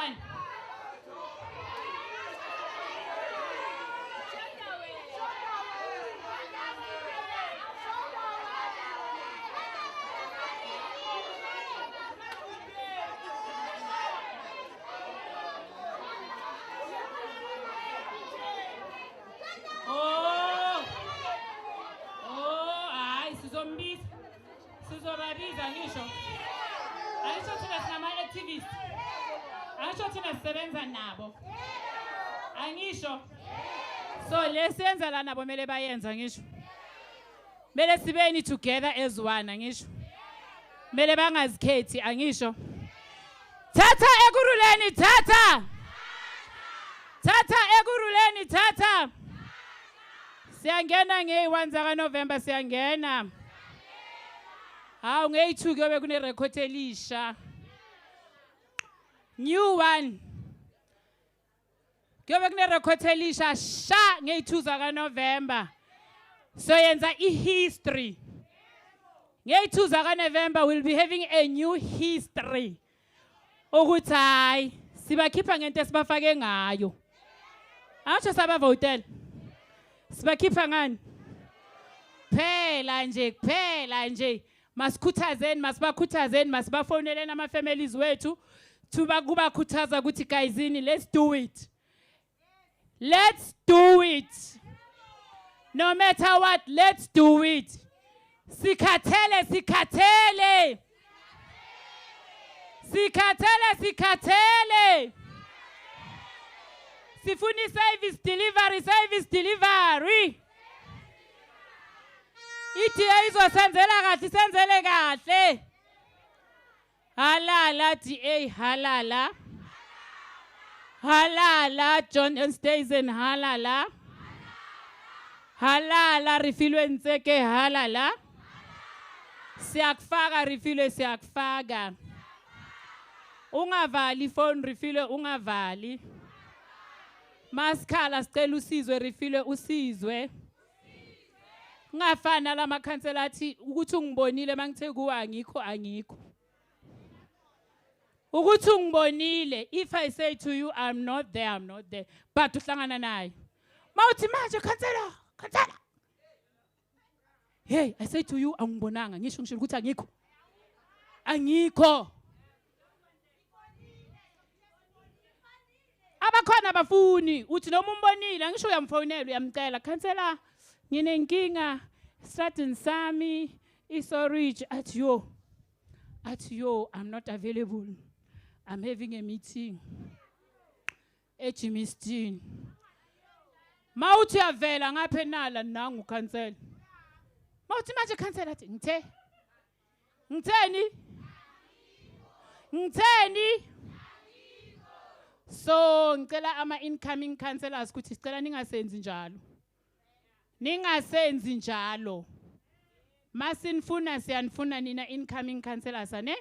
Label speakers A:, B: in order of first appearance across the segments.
A: one. Sizobabiza ngisho. Angisho thina sinama-activist. Angisho thina sisebenza nabo. Angisho. So lesenza la nabo mele bayenza ngisho. Mele sibeni together as one angisho. Mele bangazikhethi angisho. Thatha Ekurhuleni thatha. Thatha Ekurhuleni thatha. Siyangena nge-1 zaka November siyangena. Hawu ngeyi-2 kuyobe kunerekhodi elisha. New one. Kuyobe kunerekhodi elisha sha ngeyi-2 zaka November. So yenza i-history. Ngeyi-2 zaka November we'll be having a new history. Ukuthi hayi sibakhipha ngento esibafake ngayo. Angisho sabavotela. Sibakhipha ngani? Phela nje. Masikhuthazeni, masibakhuthazeni, masibafoneleni ama-families wethu. Kubakhuthaza ukuthi guysini, let's do it. Let's do it. No matter what, let's do it. Sikhathele. Sifuni service delivery. DA izosenzela kahle, senzele kahle. Halala DA, halala. Halala John Stazen, halala. Halala Refilwe Ntseke, halala. Siyakufaka Refilwe, siyakufaka. Ungavali phone Refilwe, ungavali. Maskhala sicela usizwe Refilwe, usizwe. Ngafana la makhansela athi ukuthi ungibonile mangithe kuwa angikho. Ukuthi ungibonile, if I say to you I'm not there. But uhlangana naye. Mawuthi manje khansela. Hey, I say to you angibonanga, ngisho ukuthi angikho. Abakhona abafuni uthi noma umbonile ngisho uyamfonela uyamcela khansela nginenkinga Stratton sami isorich at yo I'm not available. I'm having a meeting eJimiston. Mawuthi avela ngapha enala nangu khansela. Mawuthi manje khansela athi ngitheni so ngicela ama incoming councillors ukuthi sicela ningasenzi njalo. Masinifuna siyanifuna nina incoming councillors ane?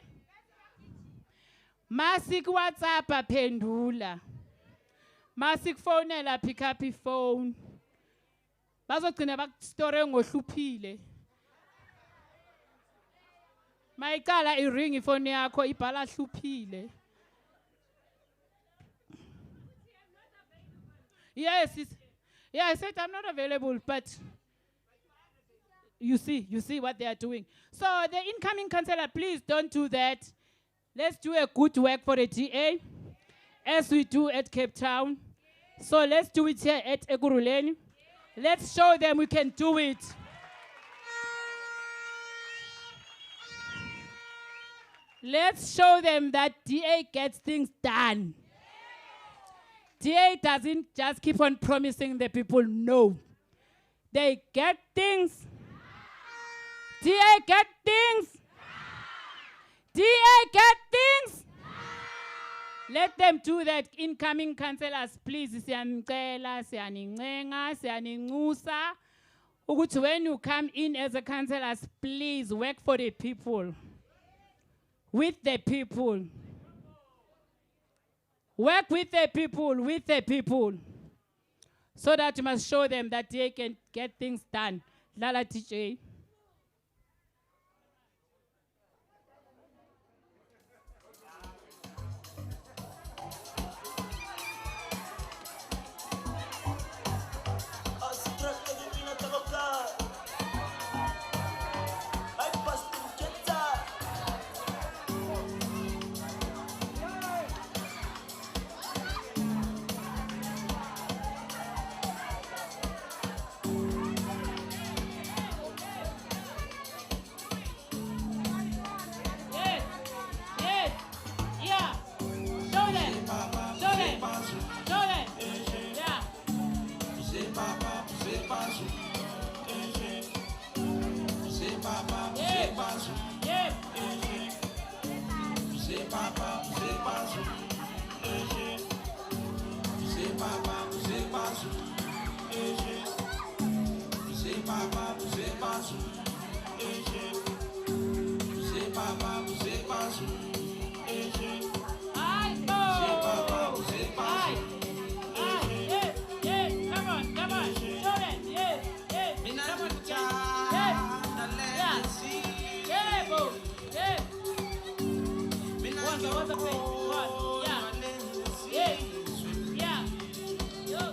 A: Masik WhatsApp aphendula. Masikfonela pick up iphone. Bazogcina bakustore ngohluphile. Mayicala iring ifone yakho ibhala hluphile. Yes, I said I'm not available, but you see what they are doing. So the incoming councillor, please don't do that. Let's do a good work for the DA, as we do at Cape Town. So let's do it here at Ekurhuleni. Let's show them we can do it. Let's show them that DA gets things done. DA doesn't just keep on promising the people no. They get things. DA get things. DA get things. Let them do that. Incoming councillors, please. Siyanicela, siyanincenga, siyanincusa. Ukuthi when you come in as a councillor, please work for the people. With the people. Work with the people, so that you must show them that they can get things done. Lala TJ. the bass. Go on. Yeah. Yeah. Yo.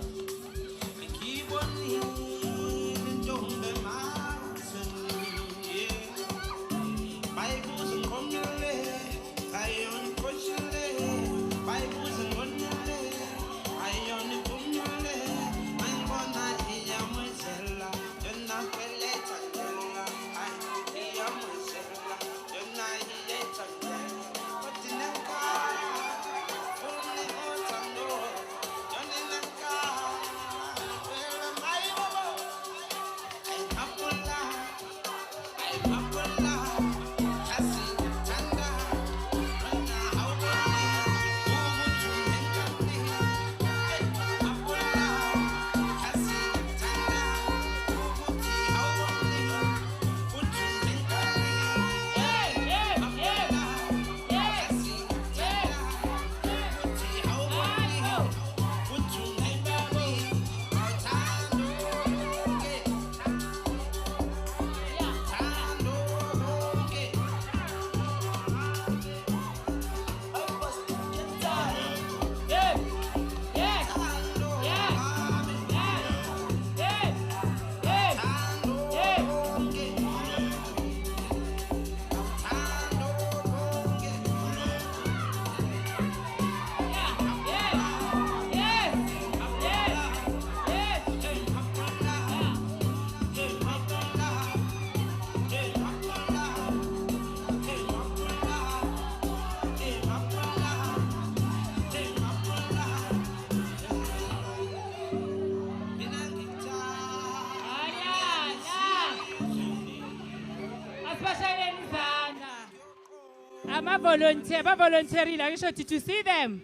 A: Volunteerile ngisho did you see them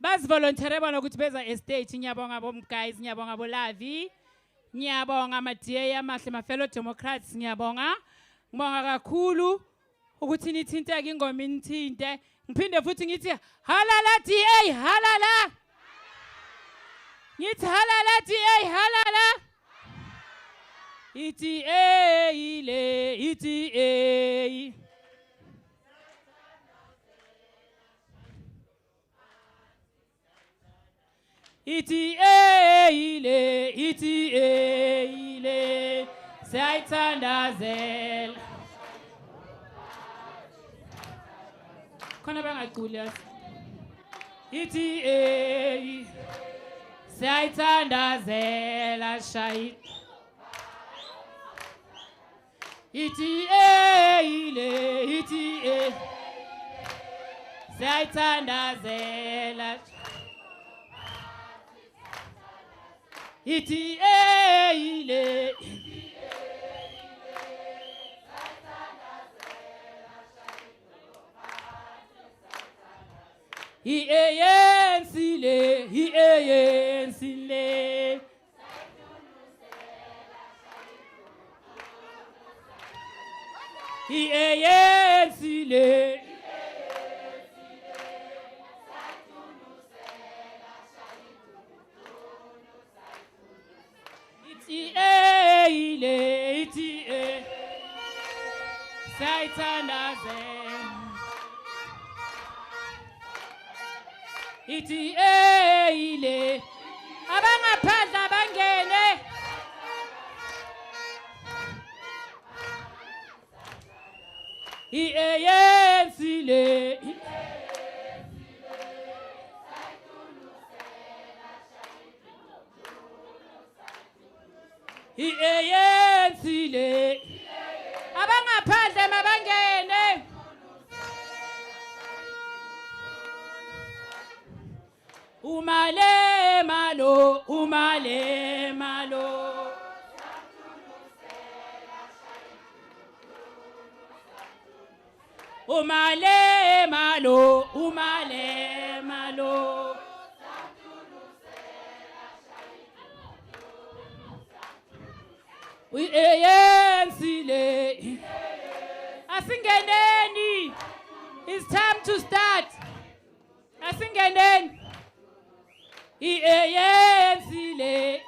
A: basivolunteere bona ukuthi beza estate ngiyabonga bom guys ngiyabonga bolavi ngiyabonga madiye amahle ma fellow democrats ngiyabonga kakhulu ukuthi nithinteke ingoma inithinte ngiphinde futhi ngithi halala DA halala ngithi halala DA halala DA ile DA ETA ile sayithandazela khona bangaculi yazi ETA sayithandazela shayit ETA ile sayithandazela ETA ile ANC le ANC le ETA ile ETA sayithandazela ETA ile abangaphandle abangene ANC le ANC le abangaphandle mabangene umale malo umale malo we ANC le asingeneni it's time to start asingeneni ANC le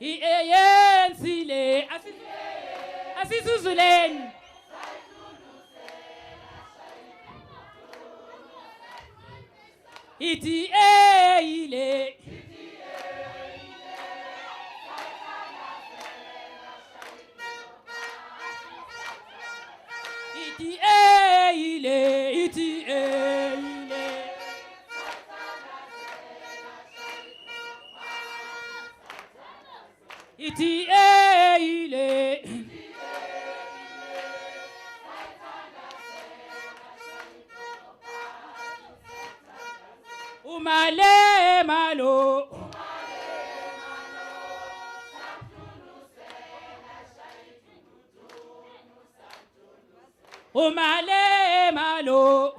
A: ANC le asisuzuleni. Iti ile. Iti ile. Iti ile. Iti ile. Umale malo. Umale malo.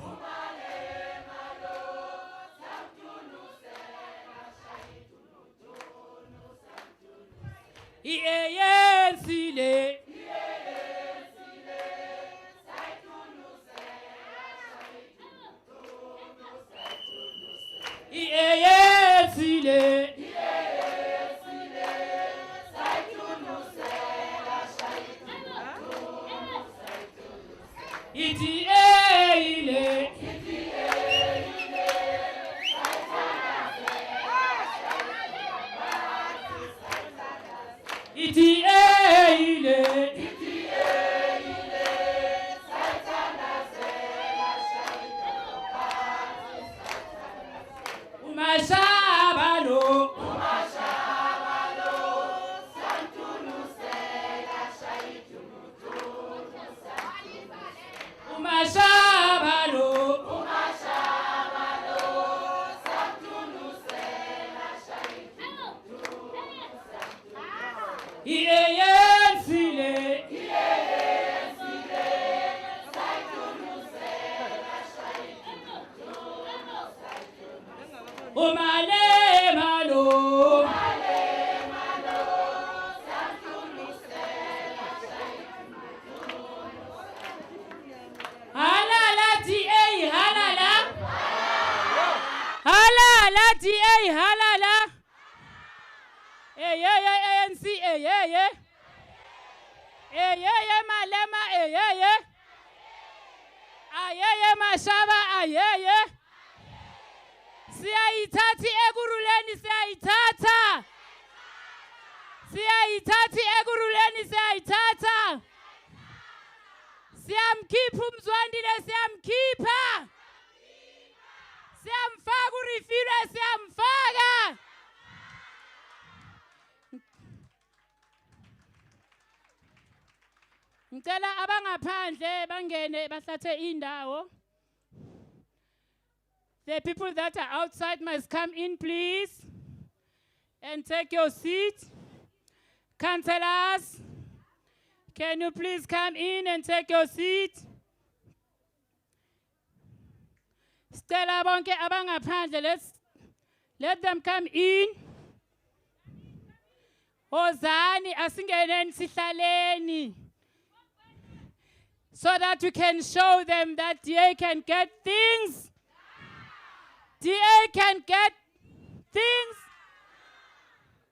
A: ANC le. ANC le. Iti ile. Iti ile. Umashabalo. Umashabalo. ANC le. Umale malo. Halala DA halala. Halala DA halala. ANC malema mashaba siyayithathi Ekurhuleni siyayithatha. Siyayithathi Ekurhuleni siyayithatha. Siyamkhipha uMzwandile siyamkhipha. Siyamfaka uRifile siyamfaka. Ngicela abangaphandle bangene bahlathe indawo. The people that are outside must come in, please, and take your seat. Councillors, can you please come in and take your seat? Stella bonke abangaphandle, let them come in. Ozani asingeneni sihlaleni, so that we can show them that DA can get things. DA can get things.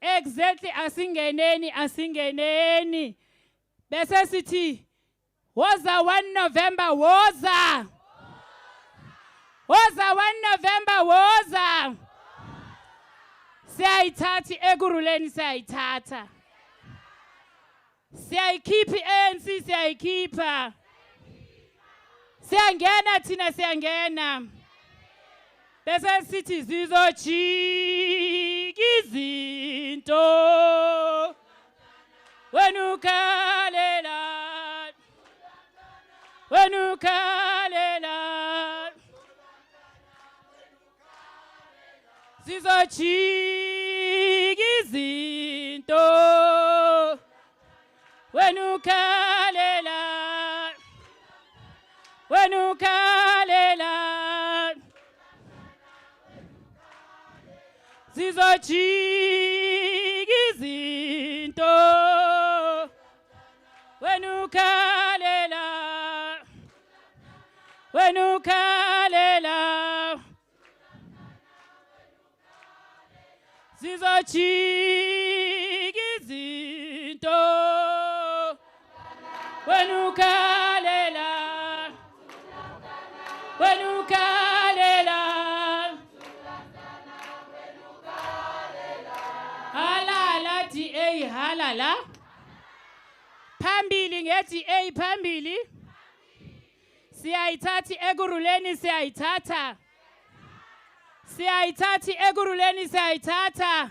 A: Exactly, asingeneni. Bese sithi, woza 1 November, woza. Woza 1 November, woza. Siyayithatha Ekurhuleni siyayithatha. Siyayikhipha ANC siyayikhipha. Siyangena thina siyangena. Bese sithi zizojika izinto. Wena ukhalela. Wena ukhalela. Zizojika izinto. Wena ukhalela. Wena ukhalela. Zizojika izinto. Wena ukhalela. Wena ukhalela. Zizojika Wenukalela. Wenukalela. Halala DA halala. Phambili ngethi A phambili. Siyayithatha Ekurhuleni siyayithatha. Siyayithatha Ekurhuleni siyayithatha.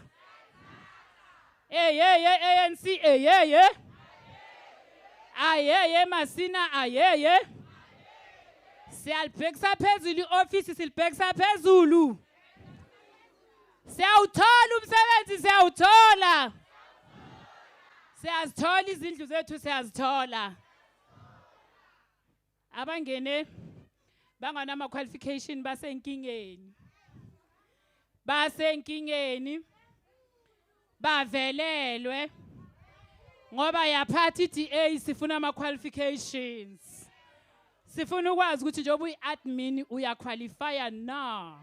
A: ANC ayeye Masina ayeye. Siyalibhekisa phezulu ioffice silibhekisa phezulu. Siyawuthola umsebenzi siyawuthola. Siyazithola izindlu zethu siyazithola. Abangene banganama qualification basenkingeni. Basenkingeni. Bavelelwe. Ngoba yaphathi iDA sifuna ama qualifications. Sifuna ukwazi ukuthi njengoba uyi-admin uyaqualifya na.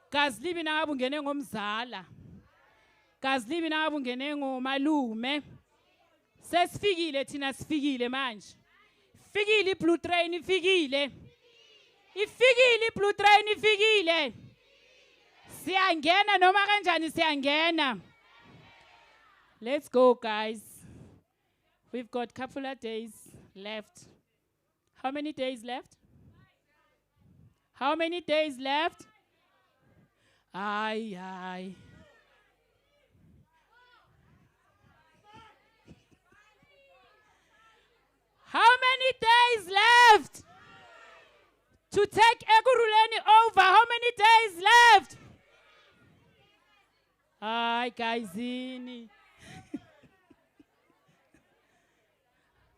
A: Kazilibi nangabe ungene ngomzala. Kazilibi nangabe ungene ngomalume. Sesifikile thina sifikile manje. Fikile iblue train ifikile. Ifikile iblue train ifikile. Siyangena noma kanjani siyangena. Let's go guys. We've got a couple of days left. How many days left? How many days left? Aye, aye. How many days left to take Ekurhuleni over? How many days left? Aye, guysini.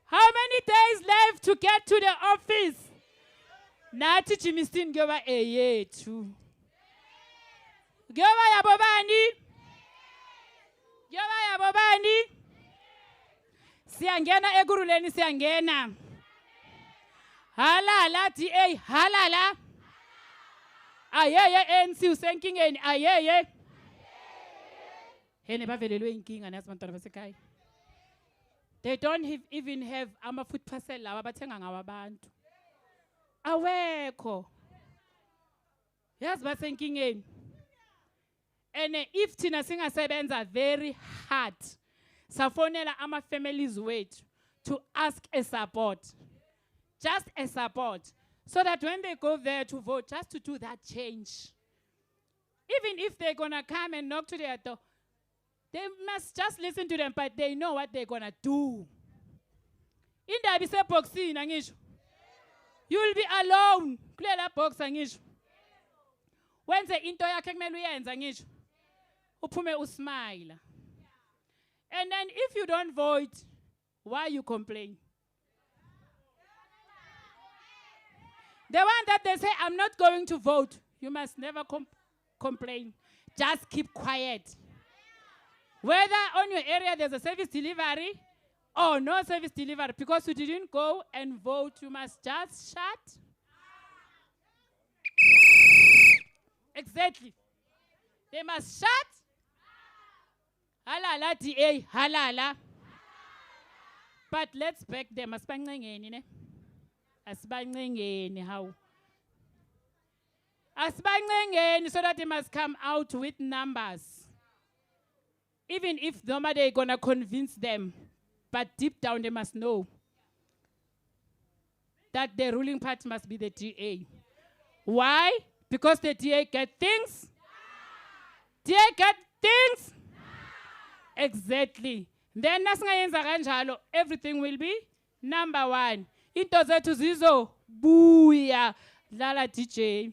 A: How many days left to get to the office? Nathi Jimistin goba eyethu. Goba yabobani? Goba yabobani? Siyangena Ekurhuleni siyangena. Halala DA halala. Ayeye ANC usenkingeni ayeye. Hene bavelelwe inkinga nazi bantwana basekhaya. They don't even have ama-food parcel lawa bathenga ngawo abantu. Awekho. Yazi basenkingeni. And if thina singasebenza very hard, safonela ama-families wethu to ask a support. Just a support. So that when they go there to vote, just to do that change. Even if they're going to come and knock to their door, they must just listen to them, but they know what they're going to do. In the abise boxing, you will be alone. Clear that box, angisho. When the into yakhe kumele uyenza ngisho. Uphume usmile. And then if you don't vote, why you complain? The one that they say, I'm not going to vote, you must never complain. Just keep quiet. Whether on your area there's a service delivery or no service delivery, because you didn't go and vote, you must just shut. Exactly. They must shut. Halala DA, halala. But let's back them. Asibangengeni how? Asibangengeni so that they must come out with numbers. Even if normally they're going to convince them, but deep down they must know that the ruling party must be the DA. Why? Because the DA get things. DA get things. Exactly. Then everything will be number one. Into zethu zizo buya lala DJ.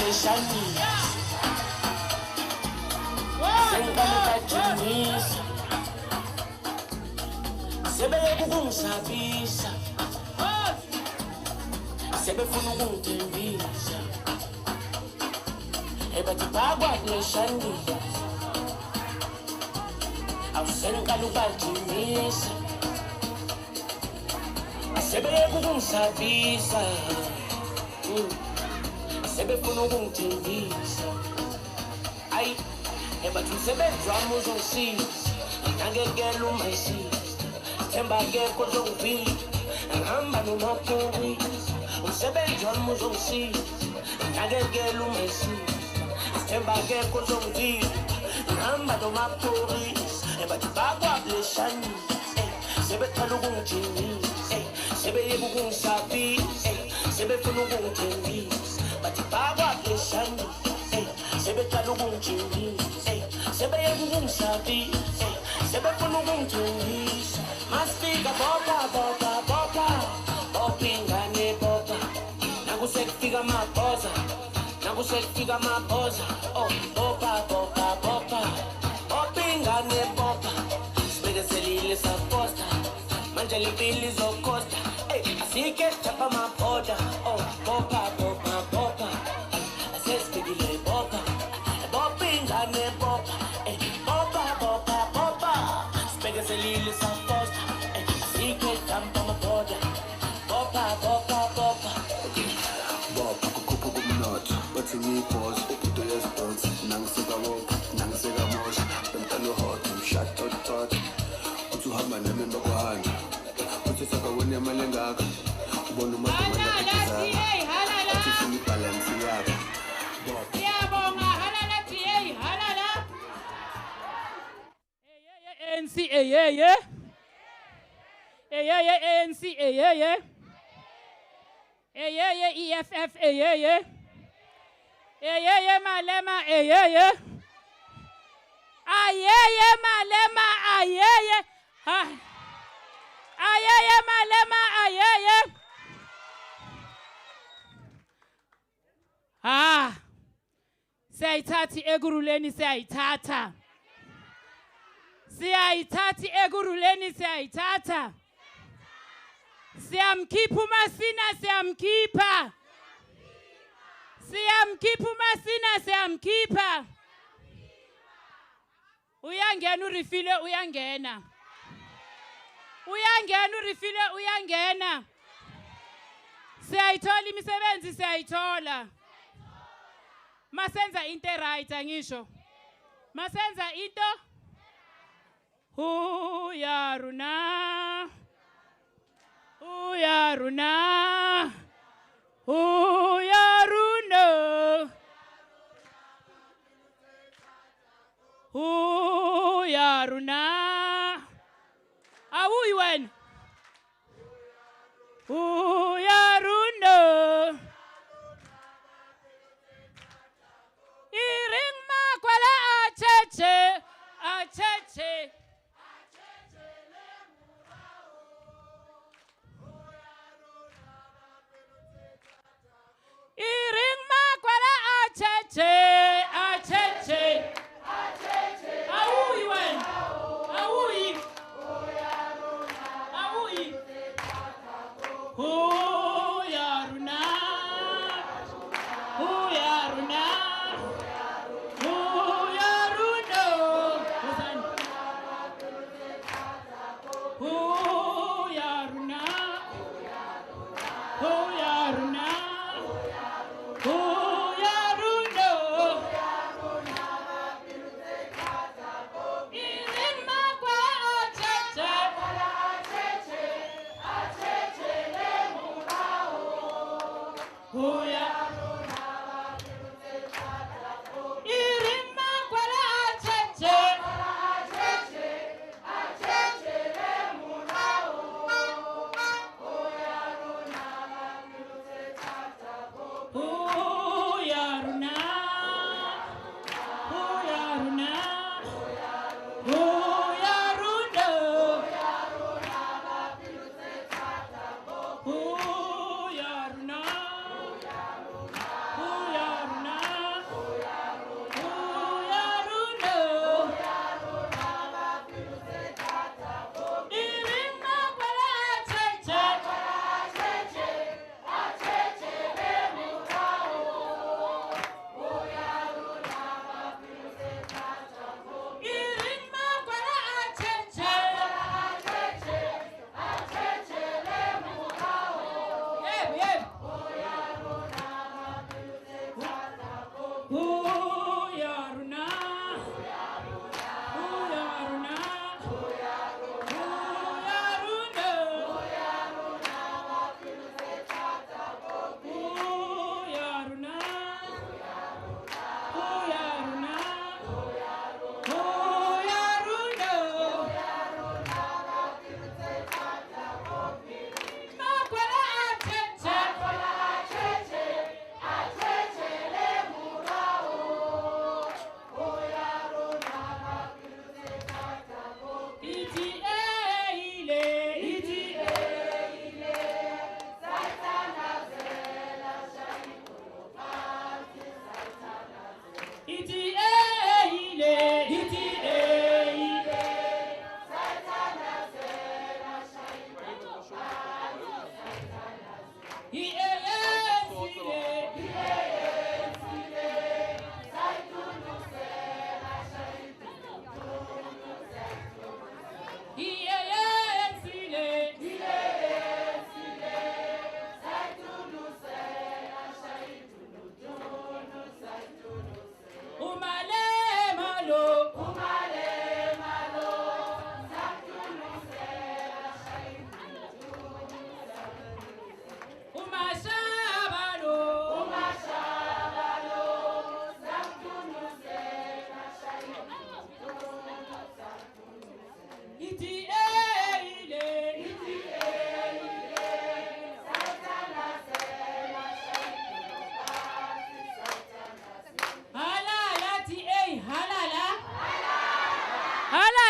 B: leshanisa sengalukajinisa sebeye ukungisabisa sebefuna ukungithembisa ebathi bakwakuleshanisa awusengalukajinisa sebeye ukungisabisa sebefuna ukungithembisa ayi ebathi usebendrama uzongisiza nakekela umayisiza themba akekho ozongivila ngihamba nomaphorisa umsebenzi wami uzongisiza nakekela umayisiza themba akekho ozongivila ngihamba nomaphorisa ebathi bakwakuleshanisa sebethanda ukungijinisa sebeyeka ukungisabisa sebefuna ukungithembisa bathi bakwakuleshanisa sebethanda ukungijinisa sebeyeka ukungisabisa sebefuna ukungithembisa masifika bopa ingane bopa nakusekufika amabhoza oh bopa ingane bopa sibekezelile saposta manje limpilo izokosta asike chapa amabhoda oh bopa asesifikile bopa ingane bopa bopa sibekezelile saposta asike chapa amabhoda bopa kukhupha kumnotho bathi ngiyibhozi ubudo yezidonsi nangiseka mosha bemntana uhot umshatotot uthi uhamba nami emakuhanda uthi sakawoni amali engaka ubona umathi ufuna ibhalansi yakho
A: siyabonga halala halala ANC ANC EFF Malema Malema Malema siyayithatha Ekurhuleni siyayithatha Ekurhuleni siyayithatha siyamkhipha uMasina siyamkhipha uyangena urifile uyangena siyayithola imisebenzi siyayithola masenza into right angisho masenza into uyaruna awuyi wena uyaruna iring makwala acheche iring makwala acheche awuyi wena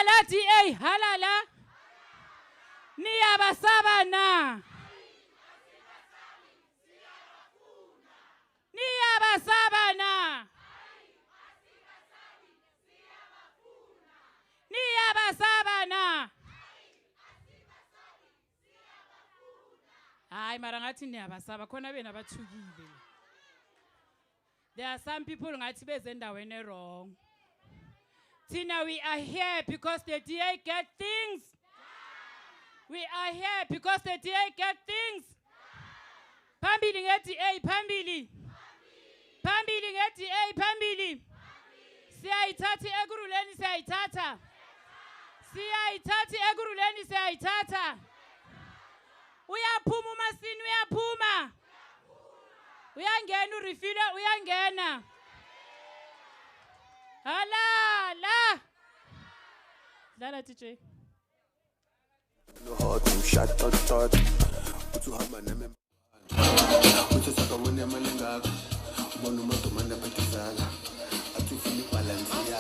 A: Halala DA, halala. Niyabasaba na. Niyabasaba na. Niyabasaba na. Hayi mara ngathi niyabasaba khona bena bathukile. There are some people ngathi bezendaweni wrong. Tina, we are here because the DA get things. We are here because the DA get things. Phambili nge-DA, phambili. Phambili nge-DA, phambili. Siyayithatha Ekurhuleni, siyayithatha. Siyayithatha Ekurhuleni, siyayithatha. Uyaphuma umasini, uyaphuma. Uyangena urefile, uyangena. Halala. Dlala DJ.
B: No heart, I'm shot, tot. Put you have my name. Put you saka when you're manning up. One more to man up to Zaga. I took Philip Balenciaga.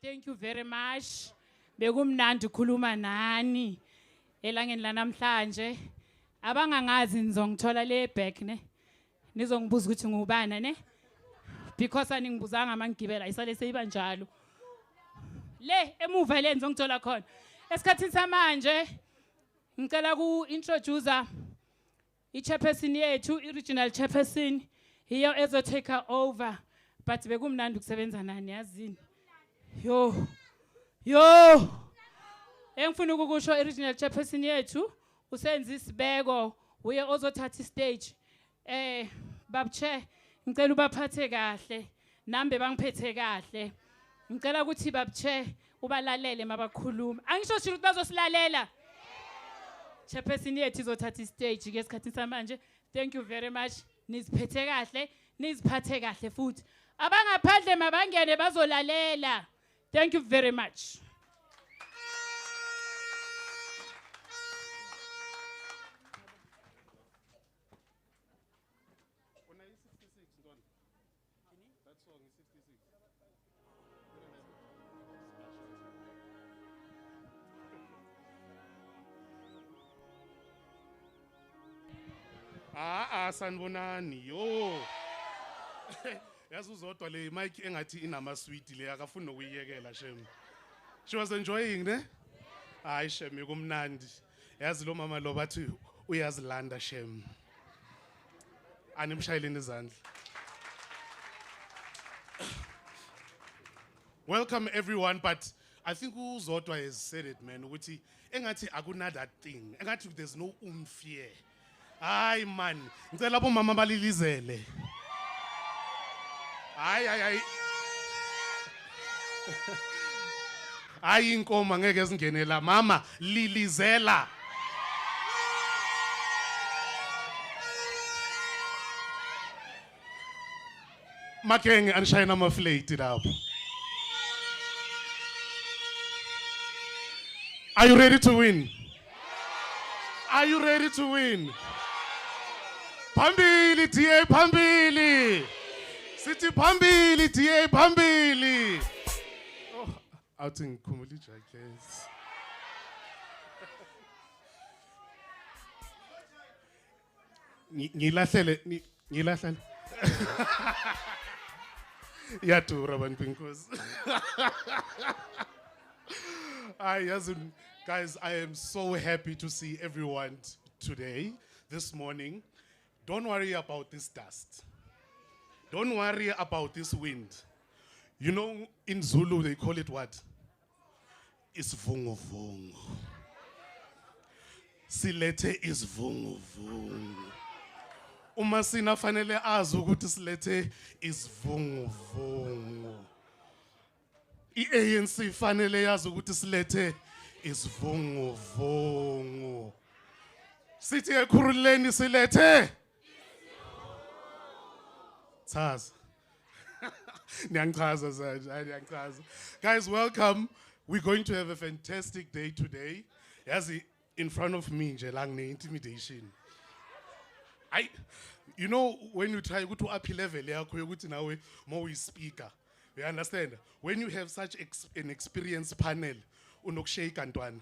A: Thank you very much. Bekumnandi ukukhuluma nani elangeni lanamhlanje. Abangangazi nizongithola le back ne. Nizongibuza ukuthi ngubana ne. Because aningibuzanga mangigibela isale seyiba njalo. Le emuva le nizongithola khona. Esikhathini samanje ngicela ku introducer i-chairperson yethu, i-regional chairperson, hiyo ezo take over. But bekumnandi ukusebenza nani yazini. Yo. Engifuna ukusho i-regional chairperson yethu usenza isibeko uye ozothatha istage. Babche ngicela ubaphathe kahle, nambe bangiphethe kahle. Ngicela ukuthi babche ubalalele mabakhuluma. Angisho shilo ukuthi bazosilalela. Chairperson yethu izothatha istage ke esikhathini samanje. Thank you very much. Niziphethe kahle, niziphathe kahle futhi. Abangaphandle mabangene bazolalela. Thank you very much.
C: Sanibonani yo. Yazi uzodwa le mic engathi inama sweet le akafuni nokuyiyekela shem. She was enjoying ne? Hayi shem kumnandi. Yazi lo mama lo bathi uyazilanda shem. Animshayeleni izandla. Welcome everyone, but I think uzodwa has said it man ukuthi engathi akuna that thing. Engathi there's no fear. Hayi man, ngicela bomama balilizele. Hayi. Hayi inkoma ngeke ezingenela mama lilizela. Makenge anishayina amaflate lapho. Are you ready to win? Are you ready to win? Phambili DA phambili. Sithi phambili DA phambili. Oh, awuthi ngikhumula ijackets. Ngilahlele. Yadura bantu inkosi. Guys, I am so happy to see everyone today, this morning. Don't worry about this dust. Don't worry about this wind. You know, in Zulu, they call it what? It's vungo vungo. silethe isivunguvungu. Uma sina fanele azi ukuthi silethe isivunguvungu. I-ANC fanele yazi ukuthi silethe isivunguvungu. Sithi Ekurhuleni silethe. Chaza. Niyangichaza manje, niyangichaza. Guys, welcome. We're going to have a fantastic day today. Yazi, in front of me nje la ngine-intimidation. You know, when you try to up level yakho yokuthi nawe more speaker, you understand? When you have such an experienced panel, unokushake ntwana.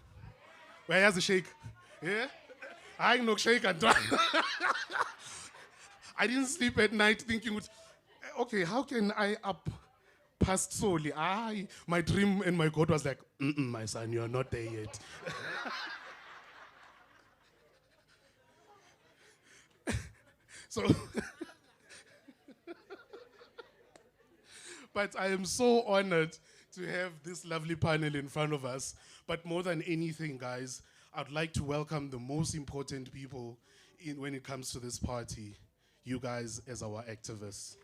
C: Uyayazi shake? Yeah? Hayi nokushake ntwana. I didn't sleep at night thinking, okay, how can I up past Soli? My dream and my God was like, my son, you're not there yet. So, but I am so honored to have this lovely panel in front of us. But more than anything, guys, I'd like to welcome the most important people when it comes to this party, you guys as our activists.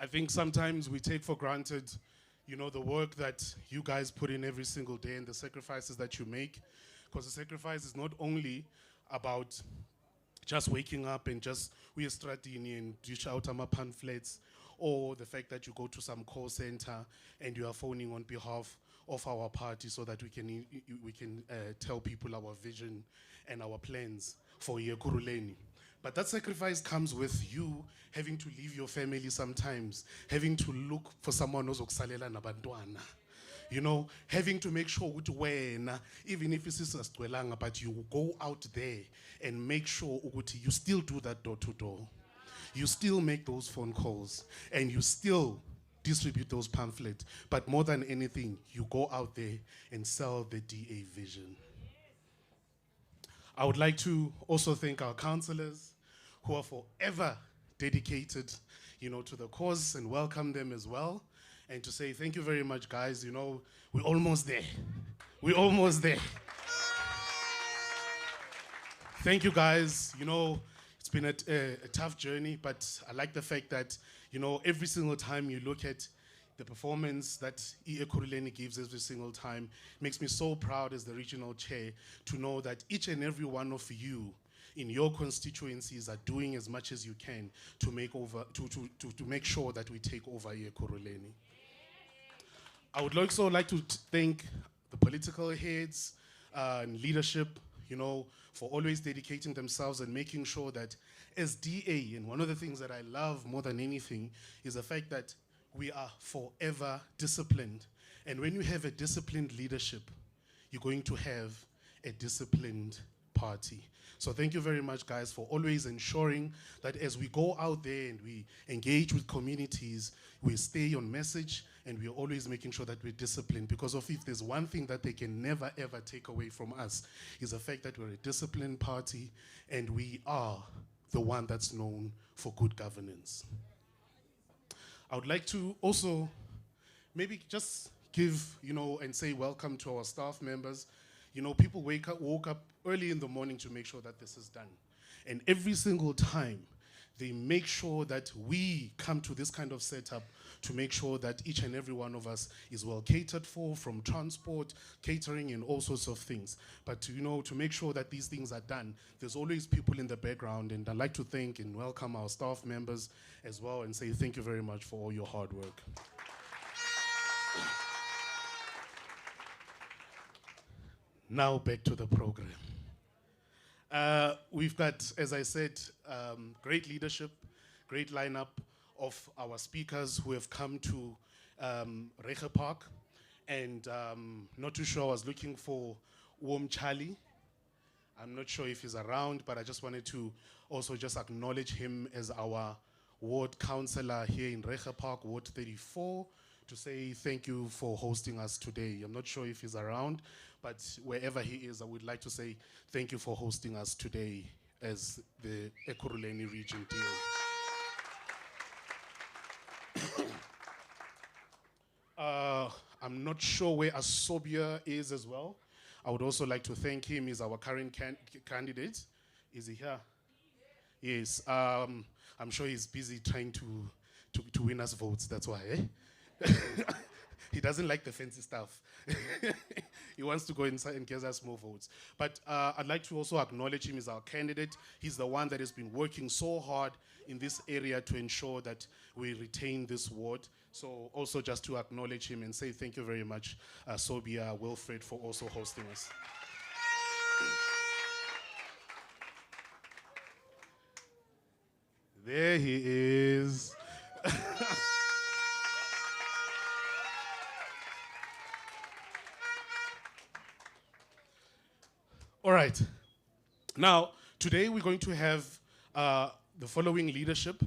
C: I think sometimes we take for granted, you know, the work that you guys put in every single day and the sacrifices that you make. Because the sacrifice is not only about just waking up and just we are stratini and dish out our pamphlets, or the fact that you go to some call center and you are phoning on behalf of our party so that we can tell people our vision and our plans for Ekurhuleni. But that sacrifice comes with you having to leave your family sometimes, having to look for someone ozokusalela nabantwana. You know, having to make sure ukuthi wena, even if it's sisasgcwelanga, but you go out there and make sure ukuthi you still do that door to door. You still make those phone calls and you still distribute those pamphlets. But more than anything, you go out there and sell the DA vision. I would like to also thank our councillors who are forever dedicated, you know, to the cause, and welcome them as well. And to say thank you very much, guys. You know, we're almost there. We're almost there. Thank you, guys. You know, it's been a tough journey, but I like the fact that, you know, every single time you look at the performance that Ekurhuleni gives every single time, it makes me so proud as the regional chair to know that each and every one of you in your constituencies are doing as much as you can to make sure that we take over Ekurhuleni. I would also like to thank the political heads and leadership, you know, for always dedicating themselves and making sure that as DA, and one of the things that I love more than anything is the fact that we are forever disciplined. And when you have a disciplined leadership, you're going to have a disciplined party. So thank you very much, guys, for always ensuring that as we go out there and we engage with communities, we stay on message and we're always making sure that we're disciplined, because if there's one thing that they can never ever take away from us is the fact that we're a disciplined party and we are the one that's known for good governance. I would like to also maybe just give, you know, and say welcome to our staff members. You know, people woke up early in the morning to make sure that this is done. And every single time, they make sure that we come to this kind of setup to make sure that each and every one of us is well catered for, from transport, catering, and all sorts of things. But, you know, to make sure that these things are done, there's always people in the background, and I'd like to thank and welcome our staff members as well and say thank you very much for all your hard work. Now back to the program. We've got, as I said, great leadership, great lineup of our speakers who have come to Reche Park. And not too sure, I was looking for Charlie. I'm not sure if he's around, but I just wanted to also just acknowledge him as our ward councillor here in Reche Park, Ward 34, to say thank you for hosting us today. I'm not sure if he's around, but wherever he is, I would like to say thank you for hosting us today as the Ekurhuleni region deal. I'm not sure where Asobia is as well. I would also like to thank him. He's our current candidate. Is he here? Yes. I'm sure he's busy trying to win us votes. That's why. Eh? He doesn't like the fancy stuff. He wants to go inside and get us more votes. But I'd like to also acknowledge him as our candidate. He's the one that has been working so hard in this area to ensure that we retain this ward. So also just to acknowledge him and say thank you very much, Sobia, Wilfred, for also hosting us. There he is. All right. Now, today we're going to have the following leadership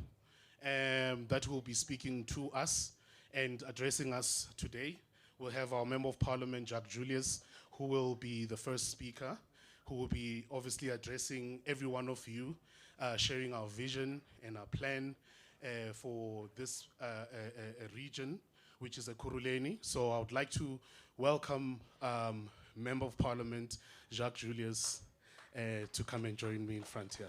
C: that will be speaking to us and addressing us today. We'll have our Member of Parliament, Jack Julius, who will be the first speaker, who will be obviously addressing every one of you, sharing our vision and our plan for this region, which is Ekurhuleni. So I would like to welcome Member of Parliament, Jacques Julius, to come and join me in front here.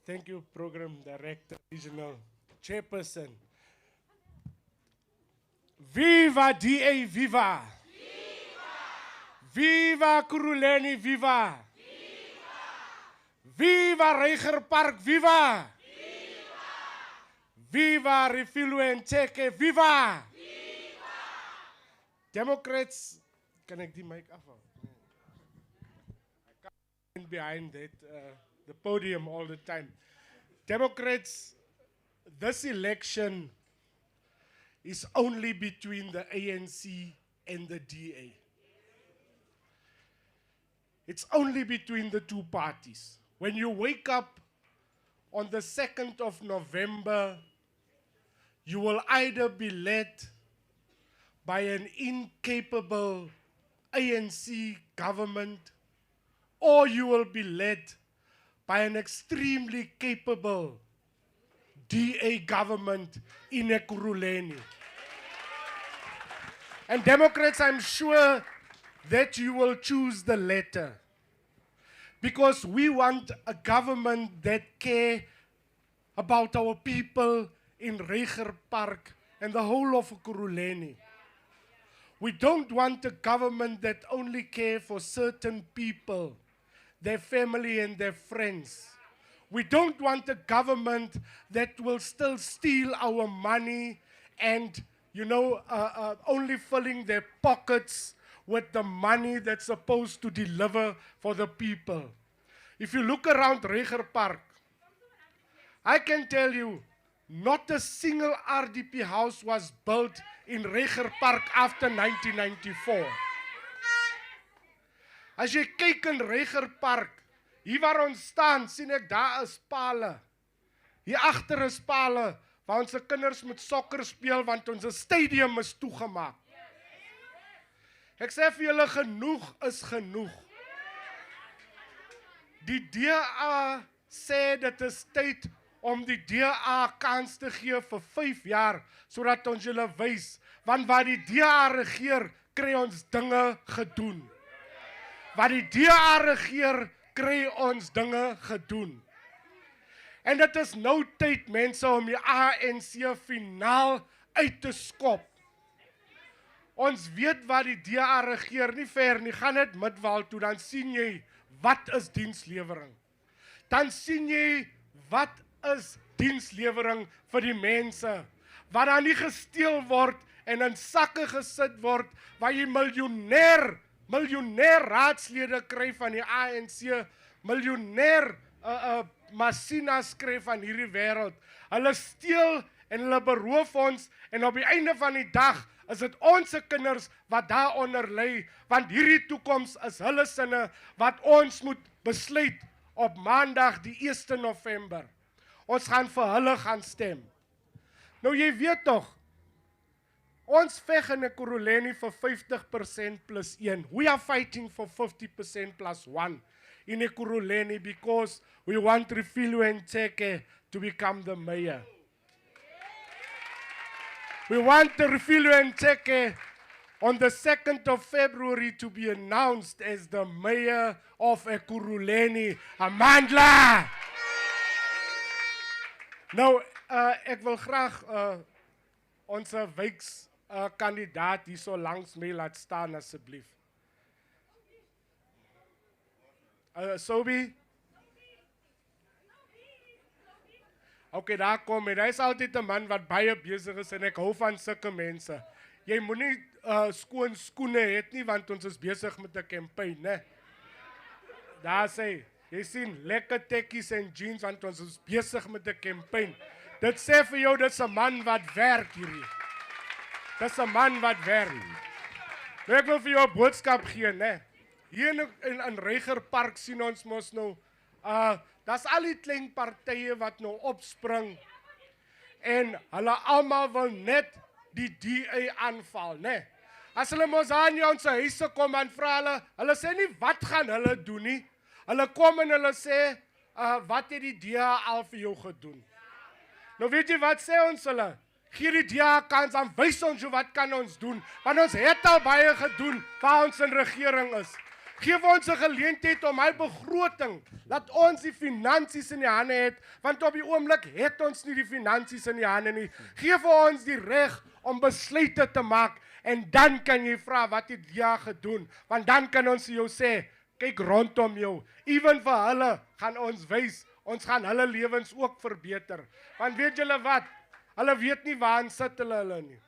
D: Thank you, Program Director, Regional Chairperson. Viva DA, viva! Viva Ekurhuleni, viva! Viva Reiger Park, viva! Viva Refilwe Nteke, viva! Democrats, can I mic off? I can't behind that, the podium all the time. Democrats, this election is only between the ANC and the DA. It's only between the two parties. When you wake up on the 2nd of November, you will either be led by an incapable ANC government, or you will be led by an extremely capable DA government in Ekurhuleni. And Democrats, I'm sure that you will choose the latter, because we want a government that cares about our people in Reiger Park and the whole of Ekurhuleni. We don't want a government that only cares for certain people, their family and their friends. We don't want a government that will still steal our money and, only filling their pockets with the money that's supposed to deliver for the people. If you look around Reiger Park, I can tell you, not a single RDP house was built in Reiger Park after 1994. As jy kyk in Reiger Park, hier waar ons staan, sien ek daar is pale. Hier agter is pale, waar ons kinders met sokker speel, want ons stadium is toegemaak. Ek sê vir julle, genoeg is genoeg. Die DA sê dit is tyd om die DA kans te gee vir 5 jaar, sodat ons julle wys, want waar die DA regeer, kry ons dinge gedoen. Waar die DA regeer, kry ons dinge gedoen. En dit is nou tyd, mense, om die ANC finaal uit te skop. Ons weet waar die DA regeer, nie ver nie, gaan net Midwaal toe, dan sien jy, wat is dienslewering? Dan sien jy, wat is dienslewering vir die mense? Waar daar nie gesteel word en in sakke gesit word, waar jy miljonair raadslede kry van die ANC, miljonair masinas kry van hierdie wêreld. Hulle steel en hulle beroof ons, en op die einde van die dag is dit ons kinders wat daaronder lê, want hierdie toekoms is hulle sinne wat ons moet besluit op Maandag die 1 November. Ons gaan vir hulle gaan stem. Nou jy weet tog, ons veg in Ekurhuleni vir 50% plus 1. We are fighting for 50% plus 1. in Ekurhuleni because we want Ekurhuleni to become the mayor. We want the Ekurhuleni on the 2nd of February to be announced as the mayor of Ekurhuleni. Amandla! Nou, ek wil graag onze wijkskandidaat hier so langs mee laat staan asseblief. Sobi? Oké, daar kom hy. Hy is altyd 'n man wat baie besig is en ek hou van sulke mense. Jy moenie skoon skoene het nie want ons is besig met 'n campaign, né? Daar sê, jy sien lekker tekkies en jeans want ons is besig met 'n campaign. Dit sê vir jou dit's 'n man wat werk hierdie. Dit's 'n man wat werk. Nou ek wil vir jou 'n boodskap gee, né? Hier in Reigerpark sien ons mos nou daar's al die klein partye wat nou opspring en hulle almal wil net die DA aanval, né? As hulle mos aan ons huise kom en vra hulle sê nie wat gaan hulle doen nie. Hulle kom en hulle sê wat het die DA al vir jou gedoen? Nou weet jy wat sê ons hulle? Gee die DA kans, dan wys ons jou wat kan ons doen, want ons het al baie gedoen waar ons in regering is. Geef ons 'n geleentheid om hy begroting, laat ons die finansies in die hande het, want op die oomblik het ons nie die finansies in die hande nie. Geef vir ons die reg om besluite te maak, en dan kan jy vra wat het DA gedoen, want dan kan ons jou sê, kyk rondom jou, ewen vir hulle gaan ons wys, ons gaan hulle lewens ook verbeter. Want weet julle wat, hulle weet nie waar sit hulle nie.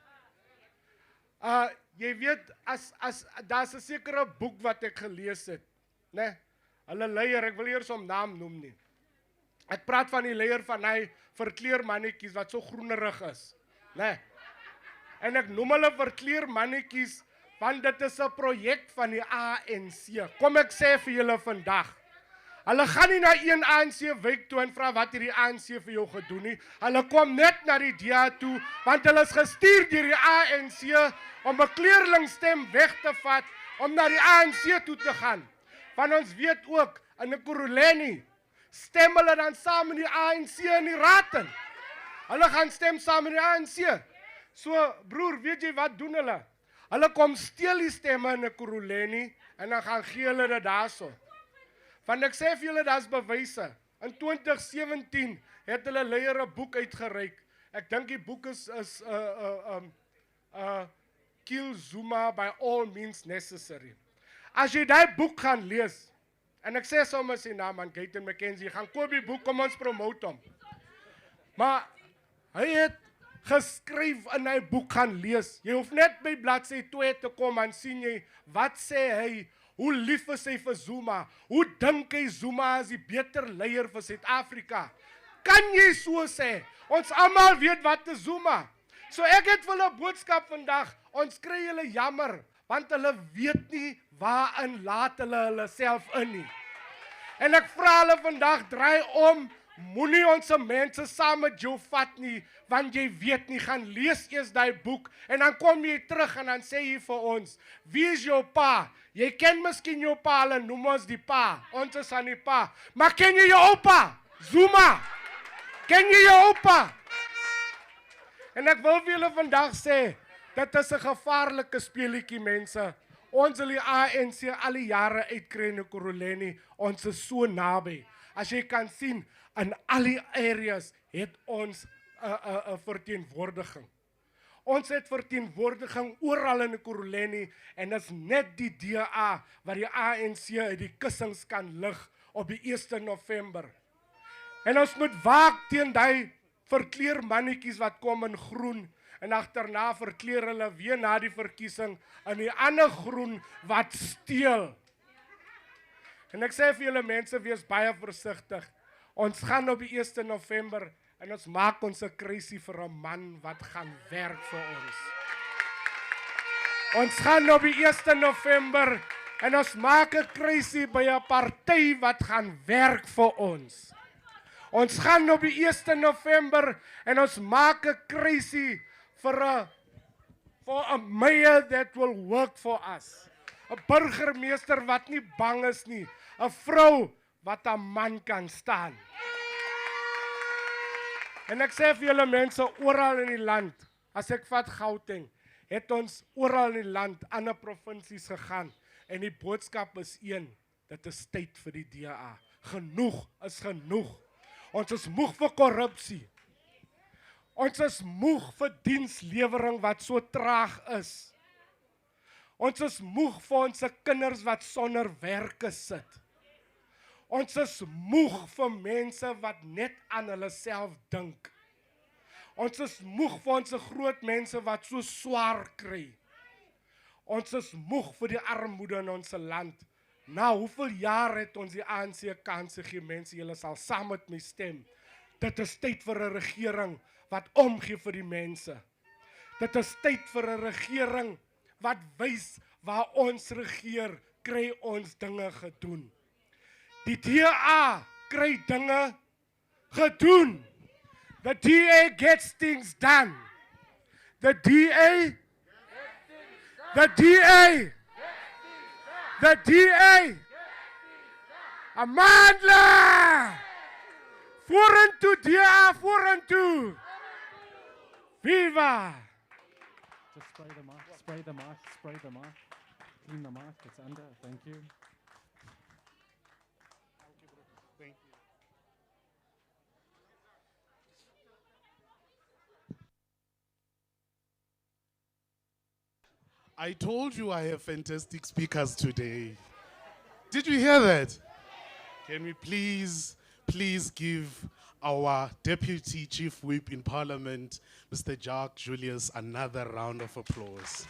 D: Jy weet, daar's 'n sekere boek wat ek gelees het, né? Hulle leier, ek wil eers hom naam noem nie. Ek praat van die leier van hy verkleermannetjies wat so groenerig is, né? En ek noem hulle verkleermannetjies want dit is 'n projek van die ANC. Kom ek sê vir julle vandag, hulle gaan nie na een ANC wijk toe en vra wat het die ANC vir jou gedoen nie. Hulle kom net na die DA toe, want hulle is gestuur deur die ANC om 'n kleerlingstem weg te vat, om na die ANC toe te gaan. Want ons weet ook, in Ekurhuleni, stem hulle dan saam met die ANC in die raad in. Hulle gaan stem saam met die ANC. So, broer, weet jy wat doen hulle? Hulle kom steel die stemme in Ekurhuleni, en dan gaan gee hulle dit daarso. Want ek sê vir julle, daar's bewyse. In 2017 het hulle leier 'n boek uitgereik. Ek dink die boek is Kill Zuma by all means necessary. As jy daai boek gaan lees, en ek sê sommer sy naam aan Gayton McKenzie, gaan koop die boek, kom ons promote hom. Maar hy het geskryf in hy boek gaan lees. Jy hoef net by bladsy 2 te kom en sien jy, wat sê hy, hoe lief is hy vir Zuma, hoe dink hy Zuma is die beter leier vir Suid-Afrika. Kan jy so sê? Ons almal weet wat is Zuma. So ek het vir hulle boodskap vandag, ons kry hulle jammer, want hulle weet nie waarin laat hulle self in nie. En ek vra hulle vandag, draai om, moenie ons mense saam met jou vat nie, want jy weet nie, gaan lees eers die boek, en dan kom jy terug en dan sê jy vir ons, wie is jou pa? Jy ken miskien jou pa, hulle noem ons die pa, ons is aan die pa, maar ken jy jou oupa? Zuma, ken jy jou oupa? En ek wil vir julle vandag sê, dit is 'n gevaarlike speletjie mense, ons wil die ANC al die jare uitkry in Ekurhuleni, ons is so naby, as jy kan sien, in al die areas het ons 'n verteenwoordiging. Ons het verteenwoordiging oral in Ekurhuleni en is net die DA wat die ANC uit die kussings kan lig op die 1 November. En ons moet waak teen die verkleermannetjies wat kom in groen en agterna verkleer hulle weer na die verkiesing in die ander groen wat steel. En ek sê vir julle mense, wees baie versigtig. Ons gaan op die 1 November en ons maak ons 'n kruisie vir 'n man wat gaan werk vir ons. Ons gaan op die 1 November en ons maak 'n kruisie by 'n party wat gaan werk vir ons. Ons gaan op die 1 November en ons maak 'n kruisie for a mayor that will work for us. 'n burgemeester wat nie bang is nie, 'n vrou wat 'n man kan staan. En ek sê vir julle mense oral in die land, as ek vat Gauteng, het ons oral in die land, ander provinsies gegaan, en die boodskap is een, dit is tyd vir die DA. Genoeg is genoeg. Ons is moeg vir korrupsie. Ons is moeg vir dienslewering wat so traag is. Ons is moeg vir ons kinders wat sonder werke sit. Ons is moeg vir mense wat net aan hulle self dink. Ons is moeg vir ons groot mense wat so swaar kry. Ons is moeg vir die armoede in ons land. Na hoeveel jaar het ons die ANC kans gegee, mense, julle sal saam met my stem. Dit is tyd vir 'n regering wat omgee vir die mense. Dit is tyd vir 'n regering wat wys waar ons regeer, kry ons dinge gedoen. Die DA kry dinge gedoen. The DA gets things done. The DA Amandla! Vorentoe DA, vorentoe! Viva!
E: Just spray the mask, spray the mask, spray the mask. Clean the mask, it's under, thank you.
C: Thank you. I told you I have fantastic speakers today. Did you hear that? Can we please give our Deputy Chief Whip in Parliament, Mr. Jacques Julius, another round of applause.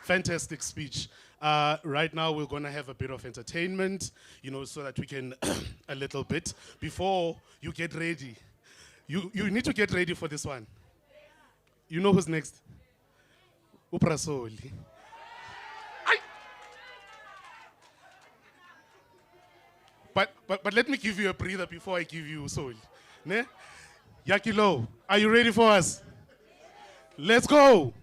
C: Fantastic speech. Right now we're going to have a bit of entertainment, so that we can, a little bit, before you get ready. You need to get ready for this one. You know who's next? Uprasoli. But let me give you a breather before I give you Sol. Ne? Yakilo, are you ready for us? Let's go.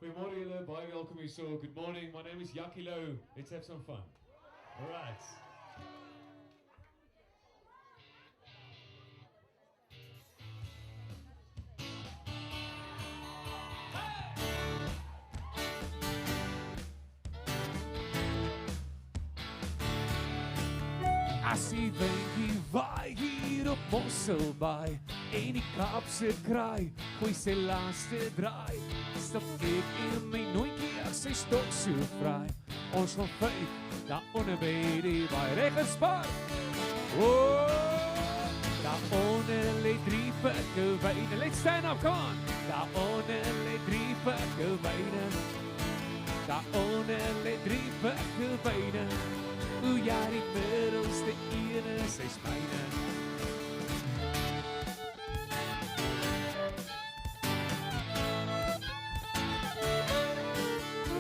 F: Goeiemôre julle, baie welkom hier so. Good morning, my name is Yakilo. Let's have some fun. All right.
G: As die windjie waai hier op Mosselbaai en die Kaapse kraai gooi sy laaste draai, stap ek in my nooitjie as sy stok so vry. Ons gaan vyf daaronder by die baai reg gespaar. Daaronder lê 3 pikke wyne. Let's stand up, come on. Daaronder lê 3 pikke wyne. Daaronder lê 3 pikke wyne. O ja, die middelste ene, sy's myne.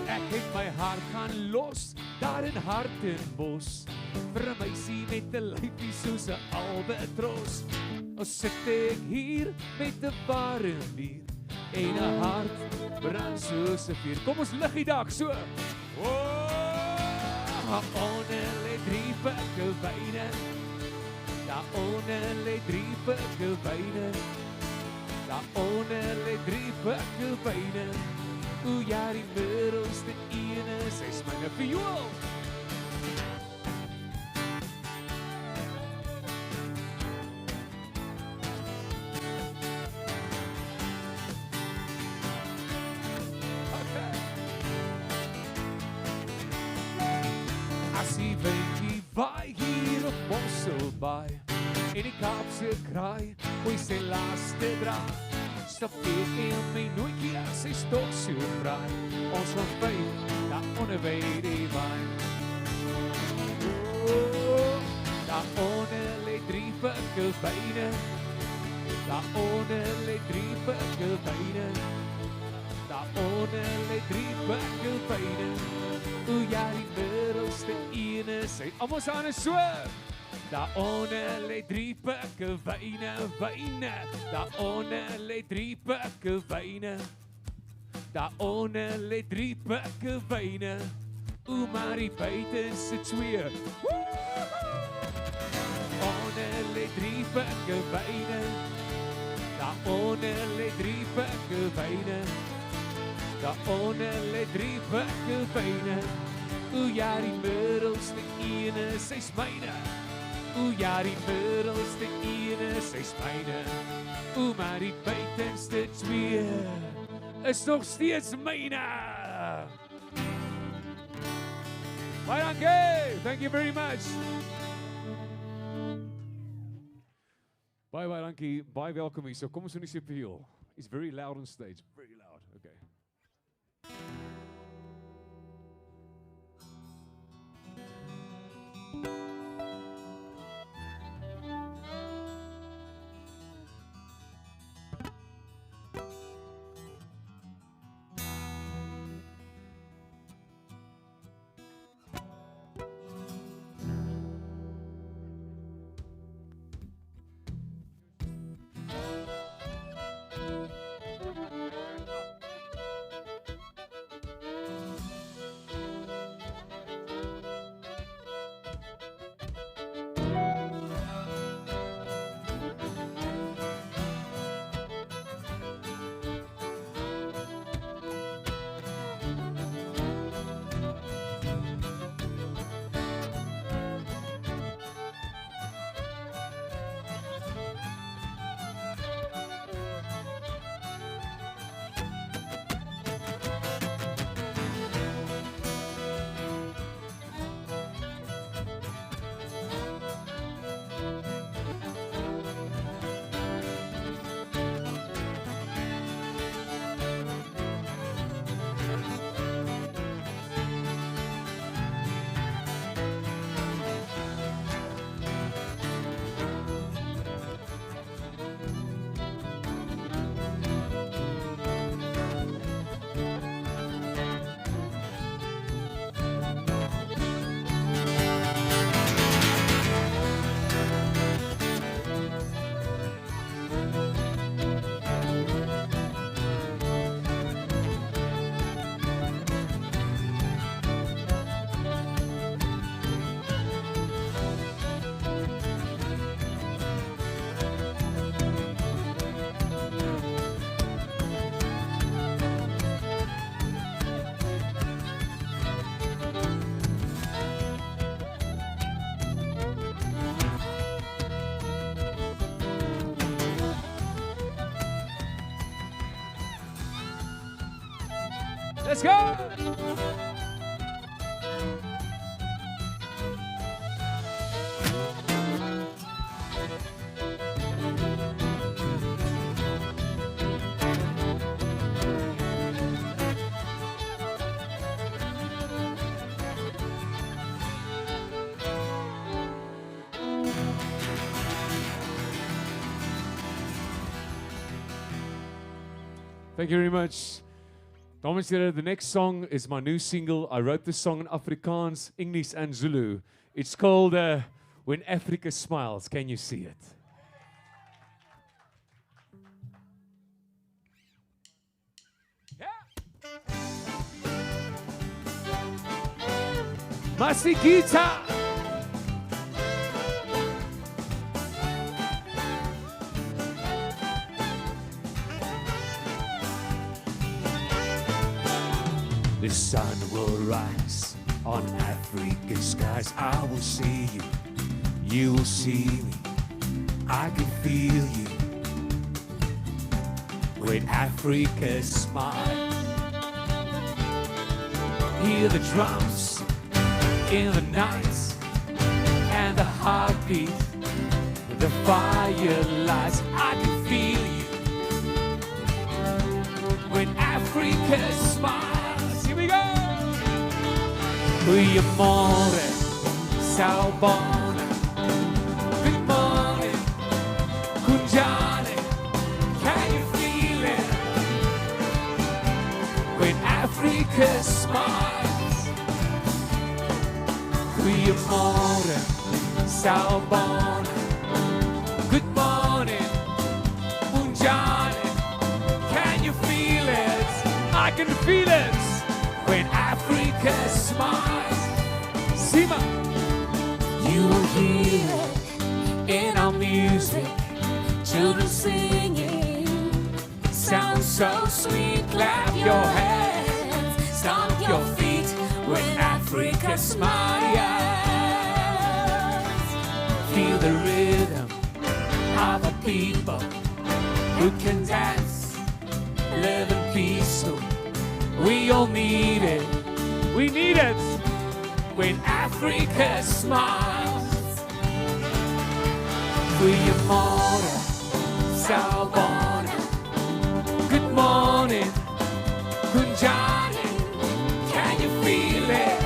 G: Ek het my hart gaan los, daar in Hartenbos, vir 'n meisie met 'n lyfie soos 'n albatros. Ons sit ek hier met 'n warm bier en 'n hart brand soos 'n vuur. Kom ons lig die dak so. Daaronder lê 3 pikke wyne. Daaronder lê 3 pikke wyne. Daaronder lê 3 pikke wyne. O ja, die middelste ene, sy's myne vir jou. verby. En die Kaapse kraai, hoe sy laaste dra. Stap ek in my nooitjie as sy stok so braai. Ons gaan vyf, daar onder by die wijn. Oh, daar onder lê 3 pikkelbeine. Daar onder lê 3 pikkelbeine. Daar onder lê 3 pikkelbeine. O ja, die middelste ene, sy almal staan so. Daar onder lê 3 pikkelbeine, wyne. Daar onder lê 3 pikkelbeine. Daar onder lê 3 pikkelbeine. O maar die buitenste 2. Onder lê 3 pikkelbeine. Daar onder lê 3 pikkelbeine. Daar onder lê 3 pikkelbeine. O ja, die middelste ene, sy's myne. O ja, die middelste ene, sy's myne. O maar die buitenste 2 is nog steeds myne. Baie dankie. Thank you very much. Baie dankie. Baie welkom hier. So kom ons doen die CPL. It's very loud on stage. Very loud. Okay. Let's go! Thank you very much. Dames en heren, the next song is my new single. I wrote this song in Afrikaans, English and Zulu. It's called When Africa Smiles. Can you see it? Yeah. Masikita. The sun will rise on African skies. I will see you, you will see me. I can feel you when Africa smiles. Hear the drums in the night and the heartbeat the firelights. I can feel you when Africa smiles. Here we go. Goeiemorgen, Sawubona. Good morning, Kunjani. Can you feel it when Africa smiles? Goeiemorgen, Sawubona. Good morning, Kunjani. Can you feel it? I can feel it when Africa smiles. Sima, you will hear it in our music. Children singing, sounds so sweet. Clap your hands, stomp your feet when Africa smiles. Feel the rhythm of a people who can dance, live in peace. We all need it. We need it when Africa smiles. Goeiemorgen, Sawubona. Good morning, Kunjani. Can you feel it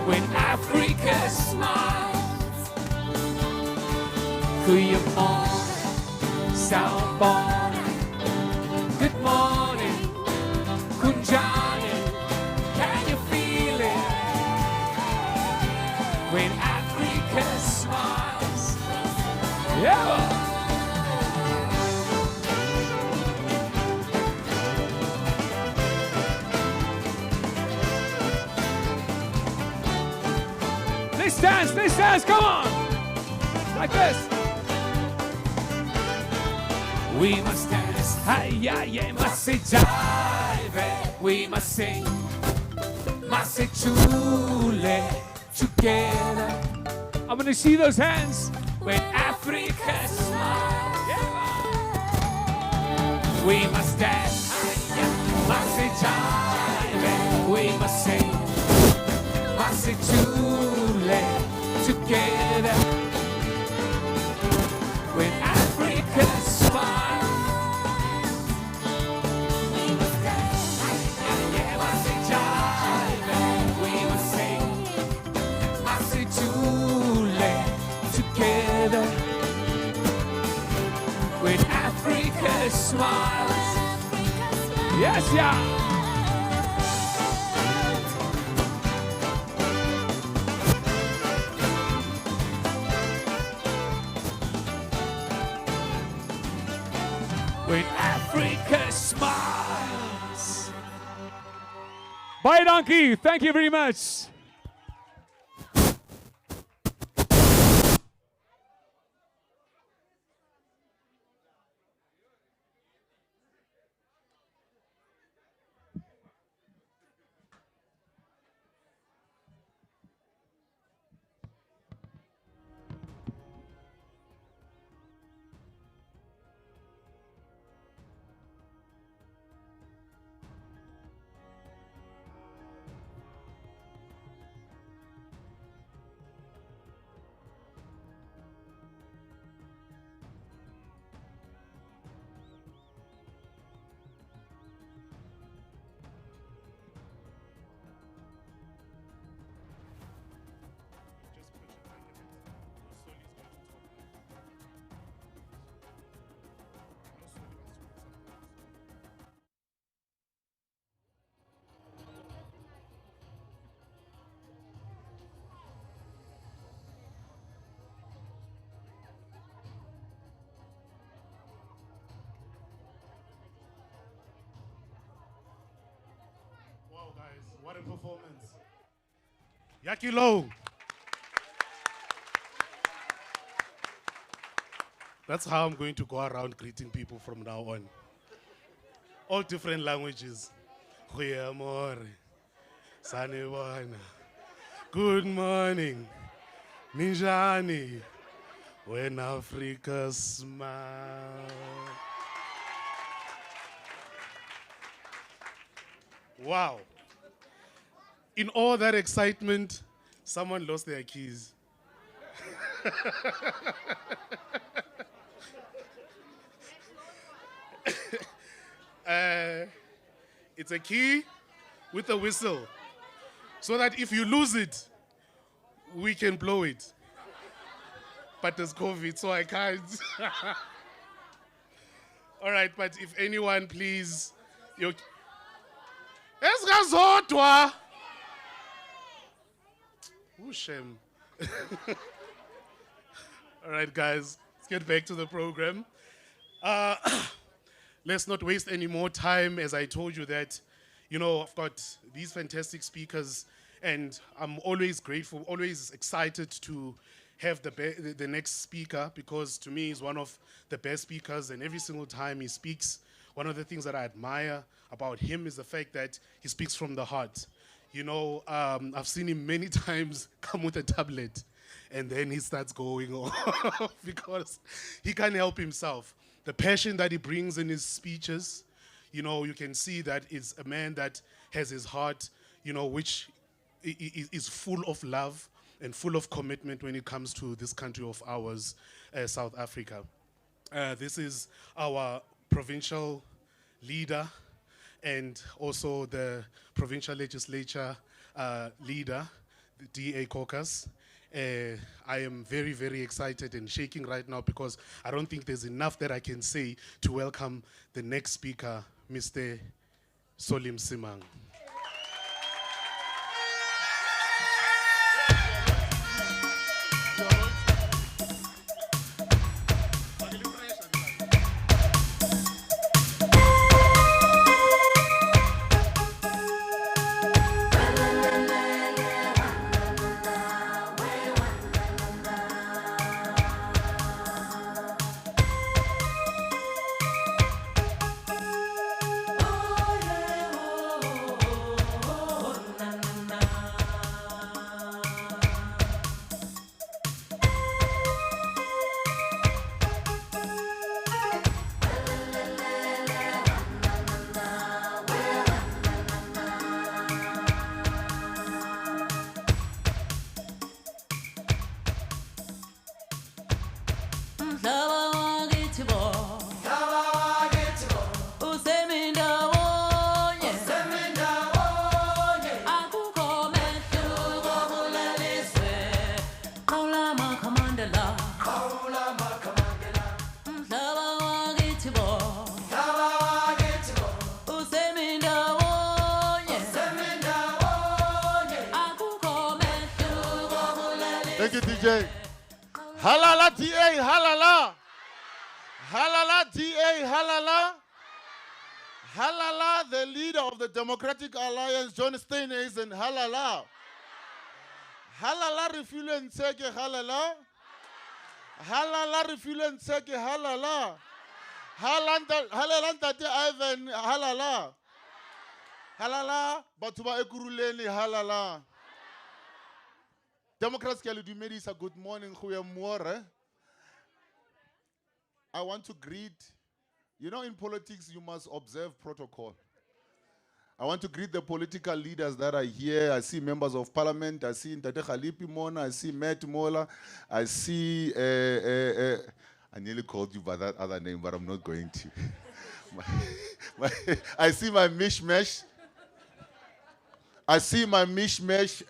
G: when Africa smiles? Goeiemorgen, Sawubona. Good morning, Kunjani. Can you feel it when Africa smiles? Yeah. Let's dance, come on! Like this. We must dance, hi, yeah, yeah, must say jive. We must sing, must say chule together. I'm gonna see those hands when Africa smiles. Yeah. We must dance, hi, yeah, must say jive. We must sing, must say chule together when Africa smiles. We must dance, yeah, must say jive. We must sing, must say chule together when Africa smiles. Yes, yeah. When Africa smiles. Bye, donkey. Thank you very much.
C: Wow, guys, what a performance. Yaki Low. That's how I'm going to go around greeting people from now on. All different languages. Goeiemorgen. Sanibona. Good morning. Ninjani. When Africa smiles. Wow. In all that excitement, someone lost their keys. It's a key with a whistle, so that if you lose it, we can blow it. But there's COVID, so I can't. All right, but if anyone, please, Esingazodwa. Oh, shame. All right, guys, let's get back to the program. Let's not waste any more time. As I told you that, I've got these fantastic speakers, and I'm always grateful, always excited to have the next speaker, because to me he's one of the best speakers, and every single time he speaks, one of the things that I admire about him is the fact that he speaks from the heart. I've seen him many times come with a tablet, and then he starts going off because he can't help himself. The passion that he brings in his speeches, you can see that it's a man that has his heart, which is full of love and full of commitment when it comes to this country of ours, South Africa. This is our provincial leader and also the provincial legislature leader, the DA caucus. I am very, very excited and shaking right now because I don't think there's enough that I can say to welcome the next speaker, Mr. Solim Simang.
H: Thank you, DJ. Halala, DA, halala. Halala, DA, halala. Halala, the leader of the Democratic Alliance, John Steenhuisen, halala. Halala, refueling seke, halala. Halala, refueling seke, halala. Halala, tate Ivan, halala. Halala, batuba Ekurhuleni, halala. Democrats ke le dumedisa, good morning, goeiemôre. I want to greet, in politics you must observe protocol. I want to greet the political leaders that are here. I see members of parliament, I see Ntate Khalipi Mona, I see Matt Mola, I see, I nearly called you by that other name, but I'm not going to. I see my mishmash. I see my mishmash.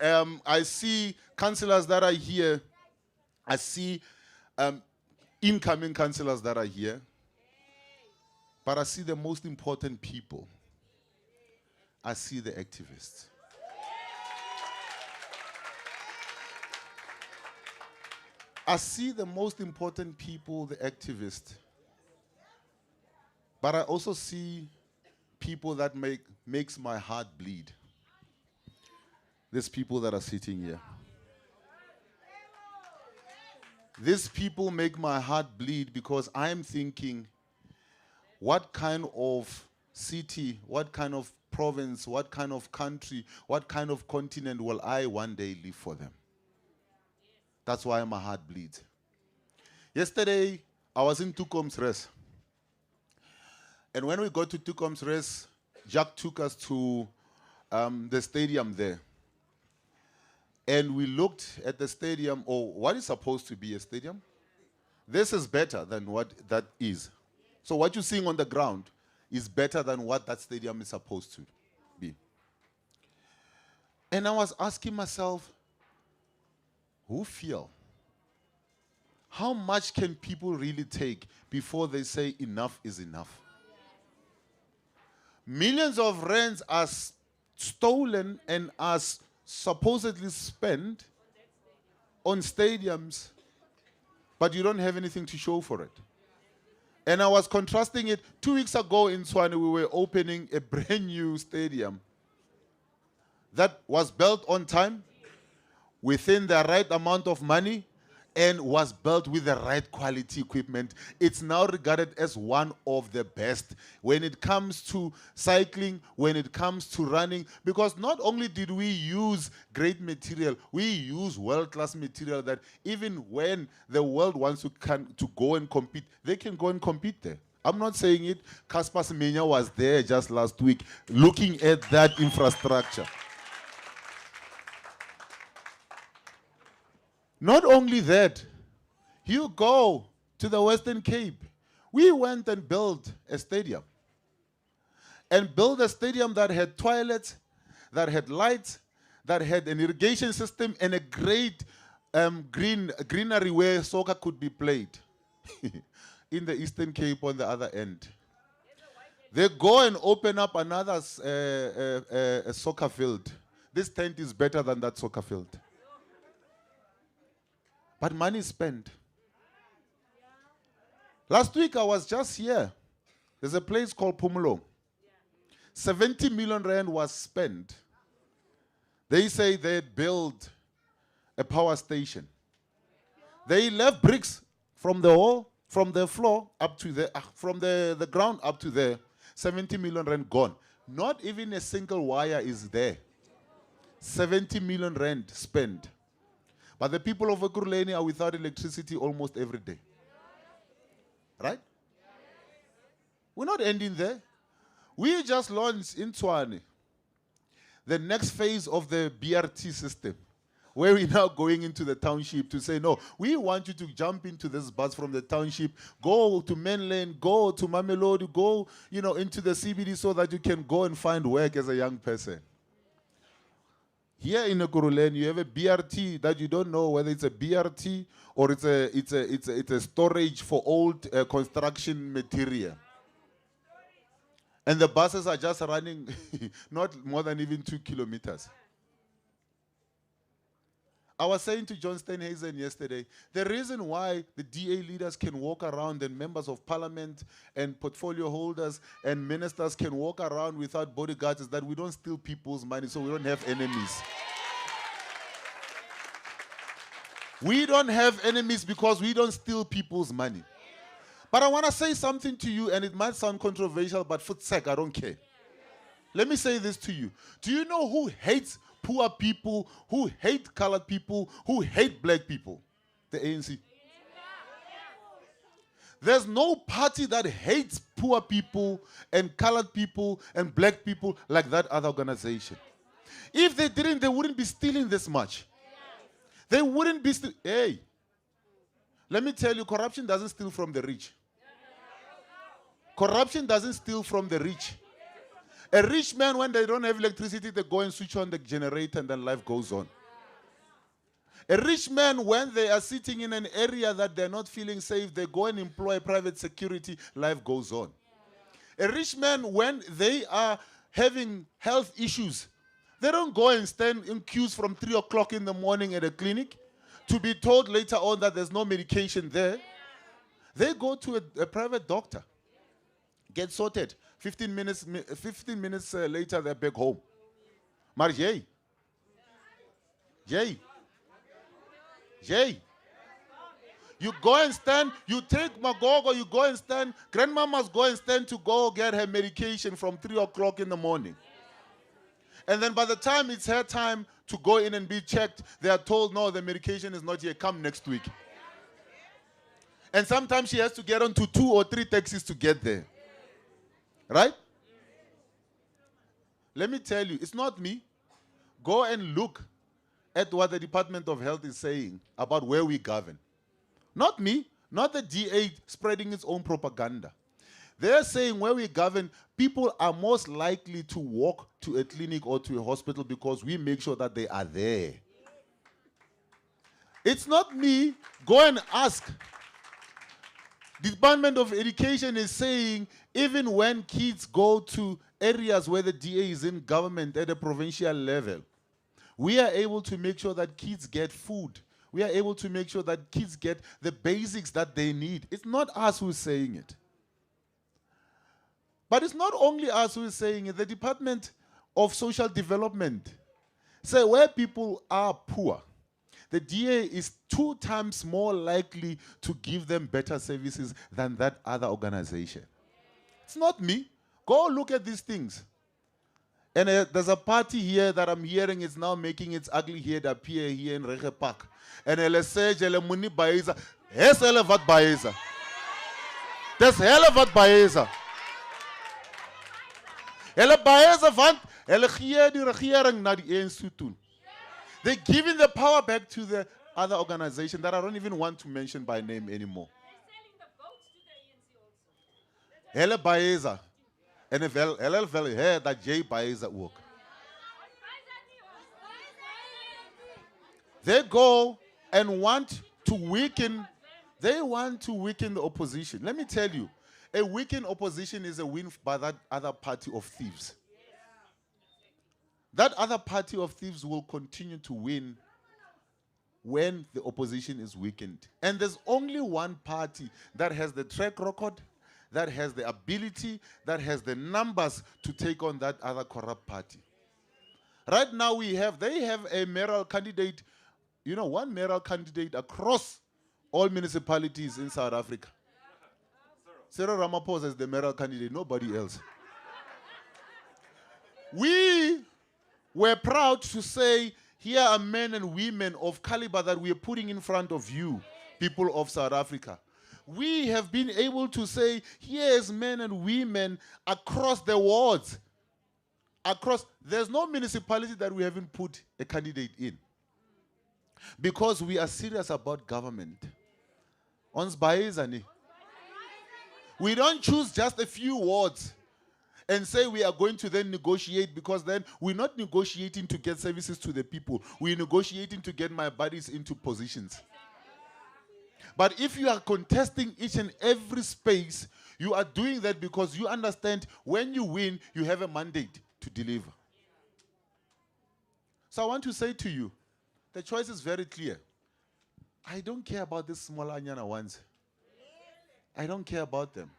H: I see councillors that are here. I see incoming councillors that are here. But I see the most important people. I see the activists. I see the most important people, the activists. But I also see people that makes my heart bleed. These people that are sitting here. These people make my heart bleed because I'm thinking, what kind of city, what kind of province, what kind of country, what kind of continent will I one day live for them? That's why my heart bleeds. Yesterday, I was in Tukom's Rest. And when we got to Tukom's Rest, Jack took us to the stadium there. And we looked at the stadium, or what is supposed to be a stadium. This is better than what that is. So what you're seeing on the ground is better than what that stadium is supposed to be. And I was asking myself, who feel? How much can people really take before they say enough is enough? Millions of rands are stolen and are supposedly spent on stadiums, but you don't have anything to show for it. And I was contrasting it. 2 weeks ago in Tshwane, we were opening a brand new stadium that was built on time, within the right amount of money, and was built with the right quality equipment. It's now regarded as one of the best when it comes to cycling, when it comes to running, because not only did we use great material, we use world-class material that even when the world wants to go and compete, they can go and compete there. I'm not saying it. Casper Semenya was there just last week looking at that infrastructure. Not only that, you go to the Western Cape. We went and built a stadium. And built a stadium that had toilets, that had lights, that had an irrigation system, and a great greenery where soccer could be played. In the Eastern Cape on the other end. They go and open up another soccer field. This tent is better than that soccer field. But money is spent. Last week I was just here. There's a place called Pumulo. 70 million rand was spent. They say they built a power station. They left bricks from the wall, from the floor up to there, from the ground up to there. 70 million rand gone. Not even a single wire is there. 70 million rand spent. But the people of Ekurhuleni are without electricity almost every day. Right? We're not ending there. We just launched in Tshwane the next phase of the BRT system, where we're now going into the township to say, no, we want you to jump into this bus from the township, go to mainland, go to Mamelodi, go into the CBD so that you can go and find work as a young person. Here in Ekurhuleni, you have a BRT that you don't know whether it's a BRT or it's a storage for old construction material. And the buses are just running not more than even 2 kilometers. I was saying to John Steenhuisen yesterday, the reason why the DA leaders can walk around and members of parliament and portfolio holders and ministers can walk around without bodyguards is that we don't steal people's money, so we don't have enemies. We don't have enemies because we don't steal people's money. But I want to say something to you, and it might sound controversial, but for sake, I don't care. Let me say this to you. Do you know who hates poor people, who hate colored people, who hate black people? The ANC. There's no party that hates poor people and colored people and black people like that other organization. If they didn't, they wouldn't be stealing this much. They wouldn't be stealing. Hey, let me tell you, corruption doesn't steal from the rich. Corruption doesn't steal from the rich. A rich man, when they don't have electricity, they go and switch on the generator and then life goes on. A rich man, when they are sitting in an area that they're not feeling safe, they go and employ private security, life goes on. A rich man, when they are having health issues, they don't go and stand in queues from 3 o'clock in the morning at a clinic to be told later on that there's no medication there. They go to a private doctor, get sorted. 15 minutes later, they're back home. Maar Jay, you go and stand, you take Magogo, you go and stand, grandma must go and stand to go get her medication from 3 o'clock in the morning. And then by the time it's her time to go in and be checked, they are told, no, the medication is not here, come next week. And sometimes she has to get onto 2 or 3 taxis to get there. Right? Let me tell you, it's not me. Go and look at what the Department of Health is saying about where we govern. Not me, not the DA spreading its own propaganda. They're saying where we govern, people are most likely to walk to a clinic or to a hospital because we make sure that they are there. It's not me. Go and ask. The Department of Education is saying even when kids go to areas where the DA is in government at a provincial level, we are able to make sure that kids get food. We are able to make sure that kids get the basics that they need. It's not us who's saying it. But it's not only us who is saying it. The Department of Social Development say where people are poor, the DA is 2 times more likely to give them better services than that other organization. It's not me. Go look at these things. And there's a party here that I'm hearing is now making its ugly head appear here in Rege Park. And let's say, Muni Baeza, yes, Elevat Baeza. There's Elevat Baeza. They're giving the power back to the other organization that I don't even want to mention by name anymore. Hele Baeza. And if LL here that J Baeza work. They go and want to weaken, they want to weaken the opposition. Let me tell you, a weakened opposition is a win by that other party of thieves. That other party of thieves will continue to win when the opposition is weakened. And there's only one party that has the track record, that has the ability, that has the numbers to take on that other corrupt party. Right now they have a mayoral candidate, one mayoral candidate across all municipalities in South Africa. Cyril Ramaphosa is the mayoral candidate, nobody else. We were proud to say, here are men and women of caliber that we are putting in front of you, people of South Africa. We have been able to say, here's men and women across the wards. There's no municipality that we haven't put a candidate in. Because we are serious about government. We don't choose just a few wards and say we are going to then negotiate, because then we're not negotiating to get services to the people. We're negotiating to get my buddies into positions. But if you are contesting each and every space, you are doing that because you understand when you win, you have a mandate to deliver. So I want to say to you, the choice is very clear. I don't care about these small Anyana ones. I don't care about them.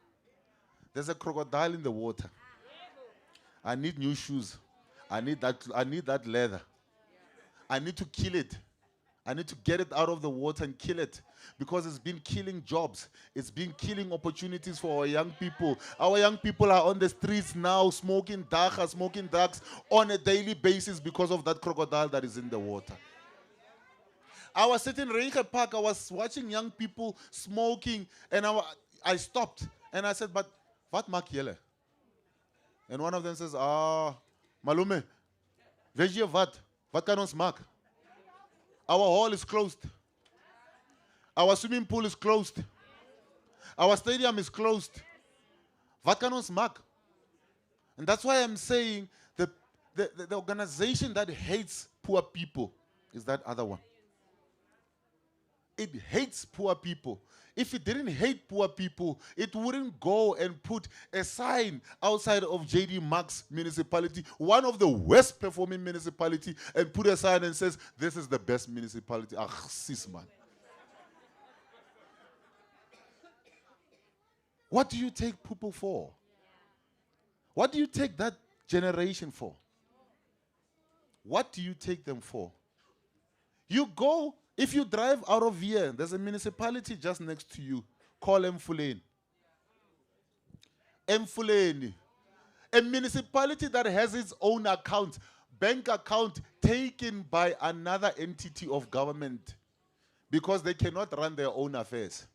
H: There's a crocodile in the water. I need new shoes. I need that leather. I need to kill it. I need to get it out of the water and kill it, because it's been killing jobs. It's been killing opportunities for our young people. Our young people are on the streets now smoking drugs on a daily basis because of that crocodile that is in the water. I was sitting in Rege Park, I was watching young people smoking, and I stopped and I said, but what maak julle? And one of them says, Malume, weet jy wat? Wat kan ons maak? Our hall is closed. Our swimming pool is closed. Our stadium is closed. Wat kan ons maak? And that's why I'm saying the organization that hates poor people is that other one. It hates poor people. If it didn't hate poor people, it wouldn't go and put a sign outside of JD Marks municipality, one of the worst performing municipality, and put a sign and says, this is the best municipality. Sis, man. What do you take people for? What do you take that generation for? What do you take them for? You go. If you drive out of here, there's a municipality just next to you called Ekurhuleni. Ekurhuleni. A municipality that has its own account, bank account taken by another entity of government because they cannot run their own affairs.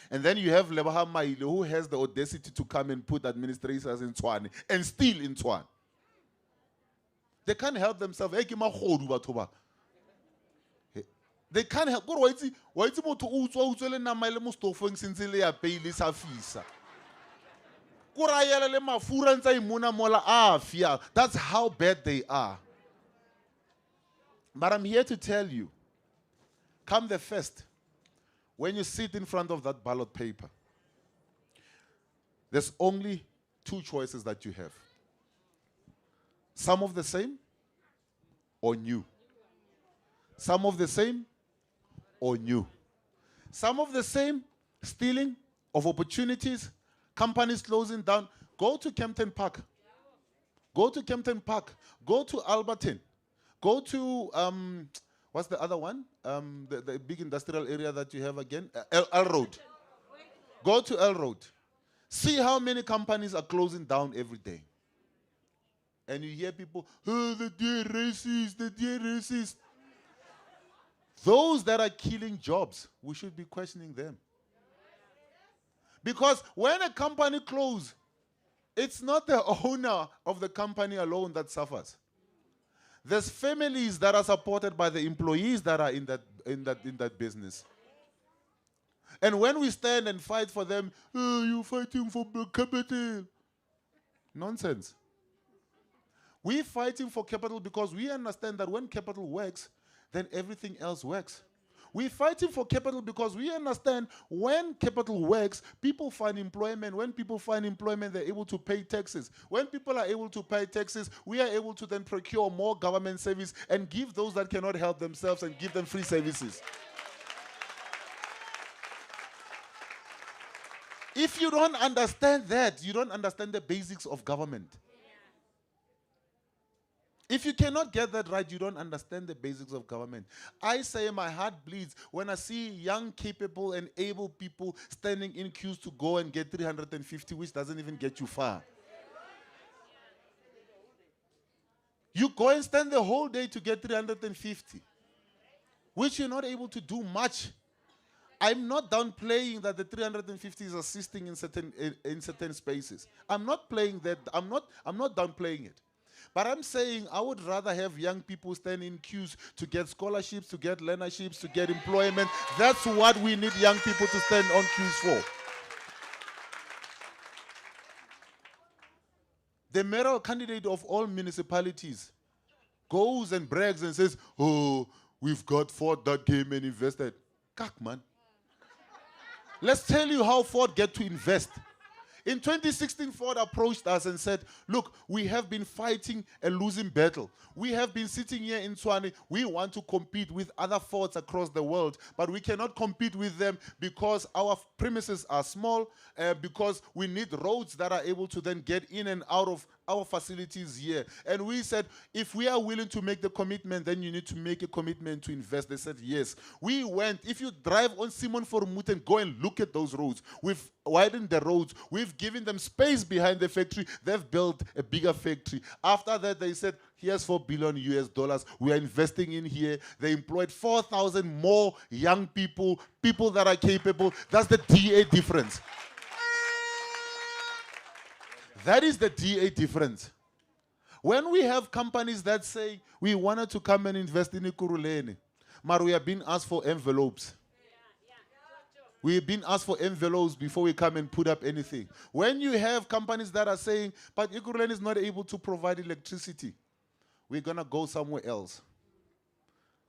H: And then you have Leboha Maile, who has the audacity to come and put administrators in Tshwane and steal in Tshwane. They can't help themselves. They can't help. Go why it's mo to utswa le nama le mo stofeng since le ya peile sa fisa. Go rayela le mafura ntsa imuna mola afia. That's how bad they are. But I'm here to tell you, come the first, when you sit in front of that ballot paper, there's only two choices that you have. Some of the same or new. Some of the same or new. Some of the same, stealing of opportunities, companies closing down. Go to Kempton Park. Go to Kempton Park. Go to Alberton. Go to, what's the other one? The big industrial area that you have again? L Road. Go to L Road. See how many companies are closing down every day. And you hear people, oh, the dear racist, the dear racist. Those that are killing jobs, we should be questioning them. Because when a company closes, it's not the owner of the company alone that suffers. There's families that are supported by the employees that are in that business. And when we stand and fight for them, oh, you're fighting for capital. Nonsense. We're fighting for capital because we understand that when capital works, then everything else works. We're fighting for capital because we understand when capital works, people find employment. When people find employment, they're able to pay taxes. When people are able to pay taxes, we are able to then procure more government service and give those that cannot help themselves and give them free services. If you don't understand that, you don't understand the basics of government. If you cannot get that right, you don't understand the basics of government. I say my heart bleeds when I see young, capable, and able people standing in queues to go and get 350, which doesn't even get you far. You go and stand the whole day to get 350, which you're not able to do much. I'm not downplaying that the 350 is assisting in certain spaces. I'm not playing that. I'm not downplaying it. But I'm saying I would rather have young people stand in queues to get scholarships, to get learnerships, to get employment. That's what we need young people to stand on queues for. The mayoral candidate of all municipalities goes and brags and says, oh, we've got Ford that came and invested. Kak, man. Let's tell you how Ford get to invest. In 2016, Ford approached us and said, look, we have been fighting a losing battle. We have been sitting here in Tshwane. We want to compete with other Fords across the world, but we cannot compete with them because our premises are small, because we need roads that are able to then get in and out of our facilities here. And we said, if we are willing to make the commitment, then you need to make a commitment to invest. They said, yes. We went. If you drive on Simon Formouten, go and look at those roads. We've widened the roads. We've given them space behind the factory. They've built a bigger factory. After that, they said, here's $4 billion US. We are investing in here. They employed 4,000 more young people, people that are capable. That's the DA difference. That is the DA difference. When we have companies that say, we wanted to come and invest in Ekurhuleni, but we have been asked for envelopes. We've been asked for envelopes before we come and put up anything. When you have companies that are saying, but Ekurhuleni is not able to provide electricity, we're going to go somewhere else.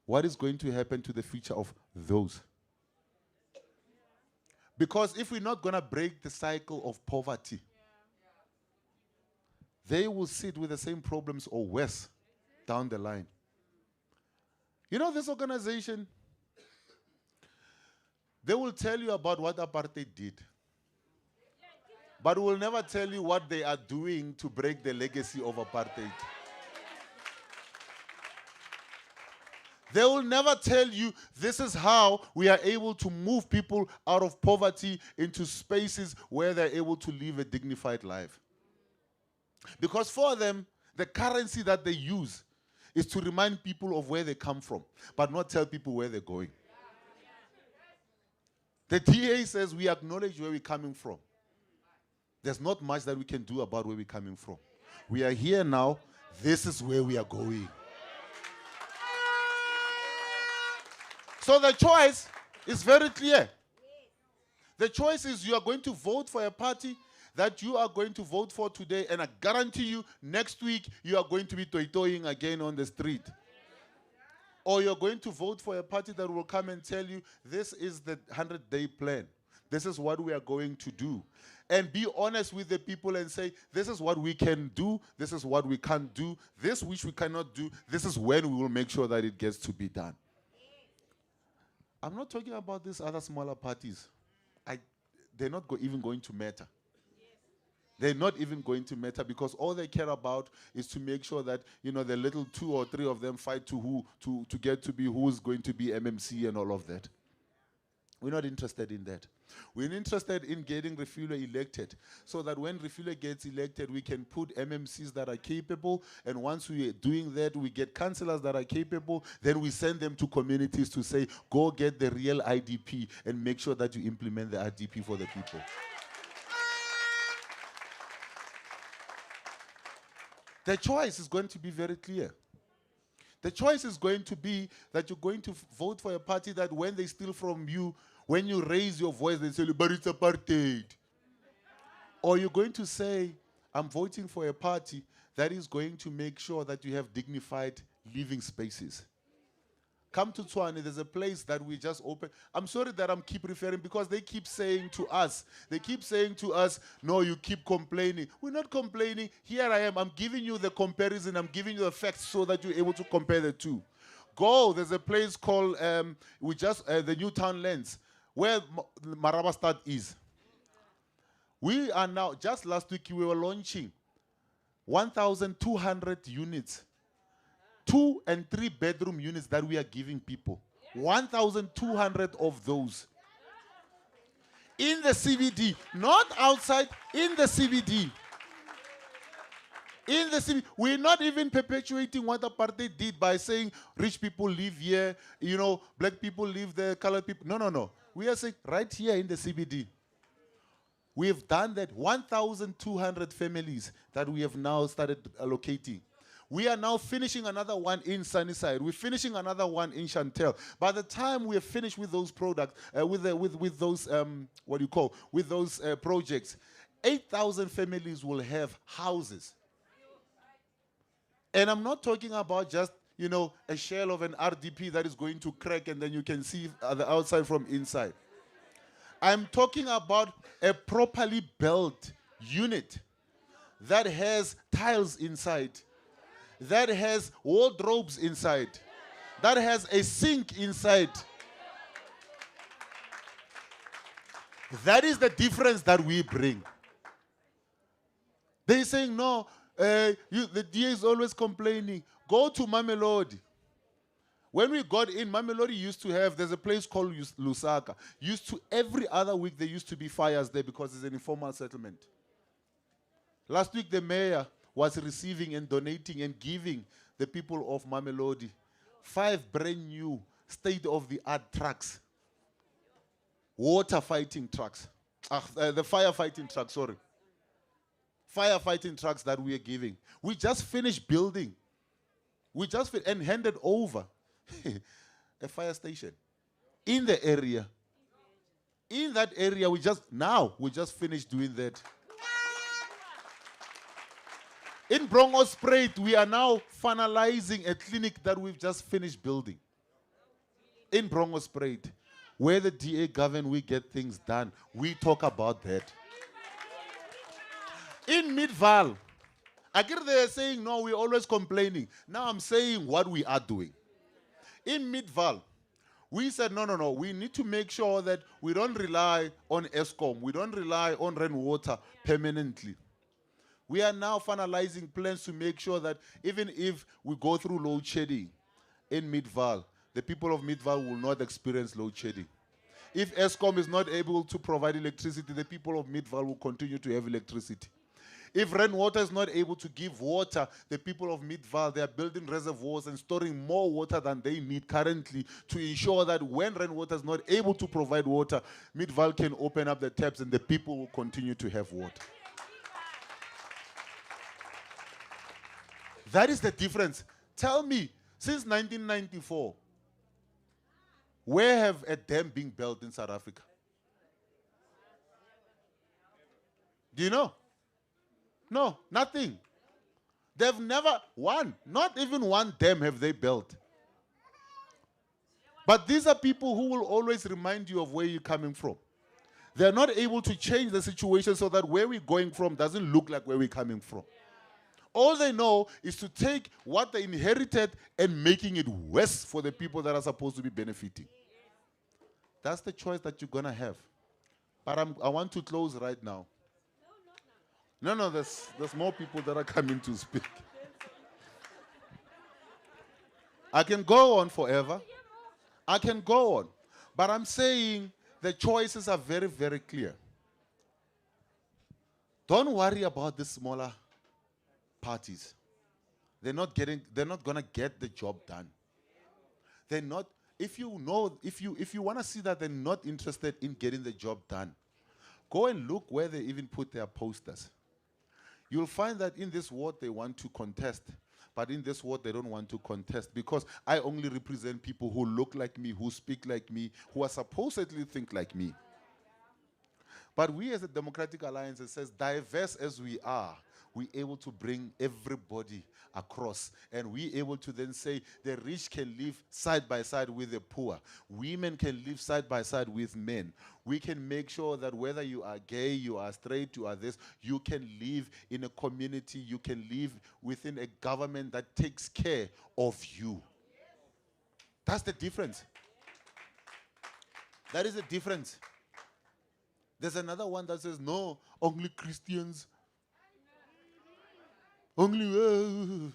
H: What is going to happen to the future of those? Because if we're not going to break the cycle of poverty, they will sit with the same problems or worse down the line. You know, this organization, they will tell you about what apartheid did, but will never tell you what they are doing to break the legacy of apartheid. They will never tell you this is how we are able to move people out of poverty into spaces where they're able to live a dignified life. Because for them, the currency that they use is to remind people of where they come from, but not tell people where they're going. The DA says we acknowledge where we're coming from. There's not much that we can do about where we're coming from. We are here now. This is where we are going. So the choice is very clear. The choice is you are going to vote for a party that you are going to vote for today, and I guarantee you next week you are going to be toy-toying again on the street. Or you're going to vote for a party that will come and tell you, this is the 100-day plan. This is what we are going to do. And be honest with the people and say, this is what we can do, this is what we can't do, this which we cannot do, this is when we will make sure that it gets to be done. I'm not talking about these other smaller parties. They're not even going to matter. They're not even going to matter because all they care about is to make sure that, the little 2 or 3 of them fight to get to be who's going to be MMC and all of that. We're not interested in that. We're interested in getting Refugee elected so that when Refugee gets elected, we can put MMCs that are capable, and once we are doing that, we get councillors that are capable, then we send them to communities to say, go get the real IDP and make sure that you implement the IDP for the people. The choice is going to be very clear. The choice is going to be that you're going to vote for a party that when they steal from you, when you raise your voice, they say, but it's apartheid. Or you're going to say, I'm voting for a party that is going to make sure that you have dignified living spaces. Come to Tshwane, there's a place that we just opened. I'm sorry that I'm keep referring because they keep saying to us, no, you keep complaining. We're not complaining. Here I am. I'm giving you the comparison. I'm giving you the facts so that you're able to compare the two. Go, there's a place called, the Newtown Lands, where Marabastad is. We are now, just last week we were launching 1,200 units. 2 and 3 bedroom units that we are giving people. 1,200 of those. In the CBD, not outside, in the CBD. In the CBD. We're not even perpetuating what apartheid did by saying rich people live here, black people live there, colored people. No. We are saying right here in the CBD. We have done that. 1,200 families that we have now started allocating. We are now finishing another one in Sunnyside. We're finishing another one in Chantel. By the time we are finished with those products, with those projects, 8,000 families will have houses. And I'm not talking about just, a shell of an RDP that is going to crack and then you can see the outside from inside. I'm talking about a properly built unit that has tiles inside, that has wardrobes inside, that has a sink inside. That is the difference that we bring. They're saying, no, the DA is always complaining. Go to Mamelodi. When we got in, Mamelodi used to have, there's a place called Lusaka. Every other week there used to be fires there because it's an informal settlement. Last week the mayor was receiving and donating and giving the people of Mamelodi 5 brand new state-of-the-art trucks. Water fighting trucks. The firefighting trucks, sorry. Firefighting trucks that we are giving. We just finished building. And handed over a fire station in the area. In that area, we just finished doing that. In Brongospruit, we are now finalizing a clinic that we've just finished building. In Brongospruit, where the DA govern, we get things done. We talk about that. In Midvaal, I get they're saying, no, we're always complaining. Now I'm saying what we are doing. In Midvaal, we said, no, we need to make sure that we don't rely on Eskom. We don't rely on rainwater permanently. We are now finalizing plans to make sure that even if we go through load shedding in Midvaal, the people of Midvaal will not experience load shedding. If Eskom is not able to provide electricity, the people of Midvaal will continue to have electricity. If rainwater is not able to give water, the people of Midvaal, they are building reservoirs and storing more water than they need currently to ensure that when rainwater is not able to provide water, Midvaal can open up the taps and the people will continue to have water. That is the difference. Tell me, since 1994, Where have a dam been built in South Africa? Do you know? No, nothing. They've never, not even one dam have they built. But these are people who will always remind you of where you're coming from. They're not able to change the situation so that where we're going from doesn't look like where we're coming from. All they know is to take what they inherited and making it worse for the people that are supposed to be benefiting. That's the choice that you're going to have. But I want to close right now. No, there's more people that are coming to speak. I can go on forever. I can go on. But I'm saying the choices are very, very clear. Don't worry about the smaller parties. They're not going to get the job done. They're not, if you want to see that they're not interested in getting the job done, go and look where they even put their posters. You'll find that in this ward they want to contest, but in this ward they don't want to contest because I only represent people who look like me, who speak like me, who are supposedly think like me. But we as a Democratic Alliance, it says, diverse as we are, we're able to bring everybody across. And we're able to then say the rich can live side by side with the poor. Women can live side by side with men. We can make sure that whether you are gay, you are straight, you are this, you can live in a community, you can live within a government that takes care of you. That's the difference. That is the difference. There's another one that says, no, only Christians. Only.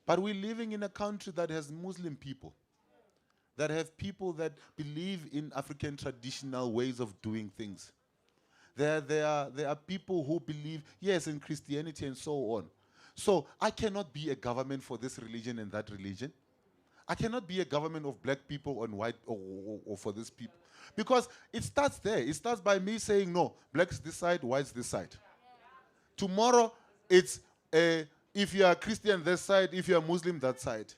H: But we're living in a country that has Muslim people, that have people that believe in African traditional ways of doing things. There are people who believe, yes, in Christianity and so on. So I cannot be a government for this religion and that religion. I cannot be a government of black people and white or for these people. Because it starts there. It starts by me saying, no, blacks this side, whites this side. Tomorrow, it's if you are Christian this side, if you are Muslim that side.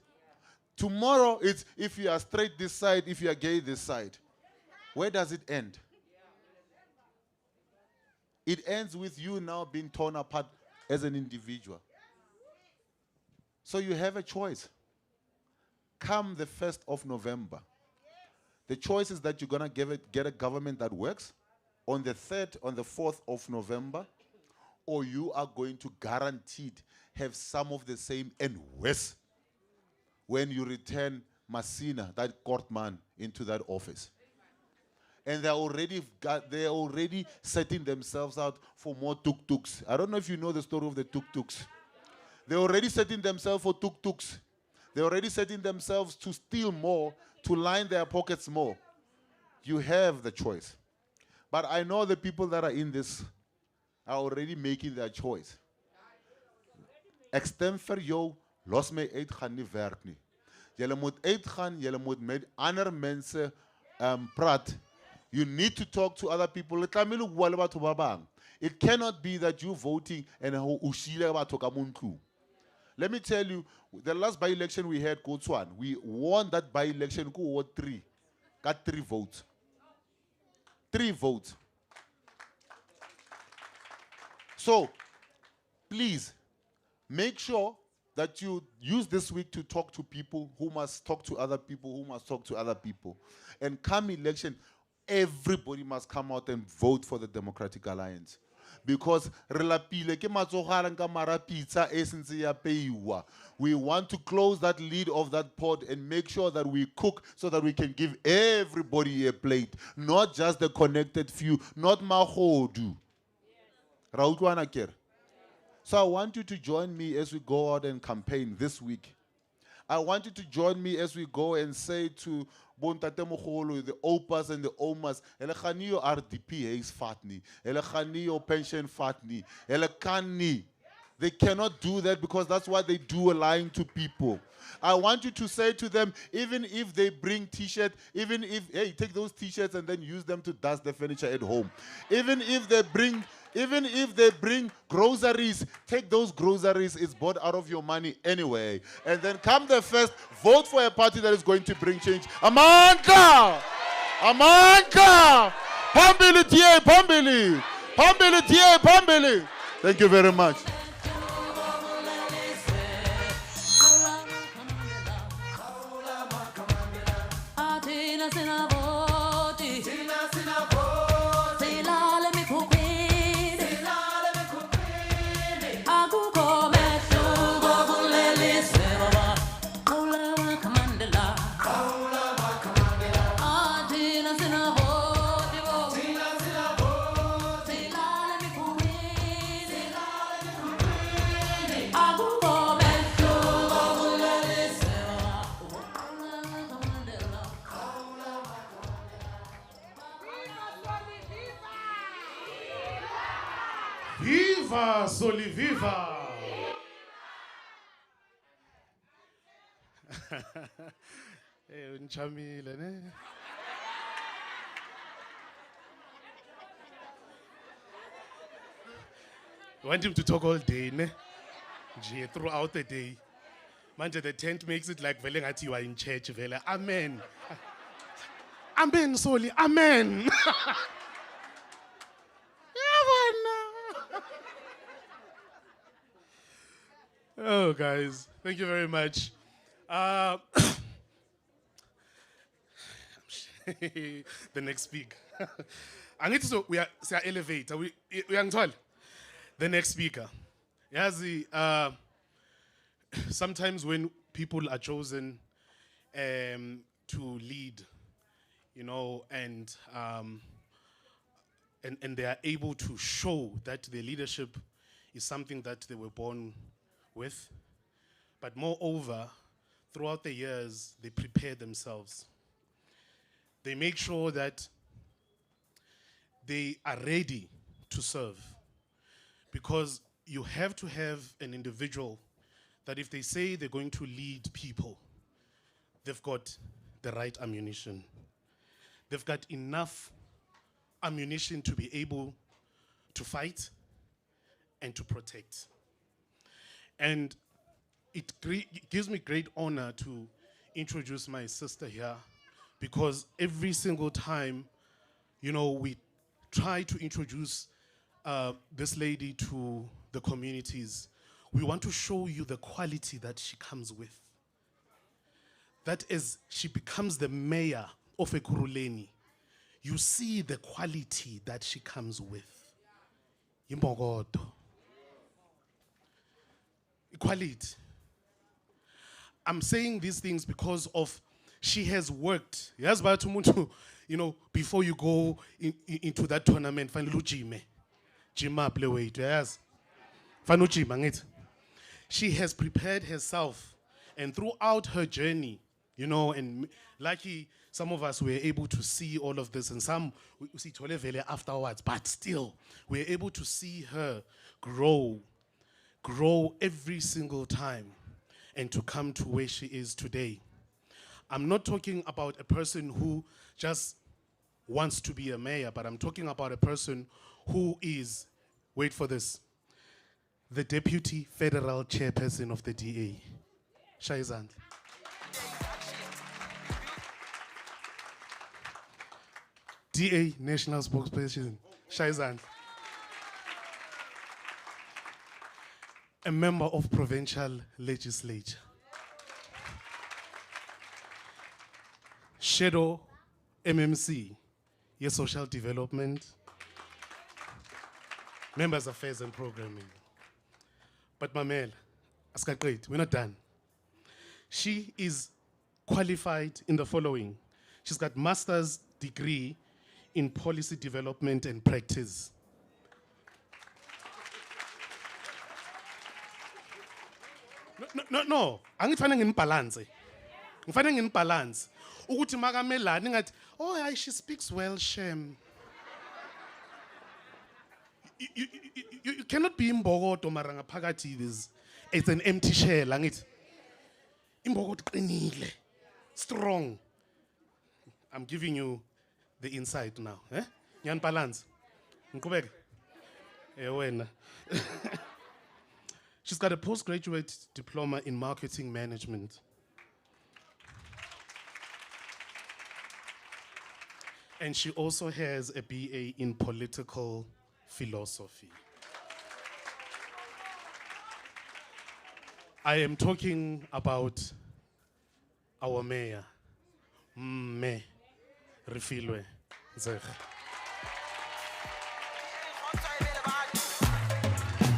H: Tomorrow, it's if you are straight this side, if you are gay this side. Where does it end? It ends with you now being torn apart as an individual. So you have a choice. Come the 1st of November. The choice is that you're going to get a government that works on the 3rd, on the 4th of November, or you are going to guaranteed have some of the same and worse when you return Masina, that court man, into that office. And they're already setting themselves out for more tuk-tuks. I don't know if you know the story of the tuk-tuks. They're already setting themselves for tuk-tuks. They're already setting themselves to steal more, to line their pockets more. You have the choice. But I know the people that are in this are already making their choice. Ek stem vir jou, los my uitgaan nie werk nie. Julle moet uitgaan, julle moet met ander mense praat. You need to talk to other people. It cannot be that you voting and ushile batho ka muntu. Let me tell you, the last by-election we had, Kotswan, we won that by-election, got 3 votes. 3 votes. So, please, make sure that you use this week to talk to people who must talk to other people, who must talk to other people. And come election, everybody must come out and vote for the Democratic Alliance. Because we want to close that lid of that pot and make sure that we cook so that we can give everybody a plate, not just the connected few, not mahodu. So I want you to join me as we go out and campaign this week. I want you to join me as we go and say to Bontate Mogolo, the OPAs and the OMAs, ele gaan nie jou RDP huis vat nie. Ele gaan nie jou pension vat nie. Ele kan nie. They cannot do that because that's what they do, lying to people. I want you to say to them, even if they bring t-shirts, even if, hey, take those t-shirts and then use them to dust the furniture at home. Even if they bring groceries, take those groceries. It's bought out of your money anyway. And then come the first, vote for a party that is going to bring change. Amandla! Amandla! Pambili tie, pambili! Pambili tie, pambili! Thank you very much.
C: Viva Soliviva! Hey, unchamile, ne? I want him to talk all day, ne? Throughout the day. Manje, the tent makes it like vele ngathi you are in church, vele. Amen. Amen, Soli. Amen. Oh, guys, thank you very much. The next speaker. I need to we are elevator. We are told. The next speaker. Yes, sometimes when people are chosen to lead, you know, and they are able to show that their leadership is something that they were born with, but moreover, throughout the years, they prepare themselves. They make sure that they are ready to serve, because you have to have an individual that if they say they're going to lead people, they've got the right ammunition. They've got enough ammunition to be able to fight and to protect. And it gives me great honor to introduce my sister here, because every single time, you know, we try to introduce this lady to the communities, we want to show you the quality that she comes with. That as she becomes the mayor of Ekurhuleni, you see the quality that she comes with. Imbogodo. Equality. I'm saying these things because of she has worked. Yes, but you know, before you go into that tournament, find Lujime. Jima play weight. Yes. She has prepared herself, and throughout her journey, you know, and lucky some of us were able to see all of this, and some we see Tolevele afterwards, but still we're able to see her grow every single time and to come to where she is today. I'm not talking about a person who just wants to be a mayor, but I'm talking about a person who is, wait for this, the deputy federal chairperson of the DA. Shaizand. DA national spokesperson. Shaizand. A member of provincial legislature. Shadow MMC, your social development, members affairs and programming. But Mamel, Askakait, we're not done. She is qualified in the following. She's got master's degree in policy development and practice. No. Angifane ngimbalance. Ngifane ngimbalance. Ukuthi makamelani ngathi, oh, she speaks well, Shem. You cannot be imbokodo mara ngaphakathi it's an empty shell, angithi. Imbokodo qinile, strong. I'm giving you the insight now, eh? Nyan balance. Ngiqhubeke. Wena. She's got a postgraduate diploma in marketing management. And she also has a BA in political philosophy. I am talking about our mayor, Me Refilwe Nzega.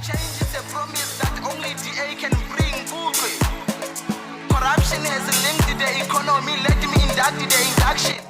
I: Change is a promise that only DA can bring. Corruption has linked the economy. Let me induct the induction.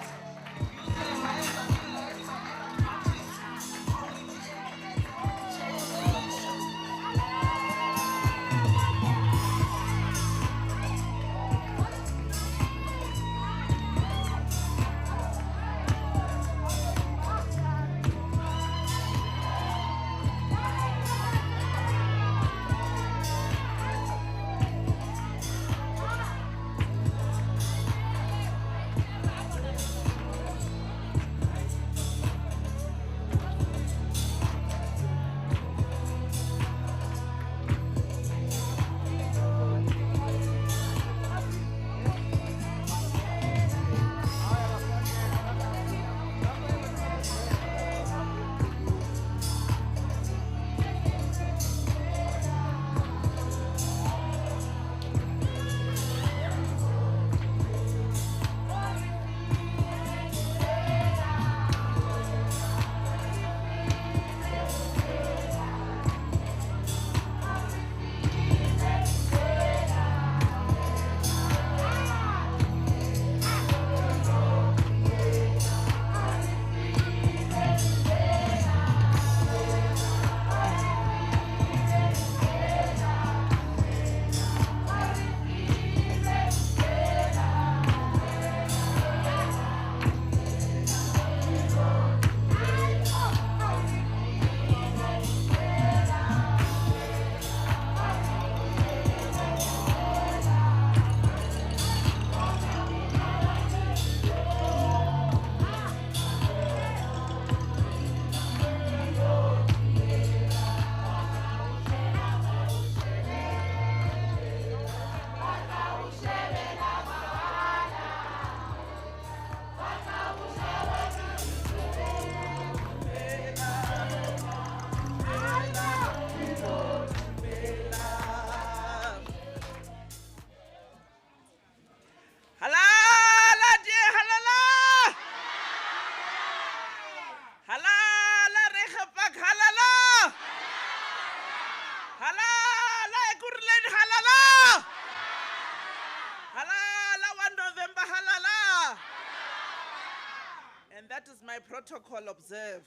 I: That is my protocol observed.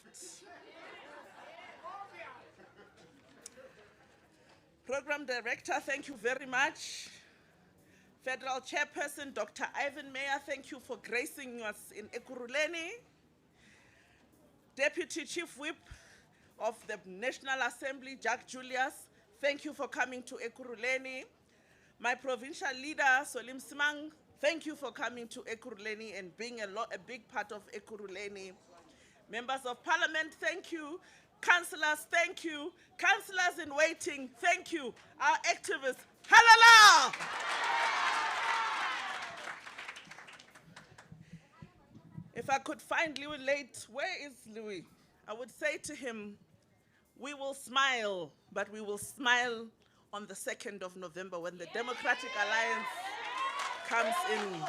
I: Program Director, thank you very much. Federal Chairperson, Dr. Ivan Meyer, thank you for gracing us in Ekurhuleni. Deputy Chief Whip of the National Assembly, Jack Julius, thank you for coming to Ekurhuleni. My provincial leader, Solim Simang, thank you for coming to Ekurhuleni and being a big part of Ekurhuleni. Members of Parliament, thank you. Councillors, thank you. Councillors in waiting, thank you. Our activists, halala! If I could find Louis late, where is Louis? I would say to him, we will smile, but we will smile on the 2nd of November when the Democratic Alliance comes in.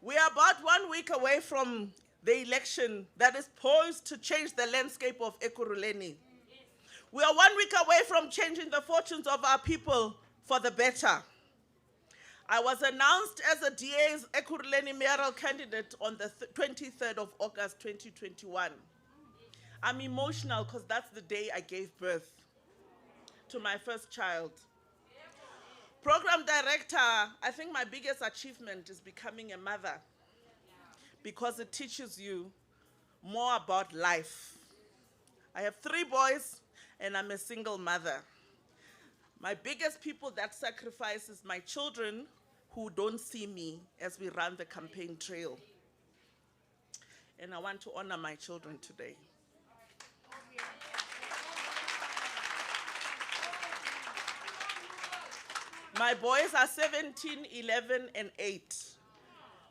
I: We are about 1 week away from the election that is poised to change the landscape of Ekurhuleni. We are 1 week away from changing the fortunes of our people for the better. I was announced as a DA's Ekurhuleni mayoral candidate on the 23rd of August 2021. I'm emotional because that's the day I gave birth to my first child. Program Director, I think my biggest achievement is becoming a mother, because it teaches you more about life. I have 3 boys and I'm a single mother. My biggest people that sacrifice is my children who don't see me as we run the campaign trail. And I want to honor my children today. My boys are 17, 11, and 8.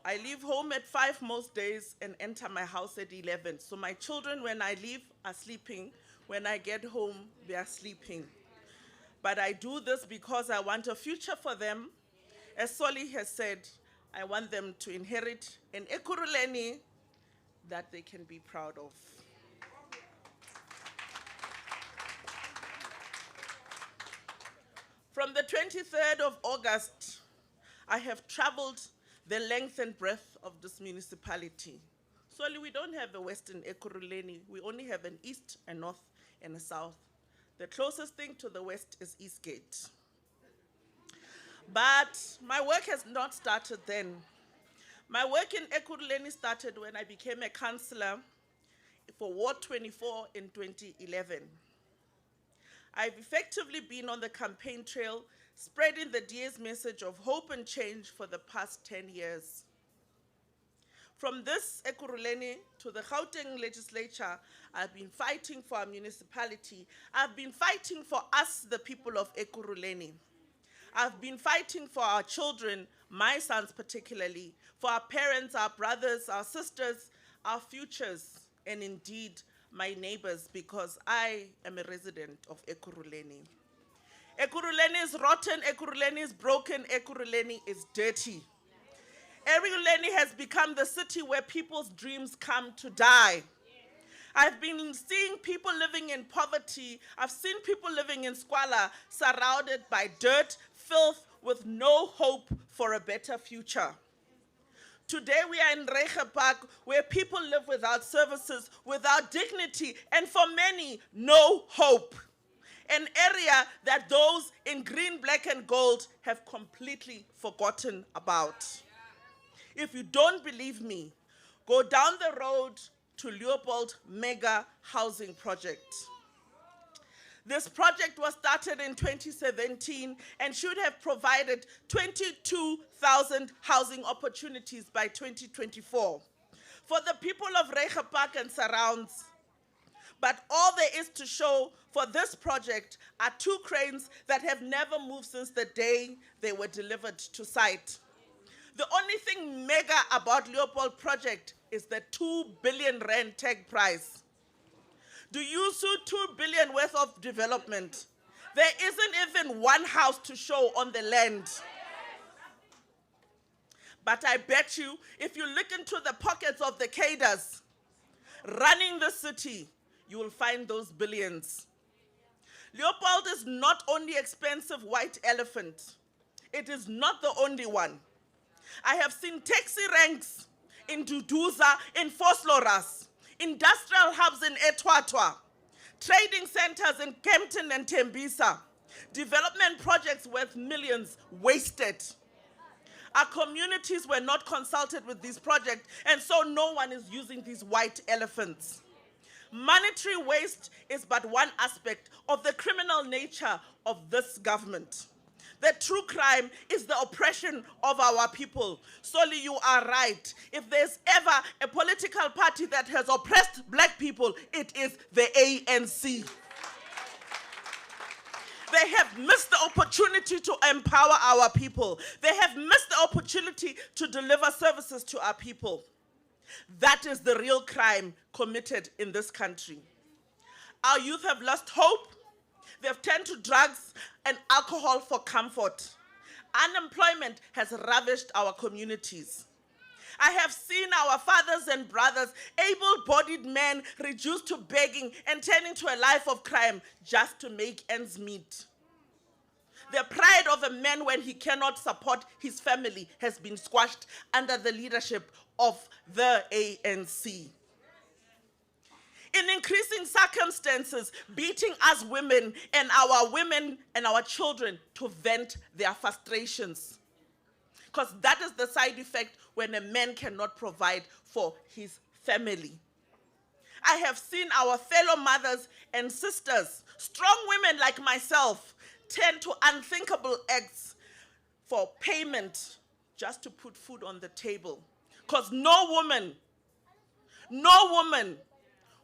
I: I leave home at 5 most days and enter my house at 11. So my children, when I leave, are sleeping. When I get home, they are sleeping. But I do this because I want a future for them. As Solly has said, I want them to inherit an Ekurhuleni that they can be proud of. From the 23rd of August, I have traveled the length and breadth of this municipality. Solely, we don't have a Western Ekurhuleni. We only have an East, a North, and a South. The closest thing to the West is Eastgate. But my work has not started then. My work in Ekurhuleni started when I became a councillor for Ward 24 in 2011. I've effectively been on the campaign trail, spreading the DA's message of hope and change for the past 10 years. From this Ekurhuleni to the Gauteng legislature, I've been fighting for our municipality. I've been fighting for us, the people of Ekurhuleni. I've been fighting for our children, my sons particularly, for our parents, our brothers, our sisters, our futures, and indeed, my neighbors, because I am a resident of Ekurhuleni. Ekurhuleni is rotten, Ekurhuleni is broken, Ekurhuleni is dirty. Ekurhuleni has become the city where people's dreams come to die. I've been seeing people living in poverty. I've seen people living in squalor, surrounded by dirt, filth, with no hope for a better future. Today we are in Reiche Park, where people live without services, without dignity, and for many, no hope. An area that those in green, black, and gold have completely forgotten about. If you don't believe me, go down the road to Leopold Mega Housing Project. This project was started in 2017 and should have provided 22,000 housing opportunities by 2024 for the people of Reiche Park and surrounds. But all there is to show for this project are 2 cranes that have never moved since the day they were delivered to site. The only thing mega about Leopold project is the 2 billion rand tag price. Do you see 2 billion worth of development? There isn't even one house to show on the land. But I bet you, if you look into the pockets of the cadres running the city, you will find those billions. Leopold is not only expensive white elephant. It is not the only one. I have seen taxi ranks in Duduza, in Vosloorus, industrial hubs in Etwatwa, trading centers in Kempton and Tembisa, development projects worth millions wasted. Our communities were not consulted with these projects, and so no one is using these white elephants. Monetary waste is but one aspect of the criminal nature of this government. The true crime is the oppression of our people. Solly, you are right. If there's ever a political party that has oppressed black people, it is the ANC. They have missed the opportunity to empower our people. They have missed the opportunity to deliver services to our people. That is the real crime committed in this country. Our youth have lost hope. They've turned to drugs and alcohol for comfort. Unemployment has ravished our communities. I have seen our fathers and brothers, able-bodied men, reduced to begging and turning to a life of crime just to make ends meet. The pride of a man when he cannot support his family has been squashed under the leadership of the ANC. In increasing circumstances, beating us women and our children to vent their frustrations. Because that is the side effect when a man cannot provide for his family. I have seen our fellow mothers and sisters, strong women like myself, turn to unthinkable acts for payment just to put food on the table. Because no woman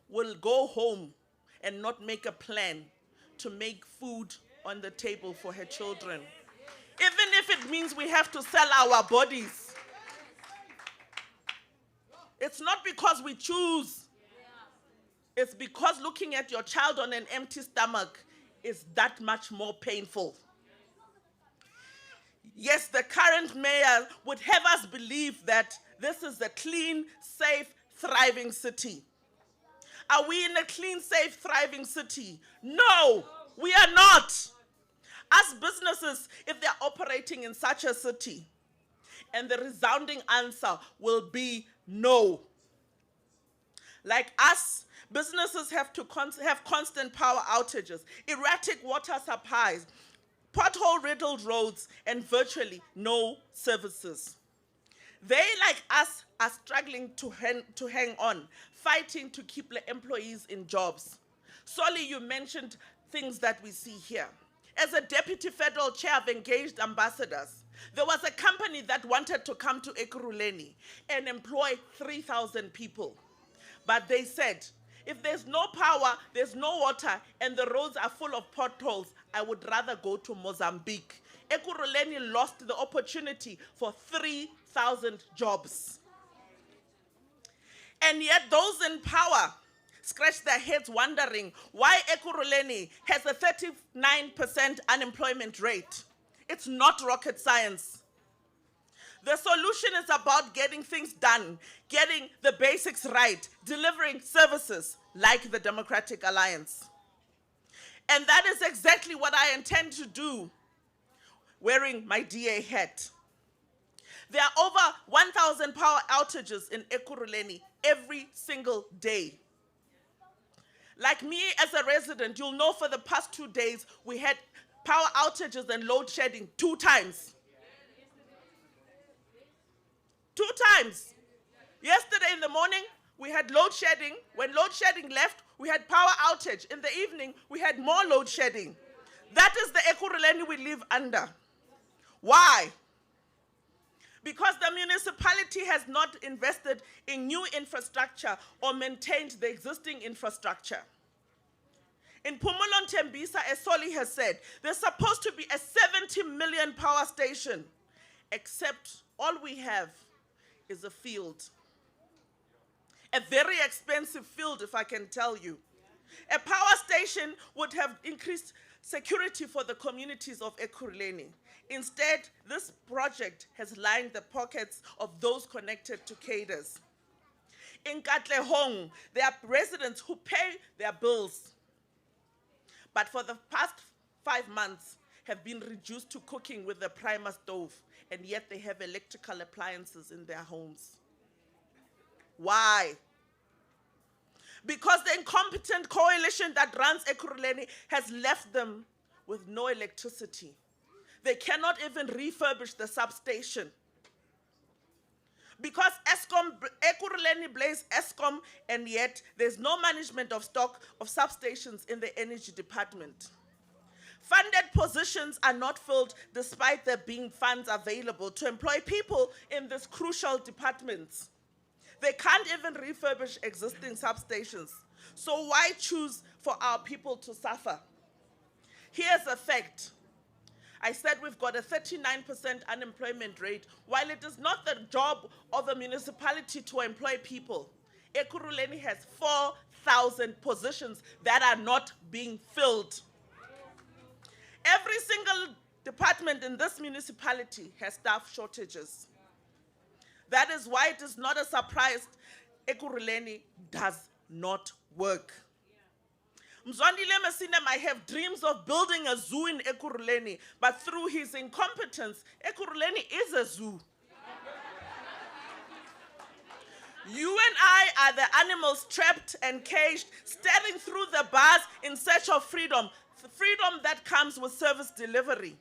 I: will go home and not make a plan to make food on the table for her children. Even if it means we have to sell our bodies. It's not because we choose. It's because looking at your child on an empty stomach is that much more painful. Yes, the current mayor would have us believe that this is a clean, safe, thriving city. Are we in a clean, safe, thriving city? No, we are not. As businesses, if they're operating in such a city, and the resounding answer will be no. Like us, businesses have to have constant power outages, erratic water supplies, pothole-riddled roads, and virtually no services. They, like us, are struggling to hang on, fighting to keep the employees in jobs. Solly, you mentioned things that we see here. As a deputy federal chair of engaged ambassadors, there was a company that wanted to come to Ekurhuleni and employ 3,000 people. But they said, if there's no power, there's no water, and the roads are full of potholes, I would rather go to Mozambique. Ekurhuleni lost the opportunity for 3,000 jobs. And yet those in power scratch their heads wondering why Ekurhuleni has a 39% unemployment rate. It's not rocket science. The solution is about getting things done, getting the basics right, delivering services like the Democratic Alliance. And that is exactly what I intend to do, wearing my DA hat. There are over 1,000 power outages in Ekurhuleni every single day. Like me as a resident, you'll know for the past 2 days, we had power outages and load shedding 2 times. 2 times. Yesterday in the morning, we had load shedding. When load shedding left, we had power outage. In the evening, we had more load shedding. That is the Ekurhuleni we live under. Why? Because the municipality has not invested in new infrastructure or maintained the existing infrastructure. In Pumulon Tembisa, as Solly has said, there's supposed to be a 70 million power station, except all we have is a field. A very expensive field, if I can tell you. A power station would have increased security for the communities of Ekurhuleni. Instead, this project has lined the pockets of those connected to cadres. In Katlehong, there are residents who pay their bills, but for the past 5 months have been reduced to cooking with the primer stove, and yet they have electrical appliances in their homes. Why? Because the incompetent coalition that runs Ekurhuleni has left them with no electricity. They cannot even refurbish the substation. Because Ekurhuleni blames Eskom, and yet there's no management of stock of substations in the energy department. Funded positions are not filled despite there being funds available to employ people in these crucial departments. They can't even refurbish existing substations. So why choose for our people to suffer? Here's a fact. I said we've got a 39% unemployment rate, while it is not the job of a municipality to employ people. Ekurhuleni has 4,000 positions that are not being filled. Every single department in this municipality has staff shortages. That is why it is not a surprise Ekurhuleni does not work. Mzwandile Masina might have dreams of building a zoo in Ekurhuleni, but through his incompetence, Ekurhuleni is a zoo. You and I are the animals trapped and caged, staring through the bars in search of freedom, freedom that comes with service delivery.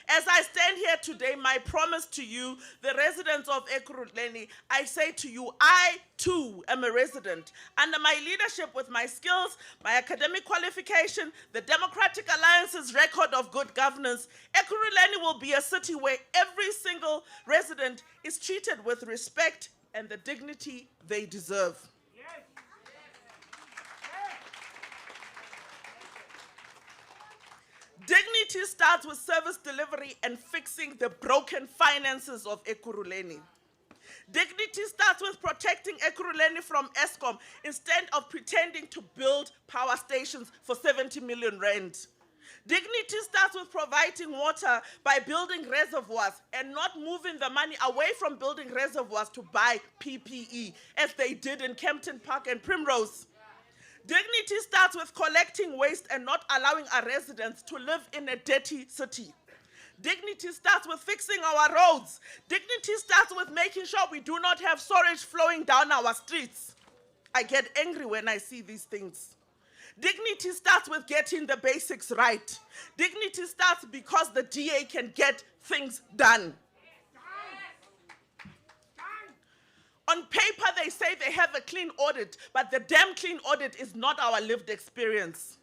I: As I stand here today, my promise to you, the residents of Ekurhuleni, I say to you, I too am a resident. Under my leadership, with my skills, my academic qualification, the Democratic Alliance's record of good governance, Ekurhuleni will be a city where every single resident is treated with respect and the dignity they deserve. Dignity starts with service delivery and fixing the broken finances of Ekurhuleni. Dignity starts with protecting Ekurhuleni from Eskom instead of pretending to build power stations for 70 million rand. Dignity starts with providing water by building reservoirs and not moving the money away from building reservoirs to buy PPE, as they did in Kempton Park and Primrose. Dignity starts with collecting waste and not allowing our residents to live in a dirty city. Dignity starts with fixing our roads. Dignity starts with making sure we do not have storage flowing down our streets. I get angry when I see these things. Dignity starts with getting the basics right. Dignity starts because the DA can get things done. On paper, they say they have a clean audit, but the damn clean audit is not our lived experience.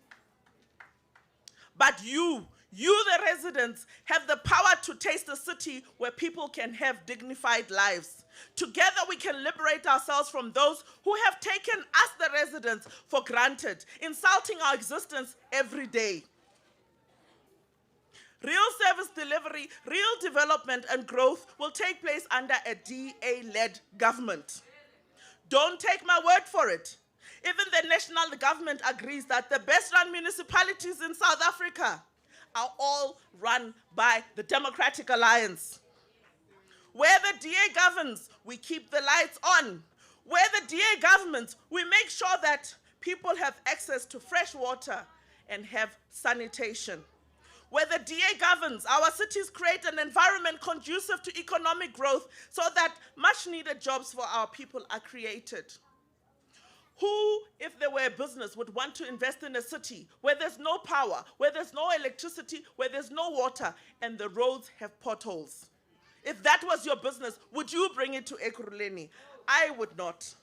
I: But you, the residents, have the power to taste a city where people can have dignified lives. Together, we can liberate ourselves from those who have taken us, the residents, for granted, insulting our existence every day. Real service delivery, real development and growth will take place under a DA-led government. Don't take my word for it. Even the national government agrees that the best-run municipalities in South Africa are all run by the Democratic Alliance. Where the DA governs, we keep the lights on. Where the DA governs, we make sure that people have access to fresh water and have sanitation. Where the DA governs, our cities create an environment conducive to economic growth so that much-needed jobs for our people are created. Who, if there were a business, would want to invest in a city where there's no power, where there's no electricity, where there's no water, and the roads have potholes? If that was your business, would you bring it to Ekurhuleni? I would not.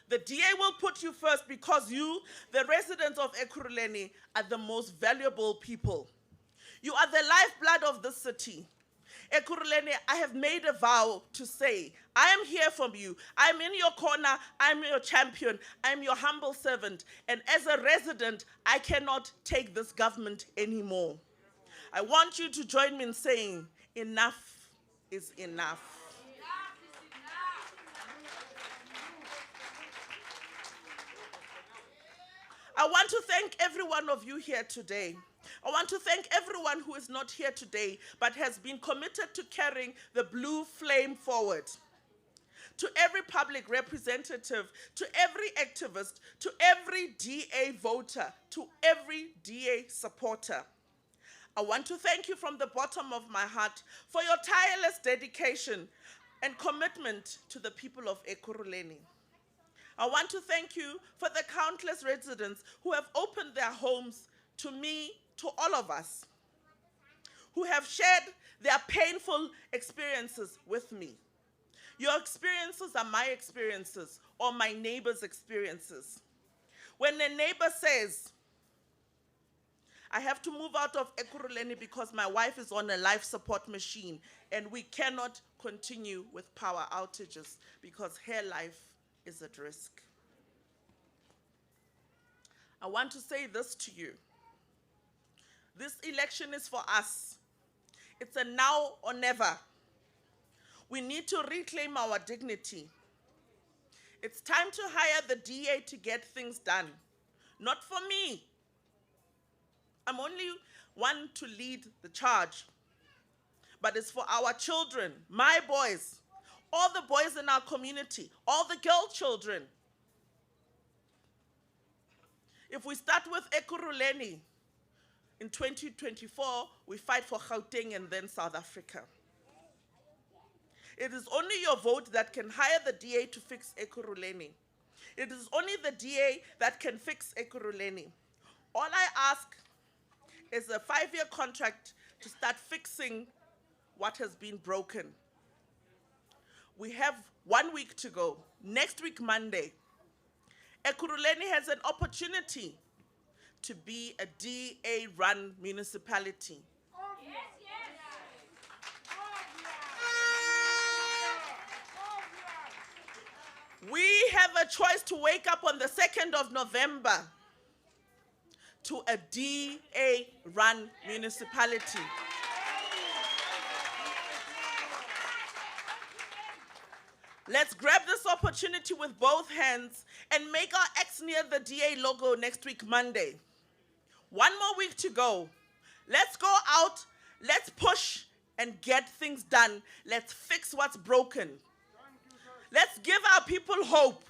I: The DA will put you first because you, the residents of Ekurhuleni, are the most valuable people. You are the lifeblood of the city. Ekurhuleni, I have made a vow to say, I am here for you. I'm in your corner. I'm your champion. I'm your humble servant. And as a resident, I cannot take this government anymore. I want you to join me in saying, enough is enough. I want to thank every one of you here today. I want to thank everyone who is not here today, but has been committed to carrying the blue flame forward. To every public representative, to every activist, to every DA voter, to every DA supporter. I want to thank you from the bottom of my heart for your tireless dedication and commitment to the people of Ekurhuleni. I want to thank you for the countless residents who have opened their homes to me, to all of us, who have shared their painful experiences with me. Your experiences are my experiences or my neighbor's experiences. When a neighbor says, I have to move out of Ekurhuleni because my wife is on a life support machine and we cannot continue with power outages because her life is at risk. I want to say this to you. This election is for us. It's a now or never. We need to reclaim our dignity. It's time to hire the DA to get things done. Not for me. I'm only one to lead the charge. But it's for our children, my boys, all the boys in our community, all the girl children. If we start with Ekurhuleni, in 2024, we fight for Gauteng and then South Africa. It is only your vote that can hire the DA to fix Ekurhuleni. It is only the DA that can fix Ekurhuleni. All I ask is a 5-year contract to start fixing what has been broken. We have 1 week to go. Next week, Monday, Ekurhuleni has an opportunity to be a DA-run municipality. We have a choice to wake up on the 2nd of November to a DA-run municipality. Let's grab this opportunity with both hands and make our X near the DA logo next week, Monday. 1 more week to go. Let's go out, let's push and get things done. Let's fix what's broken. Let's give our people hope.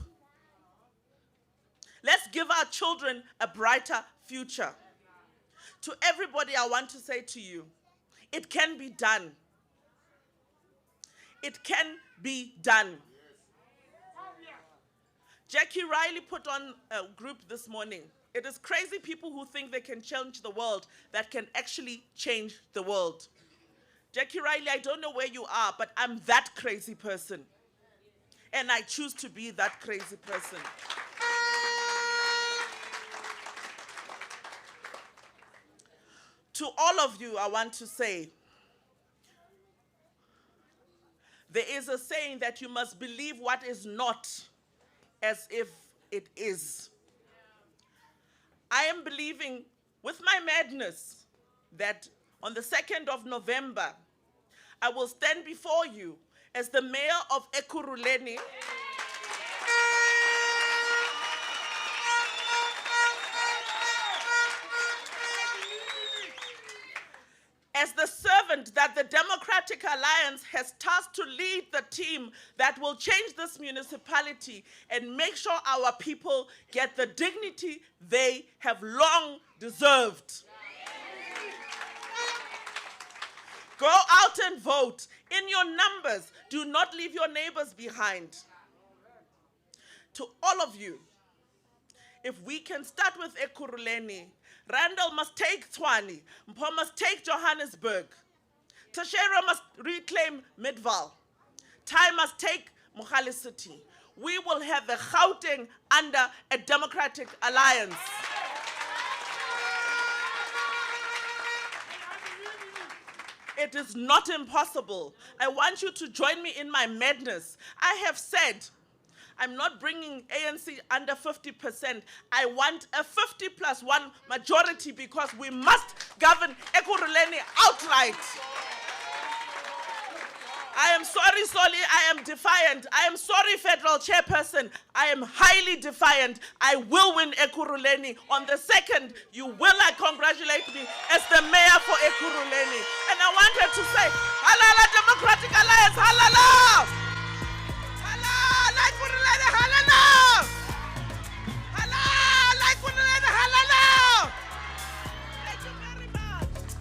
I: Let's give our children a brighter future. To everybody, I want to say to you, it can be done. It can be done. Jackie Riley put on a group this morning. It is crazy people who think they can change the world that can actually change the world. Jackie Riley, I don't know where you are, but I'm that crazy person. And I choose to be that crazy person. To all of you, I want to say, there is a saying that you must believe what is not as if it is. I am believing with my madness that on the 2nd of November, I will stand before you as the mayor of Ekurhuleni, as the servant that the Democratic Alliance has tasked to lead the team that will change this municipality and make sure our people get the dignity they have long deserved. Go out and vote. In your numbers, do not leave your neighbors behind. To all of you, if we can start with Ekurhuleni, Randall must take Tshwane, Mpho must take Johannesburg, Tashera must reclaim Midval, Tai must take Mogale City. We will have the Gauteng under a democratic alliance. It is not impossible. I want you to join me in my madness. I have said, I'm not bringing ANC under 50%. I want a 50+1 majority because we must govern Ekurhuleni outright. I am sorry, Solly, I am defiant. I am sorry, Federal Chairperson. I am highly defiant. I will win Ekurhuleni. On the 2nd, you will congratulate me as the mayor for Ekurhuleni. And I wanted to say, halala Democratic Alliance, halala! Halala Ekurhuleni, halala! Halala Ekurhuleni, halala! Thank you very much.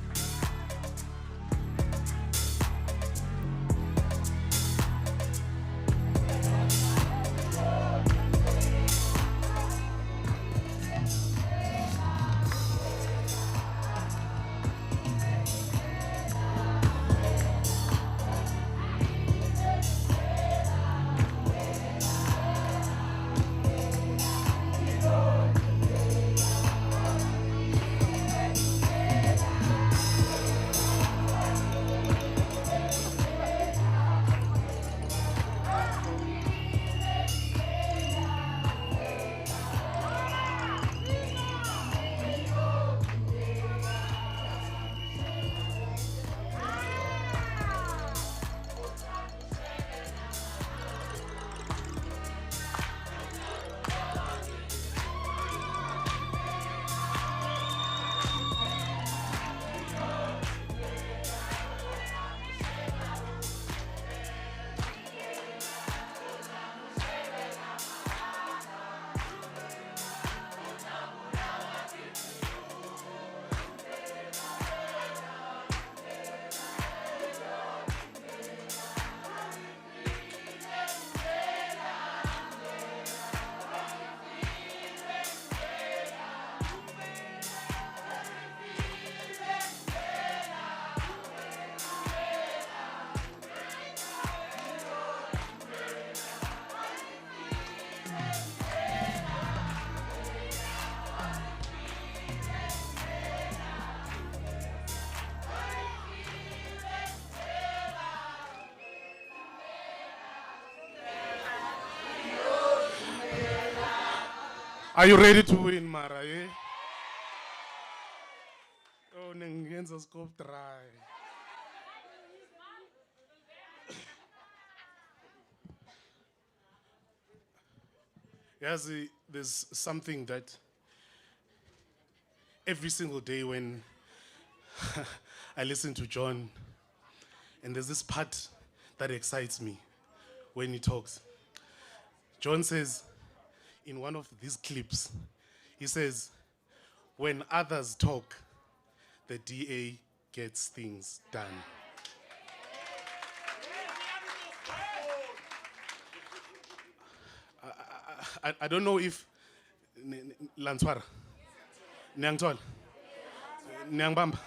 C: Are you ready to win, Mara? Eh? Oh, nengenza scope dry. Yes, there's something that every single day when I listen to John, and there's this part that excites me when he talks. John says, in one of these clips, he says, when others talk, the DA gets things done. I don't know if Lanswara, Nyangtol, Nyangbamba,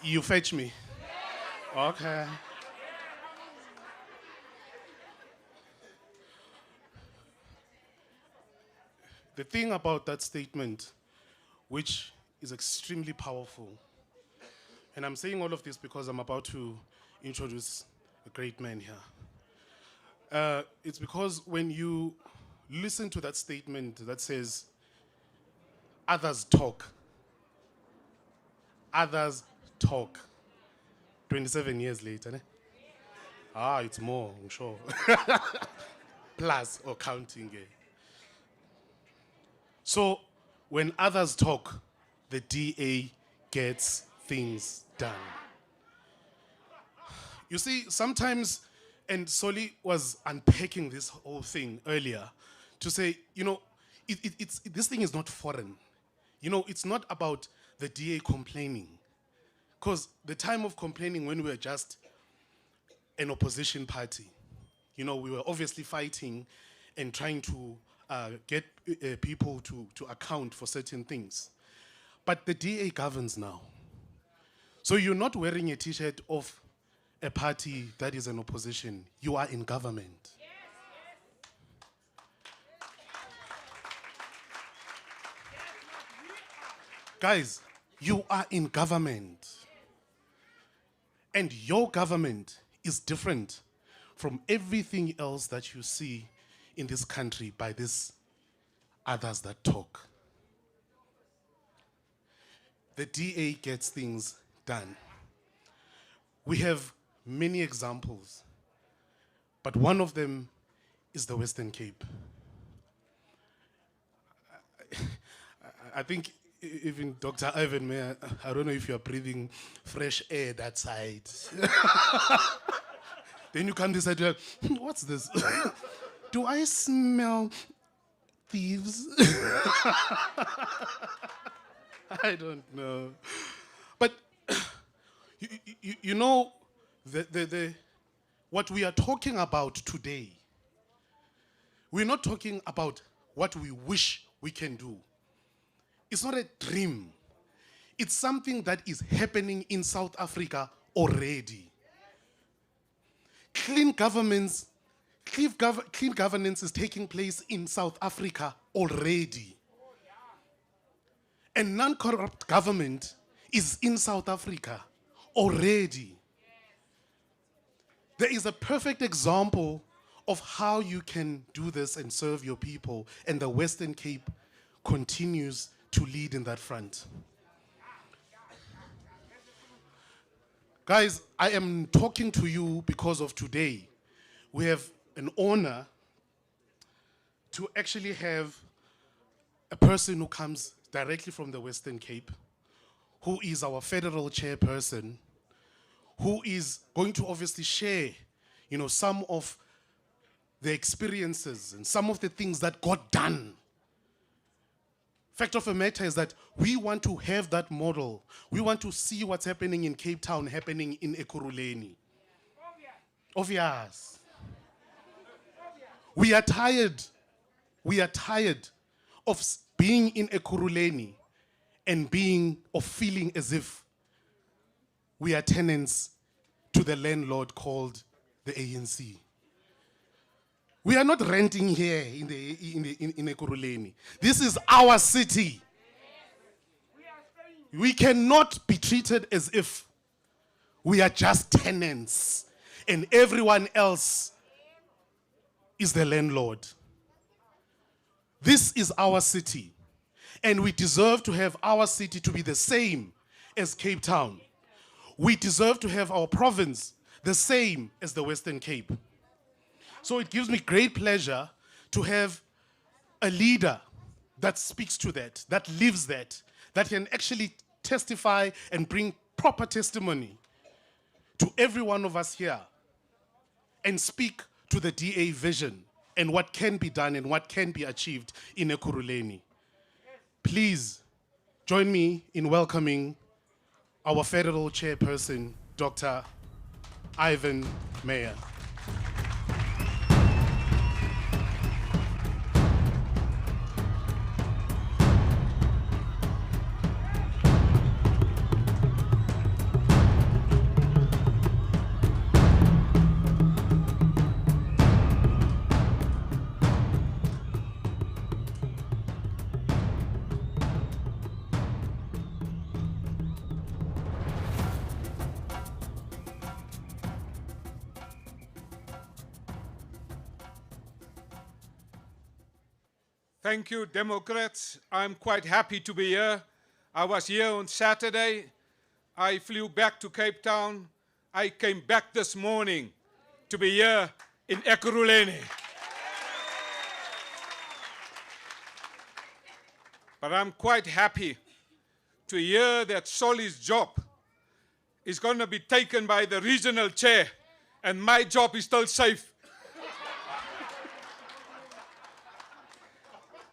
C: you fetch me. Okay. The thing about that statement, which is extremely powerful, and I'm saying all of this because I'm about to introduce a great man here. It's because when you listen to that statement that says, others talk, 27 years later, ne? It's more, I'm sure. Plus or counting. Eh? So when others talk, the DA gets things done. You see, sometimes, and Soli was unpacking this whole thing earlier to say, you know, this thing is not foreign. You know, it's not about the DA complaining. Because the time of complaining when we were just an opposition party, you know, we were obviously fighting and trying to get people to account for certain things. But the DA governs now. So you're not wearing a t-shirt of a party that is an opposition. You are in government. Guys, you are in government. And your government is different from everything else that you see in this country by these others that talk. The DA gets things done. We have many examples, but one of them is the Western Cape. I think even Dr. Ivan Mayer, I don't know if you're breathing fresh air that side. Then you come this side, you're like, what's this? Do I smell thieves? I don't know. But you know, what we are talking about today, we're not talking about what we wish we can do. It's not a dream. It's something that is happening in South Africa already. Clean governance is taking place in South Africa already. And non-corrupt government is in South Africa already. There is a perfect example of how you can do this and serve your people, and the Western Cape continues to lead in that front. Guys, I am talking to you because of today. We have an honor to actually have a person who comes directly from the Western Cape, who is our federal chairperson, who is going to obviously share, you know, some of the experiences and some of the things that got done. Fact of the matter is that we want to have that model. We want to see what's happening in Cape Town happening in Ekurhuleni. Obvious. We are tired of being in Ekurhuleni and feeling as if we are tenants to the landlord called the ANC. We are not renting here in Ekurhuleni. This is our city. We cannot be treated as if we are just tenants and everyone else is the landlord. This is our city, and we deserve to have our city to be the same as Cape Town. We deserve to have our province the same as the Western Cape. So it gives me great pleasure to have a leader that speaks to that lives that can actually testify and bring proper testimony to every one of us here and speak to the DA vision and what can be done and what can be achieved in Ekurhuleni. Please join me in welcoming our federal chairperson, Dr. Ivan Meyer.
J: Thank you, Democrats. I'm quite happy to be here. I was here on Saturday. I flew back to Cape Town. I came back this morning to be here in Ekurhuleni. But I'm quite happy to hear that Soli's job is going to be taken by the regional chair, and my job is still safe.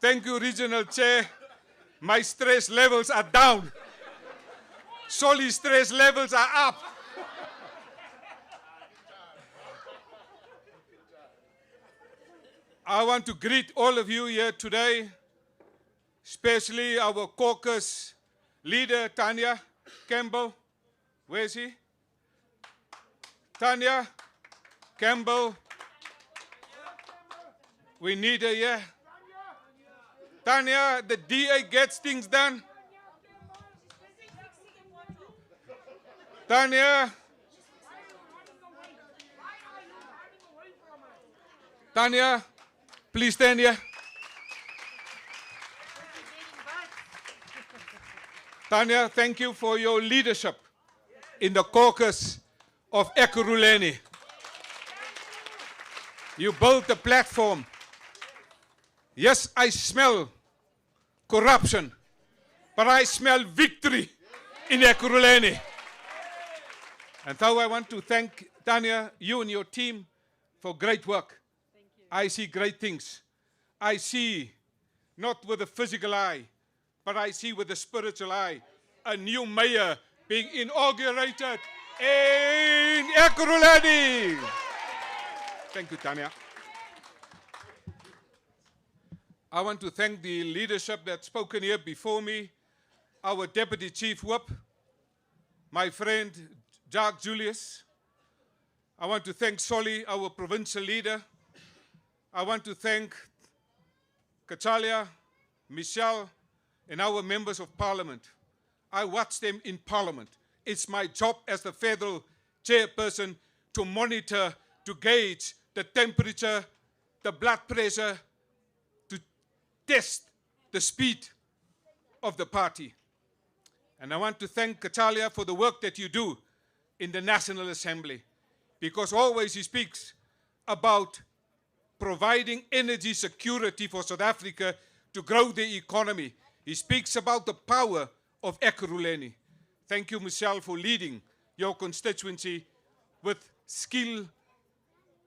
J: Thank you, Regional Chair. My stress levels are down. Soli's stress levels are up. I want to greet all of you here today, especially our caucus leader, Tanya Campbell. Where is he? Tanya Campbell. We need her here. Tanya, the DA gets things done. Tanya. Tanya, please stand here. Tanya, thank you for your leadership in the caucus of Ekurhuleni. You built the platform. Yes, I smell corruption, but I smell victory in Ekurhuleni. And so I want to thank Tanya, you and your team, for great work. I see great things. I see, not with the physical eye, but I see with the spiritual eye, a new mayor being inaugurated in Ekurhuleni. Thank you, Tanya. I want to thank the leadership that's spoken here before me, our Deputy Chief Whip, my friend Jacques Julius. I want to thank Soli, our provincial leader. I want to thank Kachalia, Michelle, and our members of parliament. I watch them in parliament. It's my job as the federal chairperson to monitor, to gauge the temperature, the blood pressure, test the speed of the party. And I want to thank Kachalia for the work that you do in the National Assembly, because always he speaks about providing energy security for South Africa to grow the economy. He speaks about the power of Ekurhuleni. Thank you, Michelle, for leading your constituency with skill,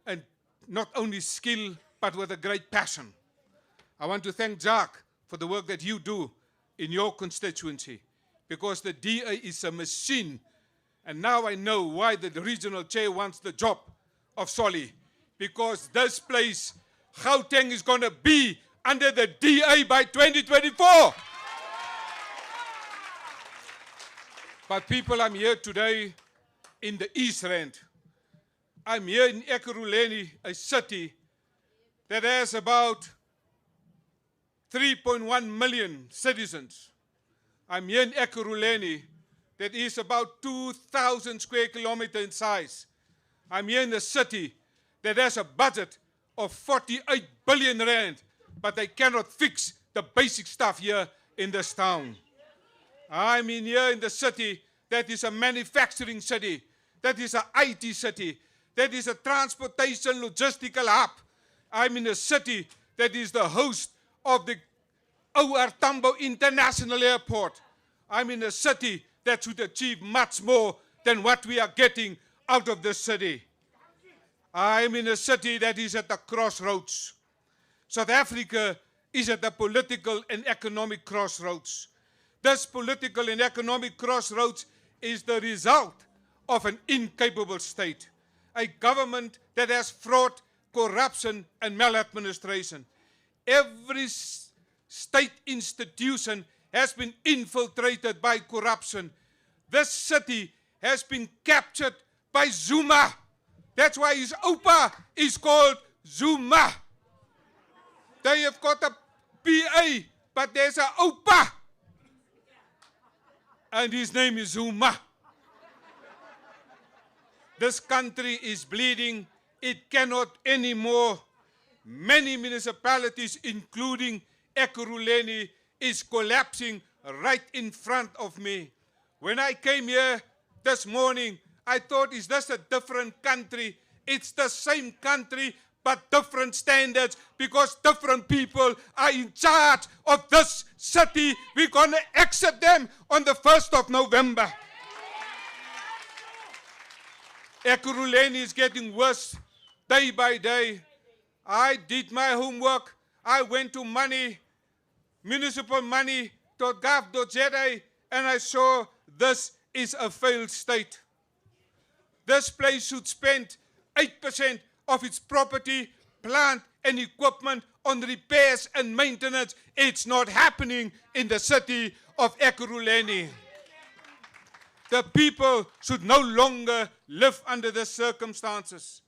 J: and not only skill, but with a great passion. I want to thank Jacques for the work that you do in your constituency, because the DA is a machine. And now I know why the regional chair wants the job of Soli, because this place, Gauteng, is going to be under the DA by 2024. But people, I'm here today in the East Rand. I'm here in Ekurhuleni, a city that has about 3.1 million citizens. I'm here in Ekurhuleni that is about 2,000 square kilometers in size. I'm here in a city that has a budget of 48 billion rand but they cannot fix the basic stuff here in this town. I mean, here in the city, that is a manufacturing city, that is an IT city, that is a transportation logistical hub. I'm in a city that is the host of the OR Tambo International Airport. I'm in a city that should achieve much more than what we are getting out of this city. I'm in a city that is at the crossroads. South Africa is at the political and economic crossroads. This political and economic crossroads is the result of an incapable state, a government that has fraud, corruption, and maladministration. Every state institution has been infiltrated by corruption. This city has been captured by Zuma. That's why his Opa is called Zuma. They have got a PA, but there's an Opa. And his name is Zuma. This country is bleeding. It cannot anymore. Many municipalities, including Ekurhuleni, is collapsing right in front of me. When I came here this morning, I thought, is this a different country? It's the same country, but different standards, because different people are in charge of this city. We're going to exit them on the 1st of November. Ekurhuleni is getting worse day by day. I did my homework. I went to municipal money, to gov.za, and I saw this is a failed state. This place should spend 8% of its property, plant, and equipment on repairs and maintenance. It's not happening in the city of Ekurhuleni. The people should no longer live under the circumstances.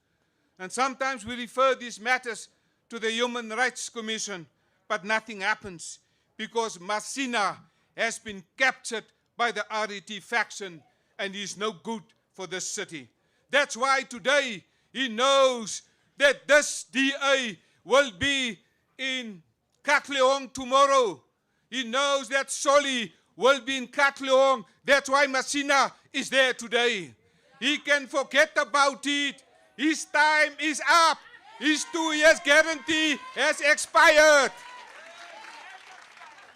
J: And sometimes we refer these matters to the Human Rights Commission, but nothing happens because Masina has been captured by the RET faction and is no good for this city. That's why today he knows that this DA will be in Katlehong tomorrow. He knows that Soli will be in Katlehong. That's why Masina is there today. He can forget about it. His time is up. His 2 years guarantee has expired.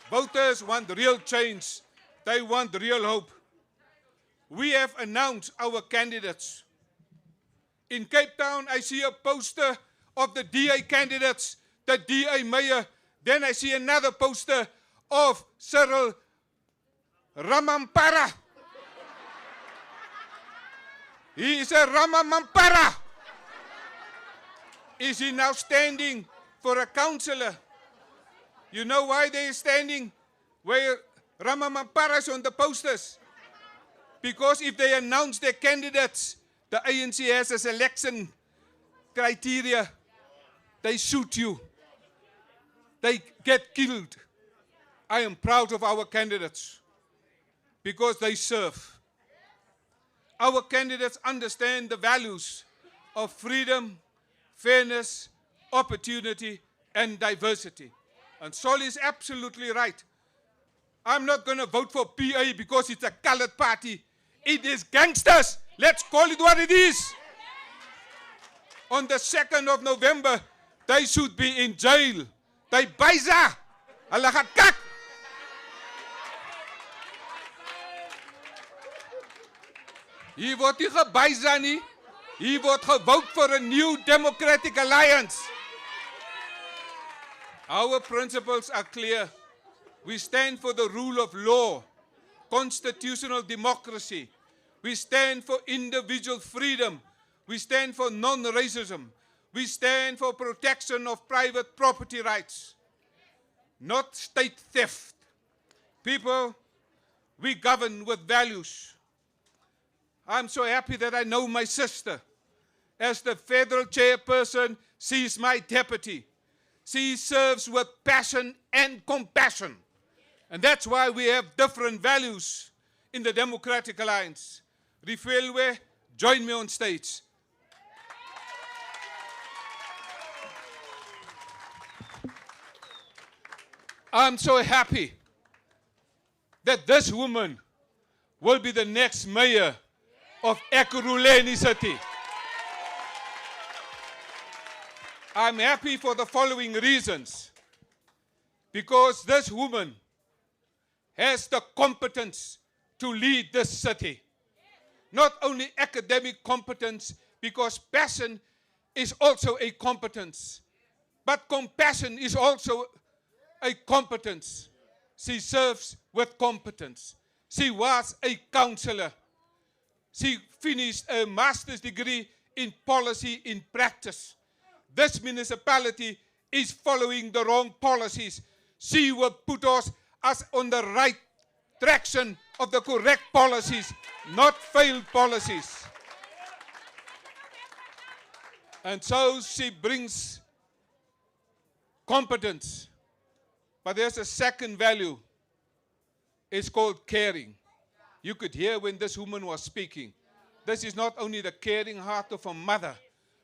J: Voters want real change. They want real hope. We have announced our candidates. In Cape Town, I see a poster of the DA candidates, the DA mayor. Then I see another poster of Cyril Ramaphosa. He is a Ramaphosa. Is he now standing for a councillor? You know why they are standing where Ramaphosa is on the posters? Because if they announce their candidates, the ANC has a selection criteria. They shoot you. They get killed. I am proud of our candidates because they serve. Our candidates understand the values of freedom, fairness, opportunity, and diversity. And Sol is absolutely right. I'm not going to vote for PA because it's a colored party. It is gangsters. Let's call it what it is. On the 2nd of November, they should be in jail. They baisa. Hulle gaan kak. Hier word nie gebaisa nie. Hier word gevote for a new democratic alliance. Our principles are clear. We stand for the rule of law, constitutional democracy. We stand for individual freedom. We stand for non-racism. We stand for protection of private property rights, not state theft. People, we govern with values. I'm so happy that I know my sister. As the federal chairperson, she is my deputy. She serves with passion and compassion. And that's why we have different values in the Democratic Alliance. Riffelwe, join me on stage. I'm so happy that this woman will be the next mayor of Ekurhuleni city. I'm happy for the following reasons. Because this woman has the competence to lead this city. Not only academic competence, because passion is also a competence, but compassion is also a competence. She serves with competence. She was a counselor. She finished a master's degree in policy in practice. This municipality is following the wrong policies. She will put us on the right traction of the correct policies, not failed policies. And so she brings competence. But there's a second value. It's called caring. You could hear when this woman was speaking. This is not only the caring heart of a mother,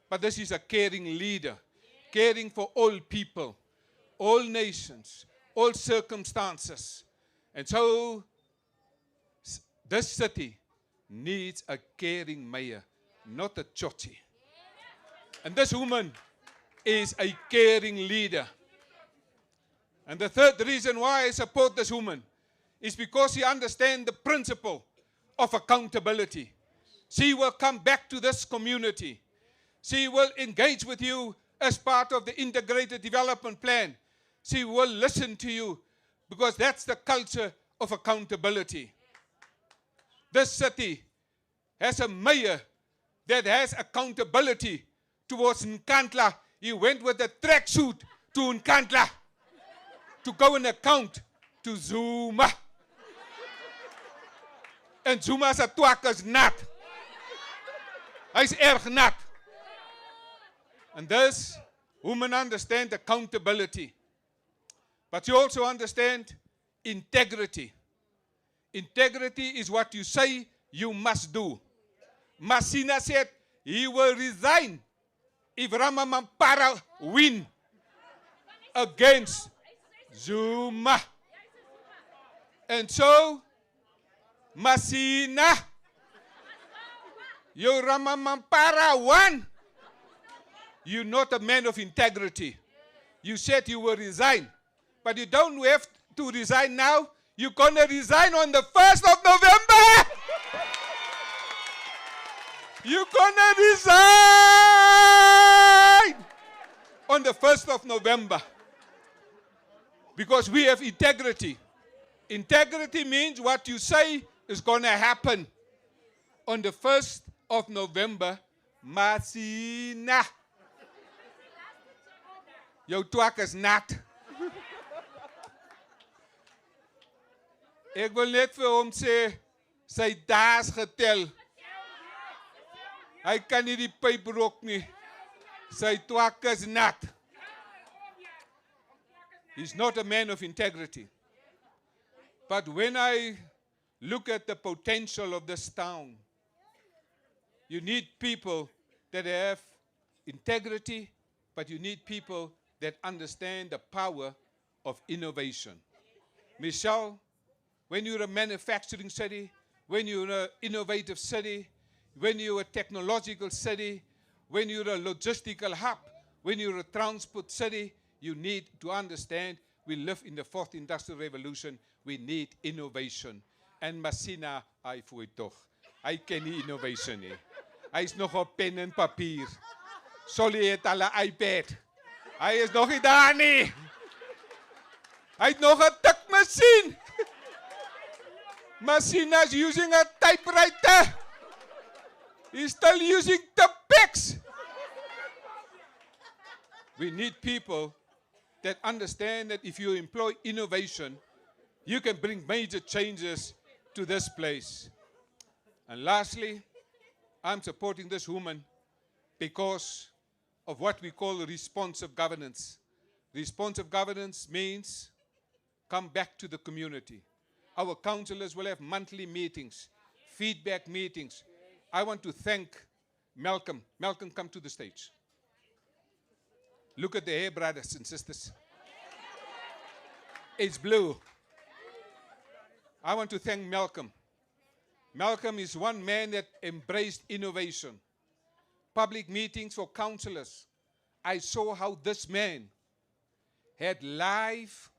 J: but this is a caring leader, caring for all people, all nations, all circumstances. And so this city needs a caring mayor, not a chochi. And this woman is a caring leader. And the third reason why I support this woman is because she understands the principle of accountability. She will come back to this community. She will engage with you as part of the integrated development plan. She will listen to you because that's the culture of accountability. This city has a mayor that has accountability towards Nkandla. He went with a tracksuit to Nkandla to go and account to Zuma. En Zuma se twak is nat. Hy's erg nat. And this woman understand accountability. But you also understand integrity. Integrity is what you say you must do. Masina said he will resign if Ramamampara win against Zuma. And so, Masina, you Ramamampara won. You're not a man of integrity. You said you will resign. But you don't have to resign now. You're going to resign on the 1st of November. You're going to resign on the 1st of November. Because we have integrity. Integrity means what you say is going to happen. On the 1st of November, Masina. Jou twak is nat. Ek wil net vir hom sê, sy daas getel. Hy kan nie die pyp rook nie. Sy twak is nat. He's not a man of integrity. But when I look at the potential of this town, you need people that have integrity, but you need people that understand the power of innovation. Michelle, when you're a manufacturing city, when you're an innovative city, when you're a technological city, when you're a logistical hub, when you're a transport city, you need to understand we live in the 4th Industrial Revolution. We need innovation. En Masina, hy voel tog. Hy ken nie innovation nie. Hy's nog op pen en papier. Solly het al 'n iPad. Hy is nog nie daar nie. Hy het nog 'n tikmasjien. Masina's using a typewriter. He's still using Tipex. We need people that understand that if you employ innovation, you can bring major changes to this place. And lastly, I'm supporting this woman because of what we call responsive governance. Responsive governance means come back to the community. Our councillors will have monthly meetings, feedback meetings. I want to thank Malcolm. Malcolm, come to the stage. Look at the hair, brothers and sisters. It's blue. I want to thank Malcolm. Malcolm is one man that embraced innovation. Public meetings for councillors. I saw how this man had live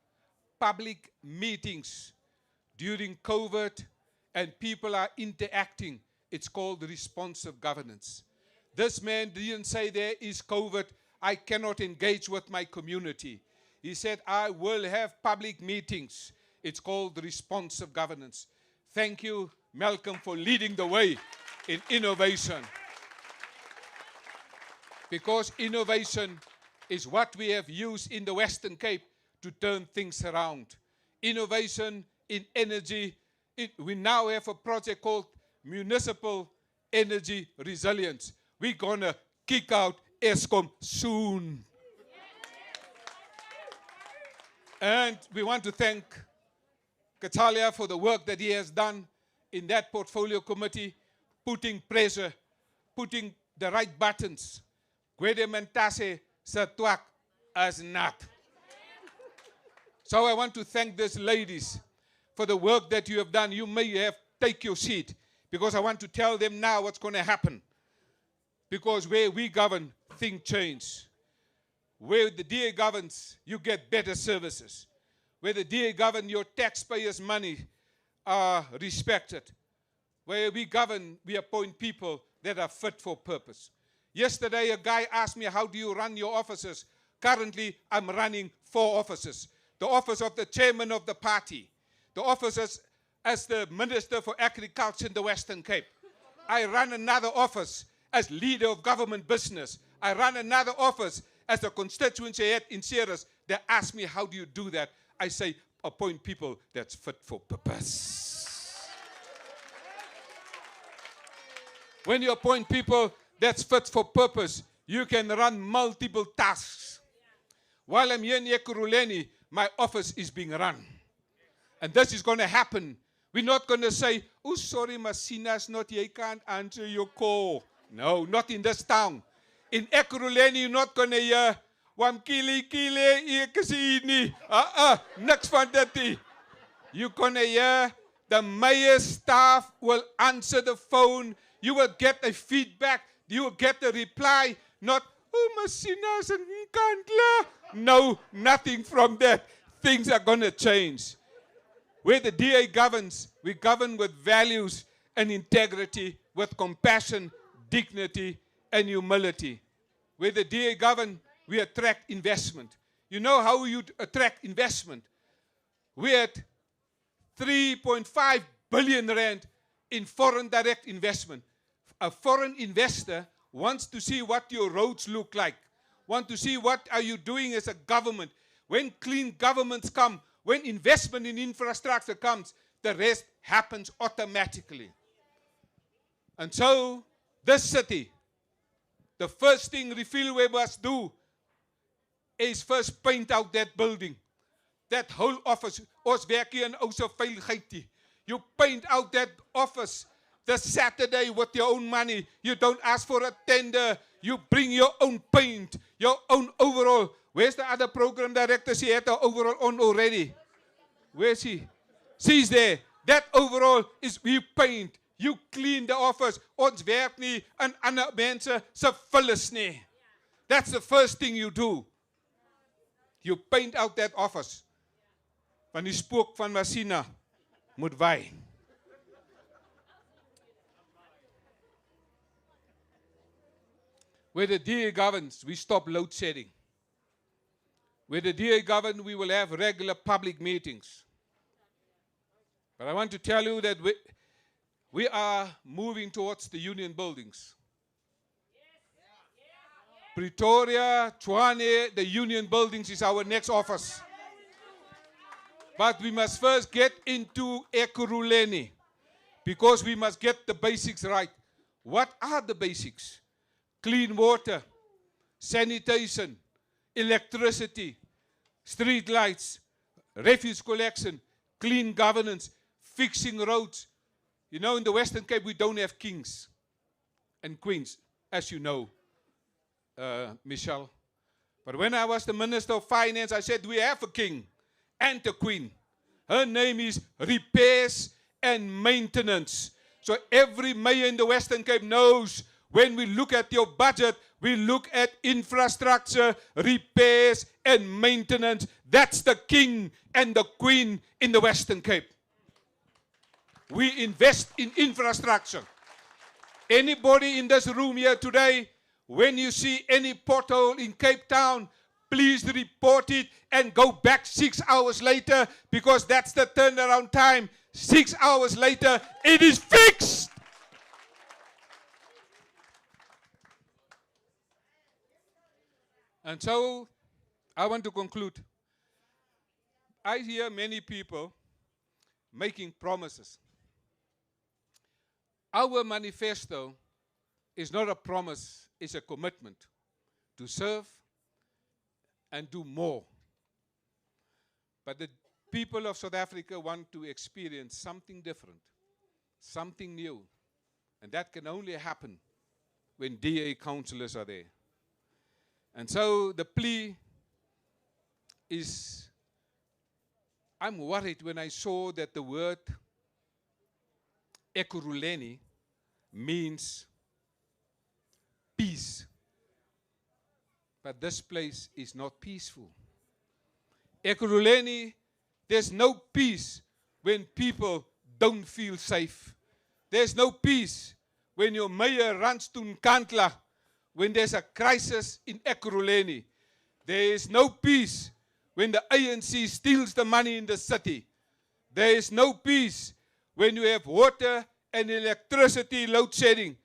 J: public meetings during COVID and people are interacting. It's called responsive governance. This man didn't say there is COVID, I cannot engage with my community. He said, I will have public meetings. It's called responsive governance. Thank you, Malcolm, for leading the way in innovation. Because innovation is what we have used in the Western Cape to turn things around. Innovation in energy. We now have a project called Municipal Energy Resilience. We're going to kick out Eskom soon. And we want to thank Katalia for the work that he has done in that portfolio committee, putting pressure, putting the right buttons. Gwede Mentase Satwak as not. So I want to thank these ladies for the work that you have done. You may have take your seat because I want to tell them now what's going to happen. Because where we govern, things change. Where the DA governs, you get better services. Where the DA govern, your taxpayers' money are respected. Where we govern, we appoint people that are fit for purpose. Yesterday, a guy asked me, how do you run your offices? Currently, I'm running 4 offices. The office of the chairman of the party. The office as the Minister for Agriculture in the Western Cape. I run another office as leader of government business. I run another office as a constituency head in Ceres. They ask me, how do you do that? I say, appoint people that's fit for purpose. When you appoint people that's fit for purpose, you can run multiple tasks. While I'm here in Ekurhuleni, my office is being run. And this is going to happen. We're not going to say, oh, sorry, Masina's not here, I can't answer your call. No, not in this town. In Ekurhuleni, you're not going to hear, Wamkili kile ikasini. Niks van dit. You're going to hear the mayor's staff will answer the phone. You will get a feedback. You will get a reply. Not, oh, Masina's and Nkandla. No, nothing from that. Things are going to change. Where the DA governs, we govern with values and integrity, with compassion, dignity, and humility. Where the DA govern, we attract investment. You know how you attract investment? We had 3.5 billion rand in foreign direct investment. A foreign investor wants to see what your roads look like, want to see what are you doing as a government. When clean governments come, when investment in infrastructure comes, the rest happens automatically. And so, this city, the first thing Refillway must do is first paint out that building. That whole office. Ons werk hier in Ousa Veiligheid. You paint out that office this Saturday with your own money. You don't ask for a tender. You bring your own paint, your own overall. Where's the other program director? She had the overall on already. Where is she? She's there. That overall is you paint. You clean the office. Ons werk nie in ander mense se vullis nie. That's the first thing you do. You paint out that office. Van die spook van Masina moet wy. Where the DA governs, we stop load shedding. Where the DA governs, we will have regular public meetings. But I want to tell you that we are moving towards the union buildings. Pretoria, Tshwane, the union buildings is our next office. But we must first get into Ekurhuleni because we must get the basics right. What are the basics? Clean water, sanitation, electricity, street lights, refuse collection, clean governance, fixing roads. You know, in the Western Cape, we don't have kings and queens, as you know, Michelle. But when I was the Minister of Finance, I said, we have a king and a queen. Her name is repairs and maintenance. So every mayor in the Western Cape knows when we look at your budget, we look at infrastructure, repairs and maintenance. That's the king and the queen in the Western Cape. We invest in infrastructure. Anybody in this room here today, when you see any pothole in Cape Town, please report it and go back 6 hours later, because that's the turnaround time. 6 hours later, it is fixed. And so, I want to conclude. I hear many people making promises. Our manifesto is not a promise, it's a commitment to serve and do more. But the people of South Africa want to experience something different, something new. And that can only happen when DA councillors are there. And so the plea is, I'm worried when I saw that the word Ekurhuleni means peace. But this place is not peaceful. Ekurhuleni, there's no peace when people don't feel safe. There's no peace when your mayor runs to Nkandla when there's a crisis in Ekurhuleni. There is no peace when the ANC steals the money in the city. There is no peace when you have water and electricity load shedding.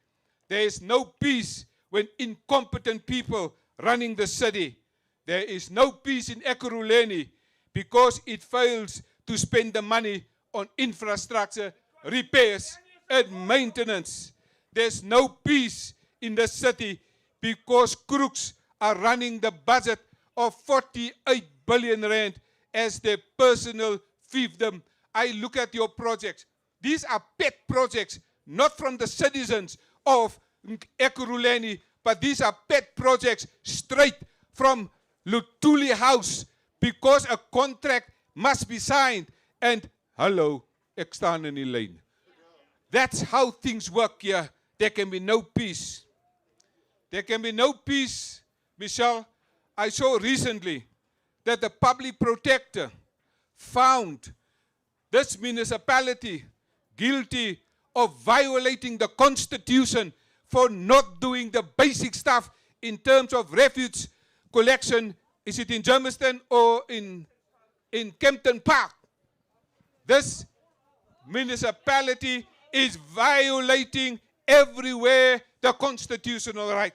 J: There is no peace when incompetent people running the city. There is no peace in Ekurhuleni because it fails to spend the money on infrastructure, repairs, and maintenance. There's no peace in the city because crooks are running the budget of 48 billion rand as their personal fiefdom. I look at your projects. These are pet projects, not from the citizens of Ekurhuleni, but these are pet projects straight from Lutuli House because a contract must be signed. And hello, ek staan in die lyn. That's how things work here. There can be no peace. There can be no peace, Michelle. I saw recently that the public protector found this municipality guilty of violating the constitution for not doing the basic stuff in terms of refuge collection. Is it in Germiston or in Kempton Park? This municipality is violating everywhere the constitutional right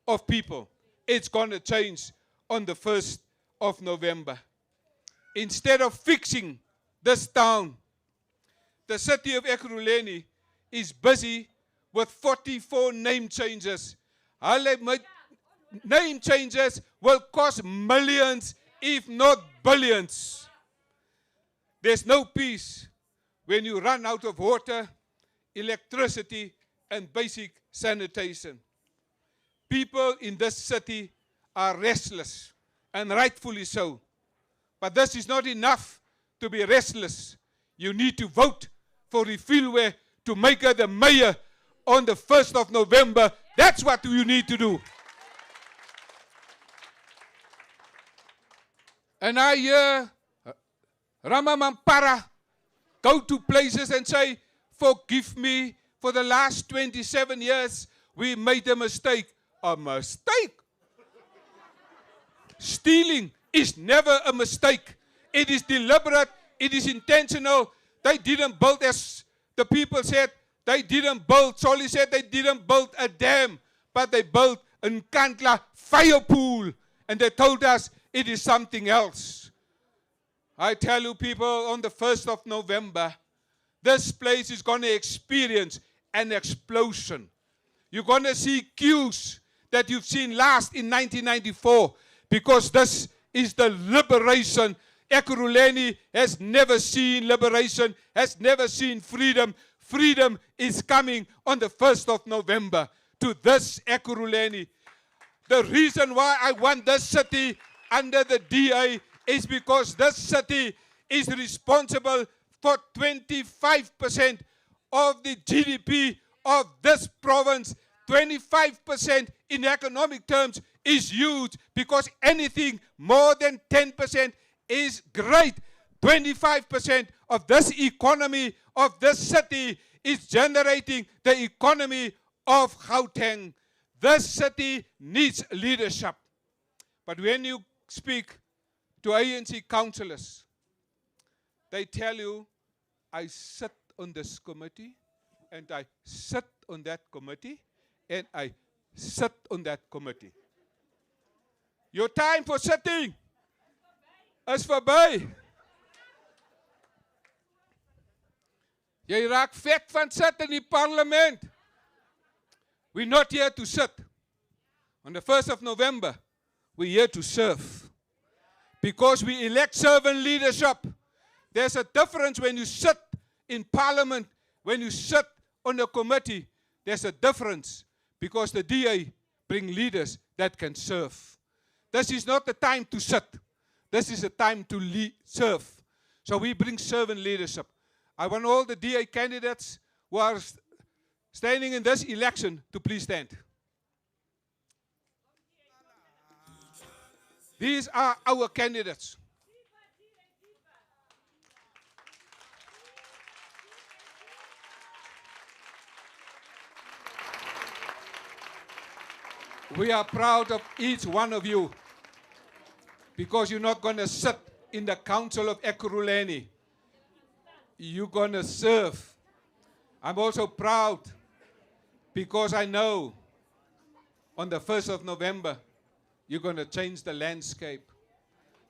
J: of people. It's going to change on the 1st of November. Instead of fixing this town, the city of Ekurhuleni is busy with 44 name changes. Name changes will cost millions, if not billions. There's no peace when you run out of water, electricity, and basic sanitation. People in this city are restless, and rightfully so. But this is not enough to be restless. You need to vote for Refilwe to make her the mayor on the 1st of November. That's what you need to do. And I hear Rama Mampara go to places and say, forgive me, for the last 27 years, we made a mistake. A mistake? Stealing is never a mistake. It is deliberate. It is intentional. They didn't build, as the people said, they didn't build. Solly said they didn't build a dam, but they built a Nkandla fire pool. And they told us it is something else. I tell you people, on the 1st of November, this place is going to experience an explosion. You're going to see queues that you've seen last in 1994, because this is the liberation. Ekurhuleni has never seen liberation, has never seen freedom. Freedom is coming on the 1st of November to this Ekurhuleni. The reason why I want this city under the DA is because this city is responsible for 25% of the GDP of this province. 25% in economic terms is huge, because anything more than 10% is great. 25% of this economy of this city is generating the economy of Gauteng. This city needs leadership. But when you speak to ANC councillors, they tell you, I sit on this committee, and I sit on that committee, and I sit on that committee. Your time for sitting is verby. Jy raak vet van sit in die parlement. We're not here to sit. On the 1st of November, we're here to serve. Because we elect servant leadership. There's a difference when you sit in parliament, when you sit on a committee. There's a difference, because the DA bring leaders that can serve. This is not the time to sit. This is a time to serve. So we bring servant leadership. I want all the DA candidates who are standing in this election to please stand. These are our candidates. We are proud of each one of you, because you're not going to sit in the council of Ekurhuleni. You're going to serve. I'm also proud because I know on the 1st of November, you're going to change the landscape.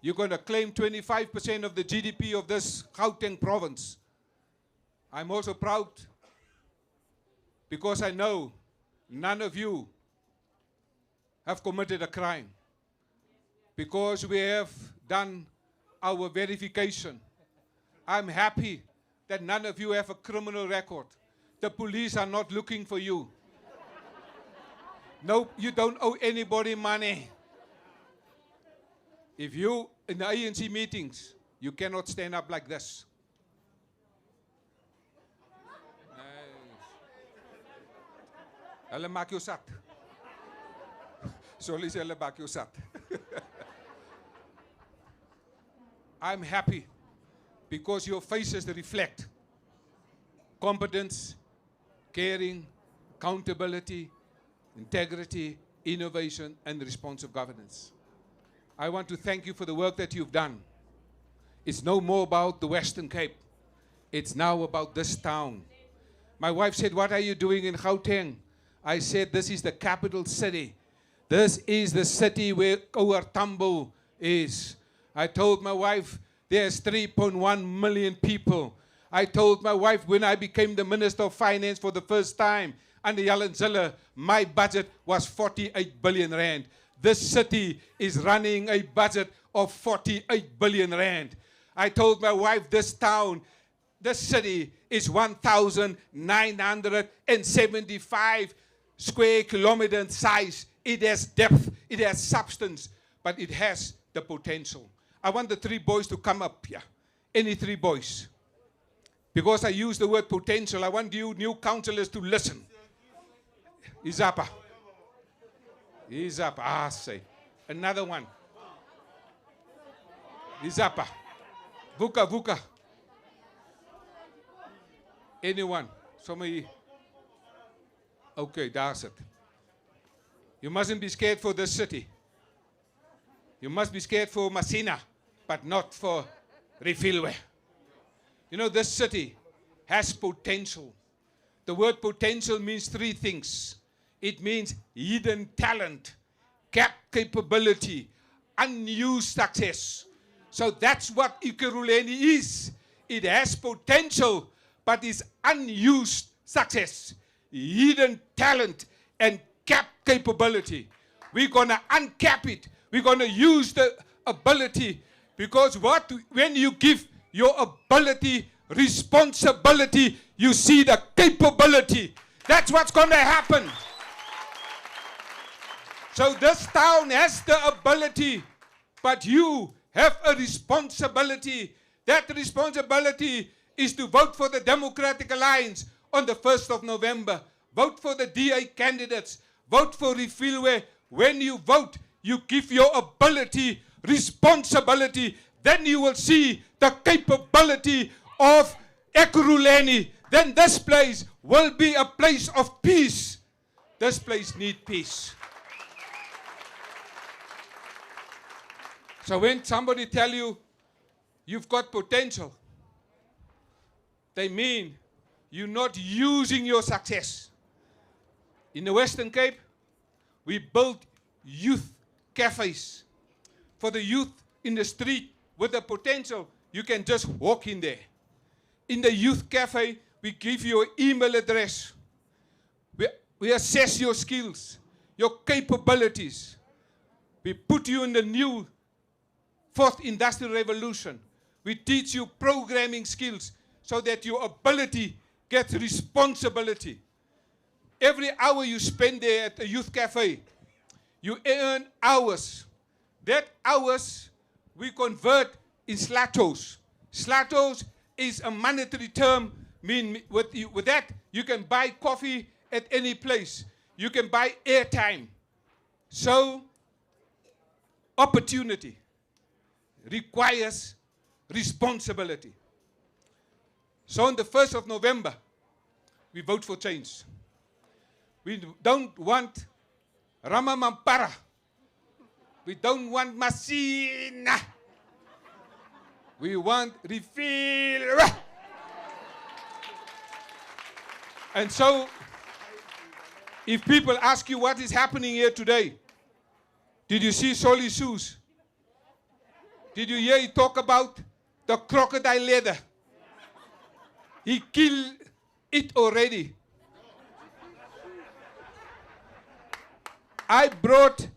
J: You're going to claim 25% of the GDP of this Gauteng province. I'm also proud because I know none of you have committed a crime, because we have done our verification. I'm happy that none of you have a criminal record. The police are not looking for you. No, you don't owe anybody money. If you, in the ANC meetings, you cannot stand up like this. Hulle maak jou sat. Sorry, hulle maak jou sat. I'm happy because your faces reflect competence, caring, accountability, integrity, innovation, and responsive governance. I want to thank you for the work that you've done. It's no more about the Western Cape. It's now about this town. My wife said, what are you doing in Gauteng? I said, this is the capital city. This is the city where our Tambo is. I told my wife, there's 3.1 million people. I told my wife when I became the Minister of Finance for the first time, under Jan Zille, my budget was 48 billion rand. This city is running a budget of 48 billion rand. I told my wife, this town, this city is 1,975 square kilometer in size. It has depth, it has substance, but it has the potential. I want the three boys to come up here. Any three boys. Because I use the word potential, I want you new councillors to listen. Izapa. Izapa. Ah, say. Another one. Izapa. Vuka, Vuka. Anyone? Somebody. Okay, that's it. You mustn't be scared for this city. You must be scared for Masina, but not for Refilwe. You know, this city has potential. The word potential means three things. It means hidden talent, gap capability, unused success. So that's what Ekurhuleni is. It has potential, but it's unused success, hidden talent, and gap capability. We're going to uncap it. We're going to use the ability, because when you give your ability responsibility, you see the capability. That's what's going to happen. So this town has the ability, but you have a responsibility. That responsibility is to vote for the Democratic Alliance on the 1st of November. Vote for the DA candidates. Vote for Refilwe. When you vote, you give your ability, responsibility. Then you will see the capability of Ekurhuleni. Then this place will be a place of peace. This place needs peace. So when somebody tell you, you've got potential, they mean you're not using your success. In the Western Cape, we built youth cafes for the youth in the street with the potential. You can just walk in there. In the youth cafe, we give you an email address. We assess your skills, your capabilities. We put you in the new fourth industrial revolution. We teach you programming skills so that your ability gets responsibility. Every hour you spend there at the youth cafe, you earn hours. That hours we convert in slatos. Slatos is a monetary term. With that, you can buy coffee at any place. You can buy airtime. So, opportunity requires responsibility. So on the 1st of November, we vote for change. We don't want Rama Mampara. We don't want Masina. We want refill. And so, if people ask you what is happening here today, did you see Solly shoes? Did you hear he talk about the crocodile leather? He killed it already. I brought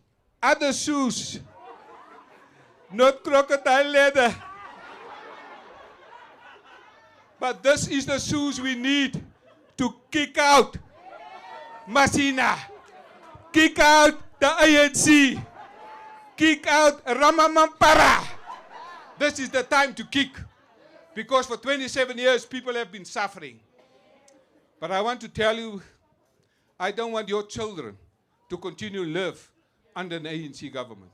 J: other shoes, not crocodile leather. But this is the shoes we need to kick out Masina, kick out the ANC, kick out Ramamampara. This is the time to kick. Because for 27 years, people have been suffering. But I want to tell you, I don't want your children to continue to live under an ANC government.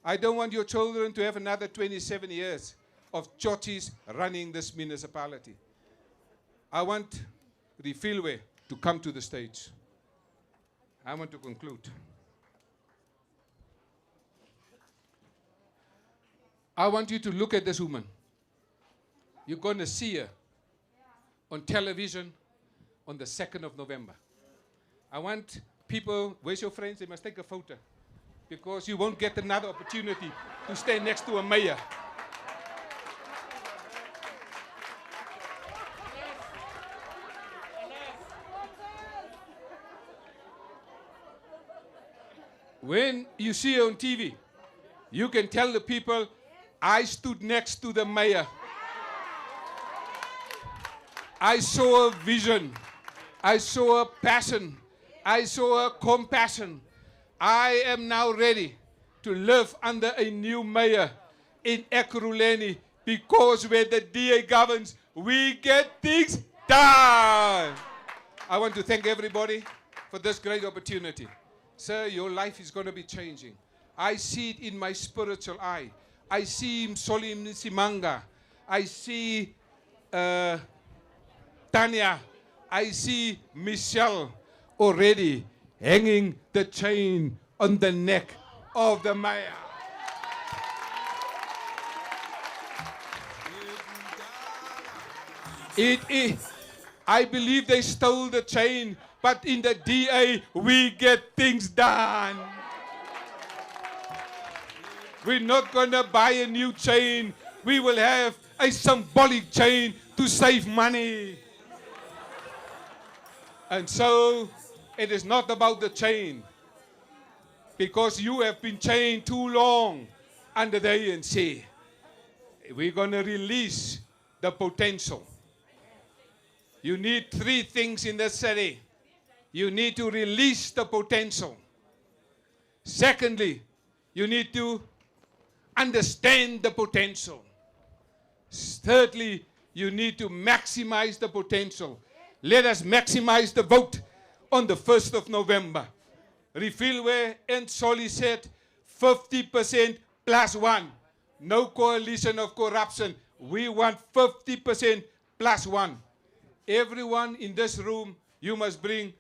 J: I don't want your children to have another 27 years of chotties running this municipality. I want Refilwe to come to the stage. I want to conclude. I want you to look at this woman. You're going to see her on television on the 2nd of November. I want people, where's your friends? They must take a photo because you won't get another opportunity to stand next to a mayor. When you see her on TV, you can tell the people, I stood next to the mayor. I saw a vision. I saw a passion. I saw a compassion. I am now ready to live under a new mayor in Ekurhuleni because where the DA governs, we get things done. I want to thank everybody for this great opportunity. Sir, your life is going to be changing. I see it in my spiritual eye. I see Msoli Msimanga. I see Tanya. I see Michelle already hanging the chain on the neck of the mayor. I believe they stole the chain, but in the DA, we get things done. We're not going to buy a new chain. We will have a symbolic chain to save money. And so, it is not about the chain, because you have been chained too long under the ANC. We're going to release the potential. You need three things in this city. You need to release the potential. Secondly, you need to understand the potential. Thirdly, you need to maximize the potential. Let us maximize the vote on the 1st of November. Refilwe and Solly said 50% plus one. No coalition of corruption. We want 50% plus one. Everyone in this room, you must bring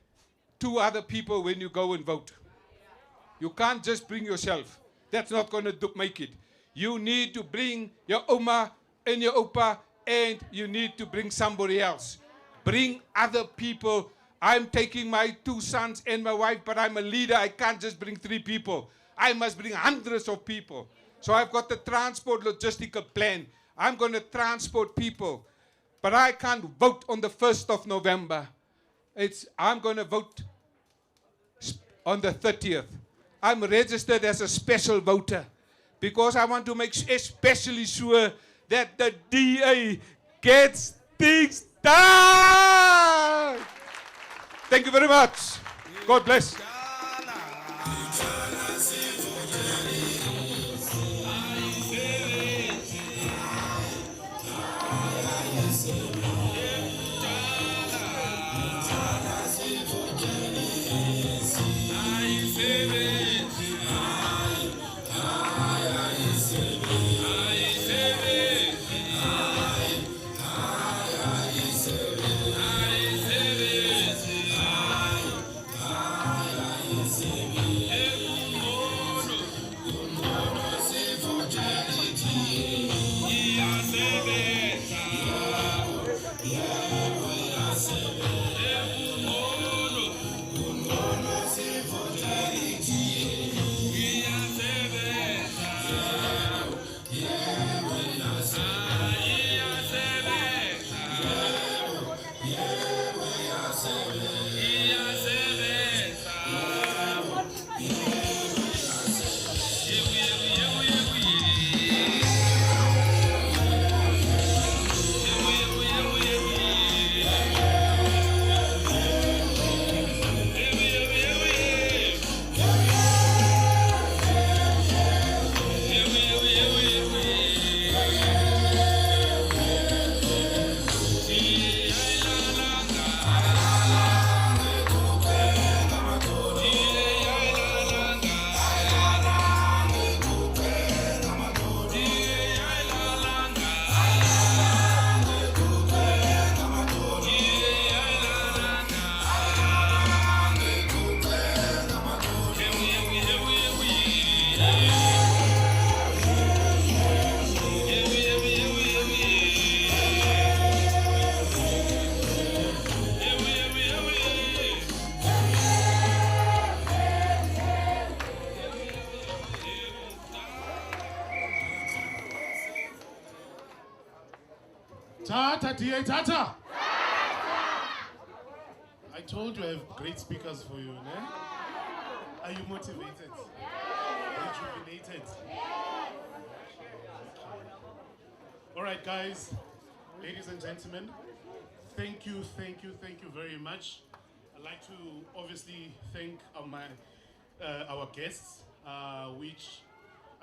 J: 2 other people when you go and vote. You can't just bring yourself. That's not going to make it. You need to bring your Oma and your Opa, and you need to bring somebody else. Bring other people. I'm taking my 2 sons and my wife, but I'm a leader. I can't just bring 3 people. I must bring hundreds of people. So I've got the transport logistical plan. I'm going to transport people. But I can't vote on the 1st of November. I'm going to vote on the 30th. I'm registered as a special voter because I want to make especially sure that the DA gets things done. Thank you very much. God bless.
C: Tata, DA, Tata! I told you I have great speakers for you, ne? Are you motivated? Rejuvenated? All right, guys, ladies and gentlemen, thank you very much. I'd like to obviously thank our guests, which,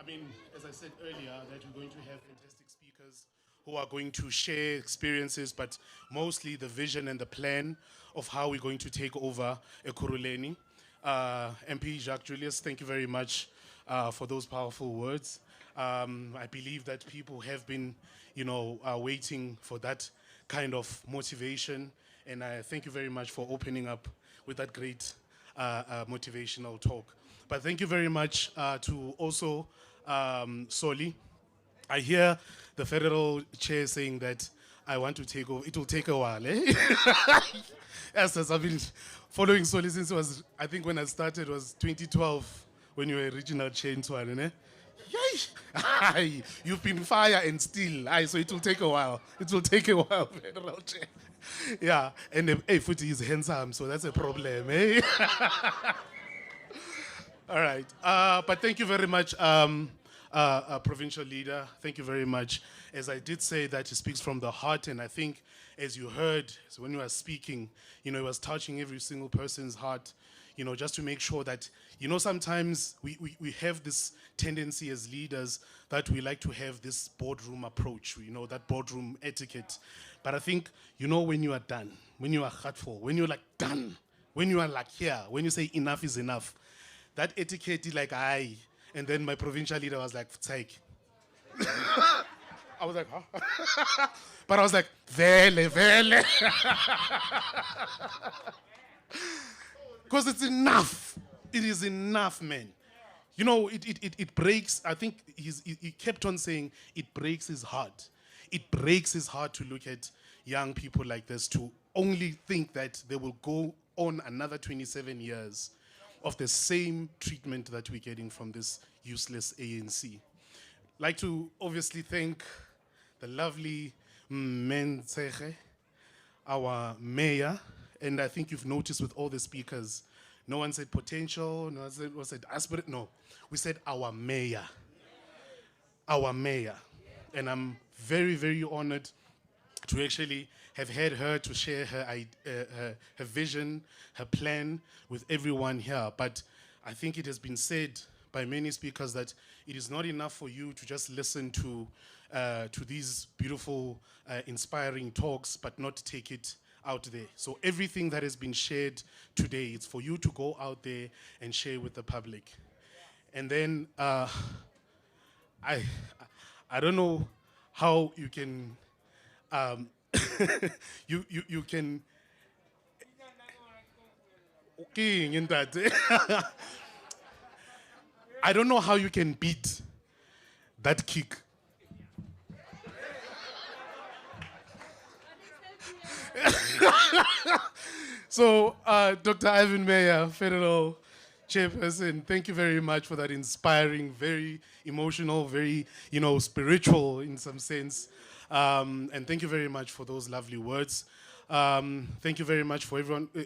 C: I mean, as I said earlier, that we're going to have fantastic speakers who are going to share experiences, but mostly the vision and the plan of how we're going to take over Ekurhuleni. MP Jacques Julius, thank you very much for those powerful words. I believe that people have been, waiting for that kind of motivation, and I thank you very much for opening up with that great motivational talk. But thank you very much to also Soli. I hear the federal chair saying that I want to take over. It will take a while, eh? Yes, I've been following Soli since it was, I think when I started, it was 2012 when you were regional chair in Tshwane, eh? Yay! You've been fire and steel. So it will take a while. It will take a while, federal chair. Yeah, and hey, Footy is handsome, so that's a problem, eh? All right, but thank you very much, provincial leader. Thank you very much. As I did say, that he speaks from the heart, and I think, as you heard, so when you were speaking, it was touching every single person's heart. just to make sure that, sometimes we have this tendency as leaders that we like to have this boardroom approach, that boardroom etiquette. But I think, when you are done, when you are heartful, when you're like done, when you are like here, when you say enough is enough, that etiquette is like, aye. And then my provincial leader was like, take. I was like, huh? But I was like, vele, vele. Because it's enough. It is enough, man. It breaks. I think he kept on saying it breaks his heart. It breaks his heart to look at young people like this, to only think that they will go on another 27 years of the same treatment that we're getting from this useless ANC. Like to obviously thank the lovely Mensege, our mayor, and I think you've noticed with all the speakers, no one said potential, no one said aspirant, no. We said our mayor. Our mayor. And I'm very, very honored to actually have had her to share her vision, her plan with everyone here. But I think it has been said by many speakers that it is not enough for you to just listen to these beautiful, inspiring talks, but not take it out there. So everything that has been shared today, it's for you to go out there and share with the public. And then I don't know how you can you can in that. I don't know how you can beat that kick. So, Dr. Ivan Meyer, Federal Chairperson, thank you very much for that inspiring, very emotional, very, spiritual in some sense. And thank you very much for those lovely words. Thank you very much for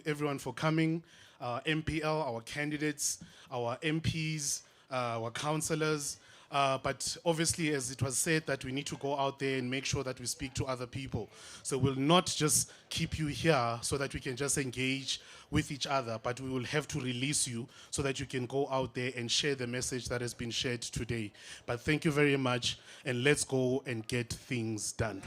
C: everyone for coming. MPL, our candidates, our MPs, our councillors. But obviously, as it was said, that we need to go out there and make sure that we speak to other people. So we'll not just keep you here so that we can just engage with each other, but we will have to release you so that you can go out there and share the message that has been shared today. But thank you very much, and let's go and get things done.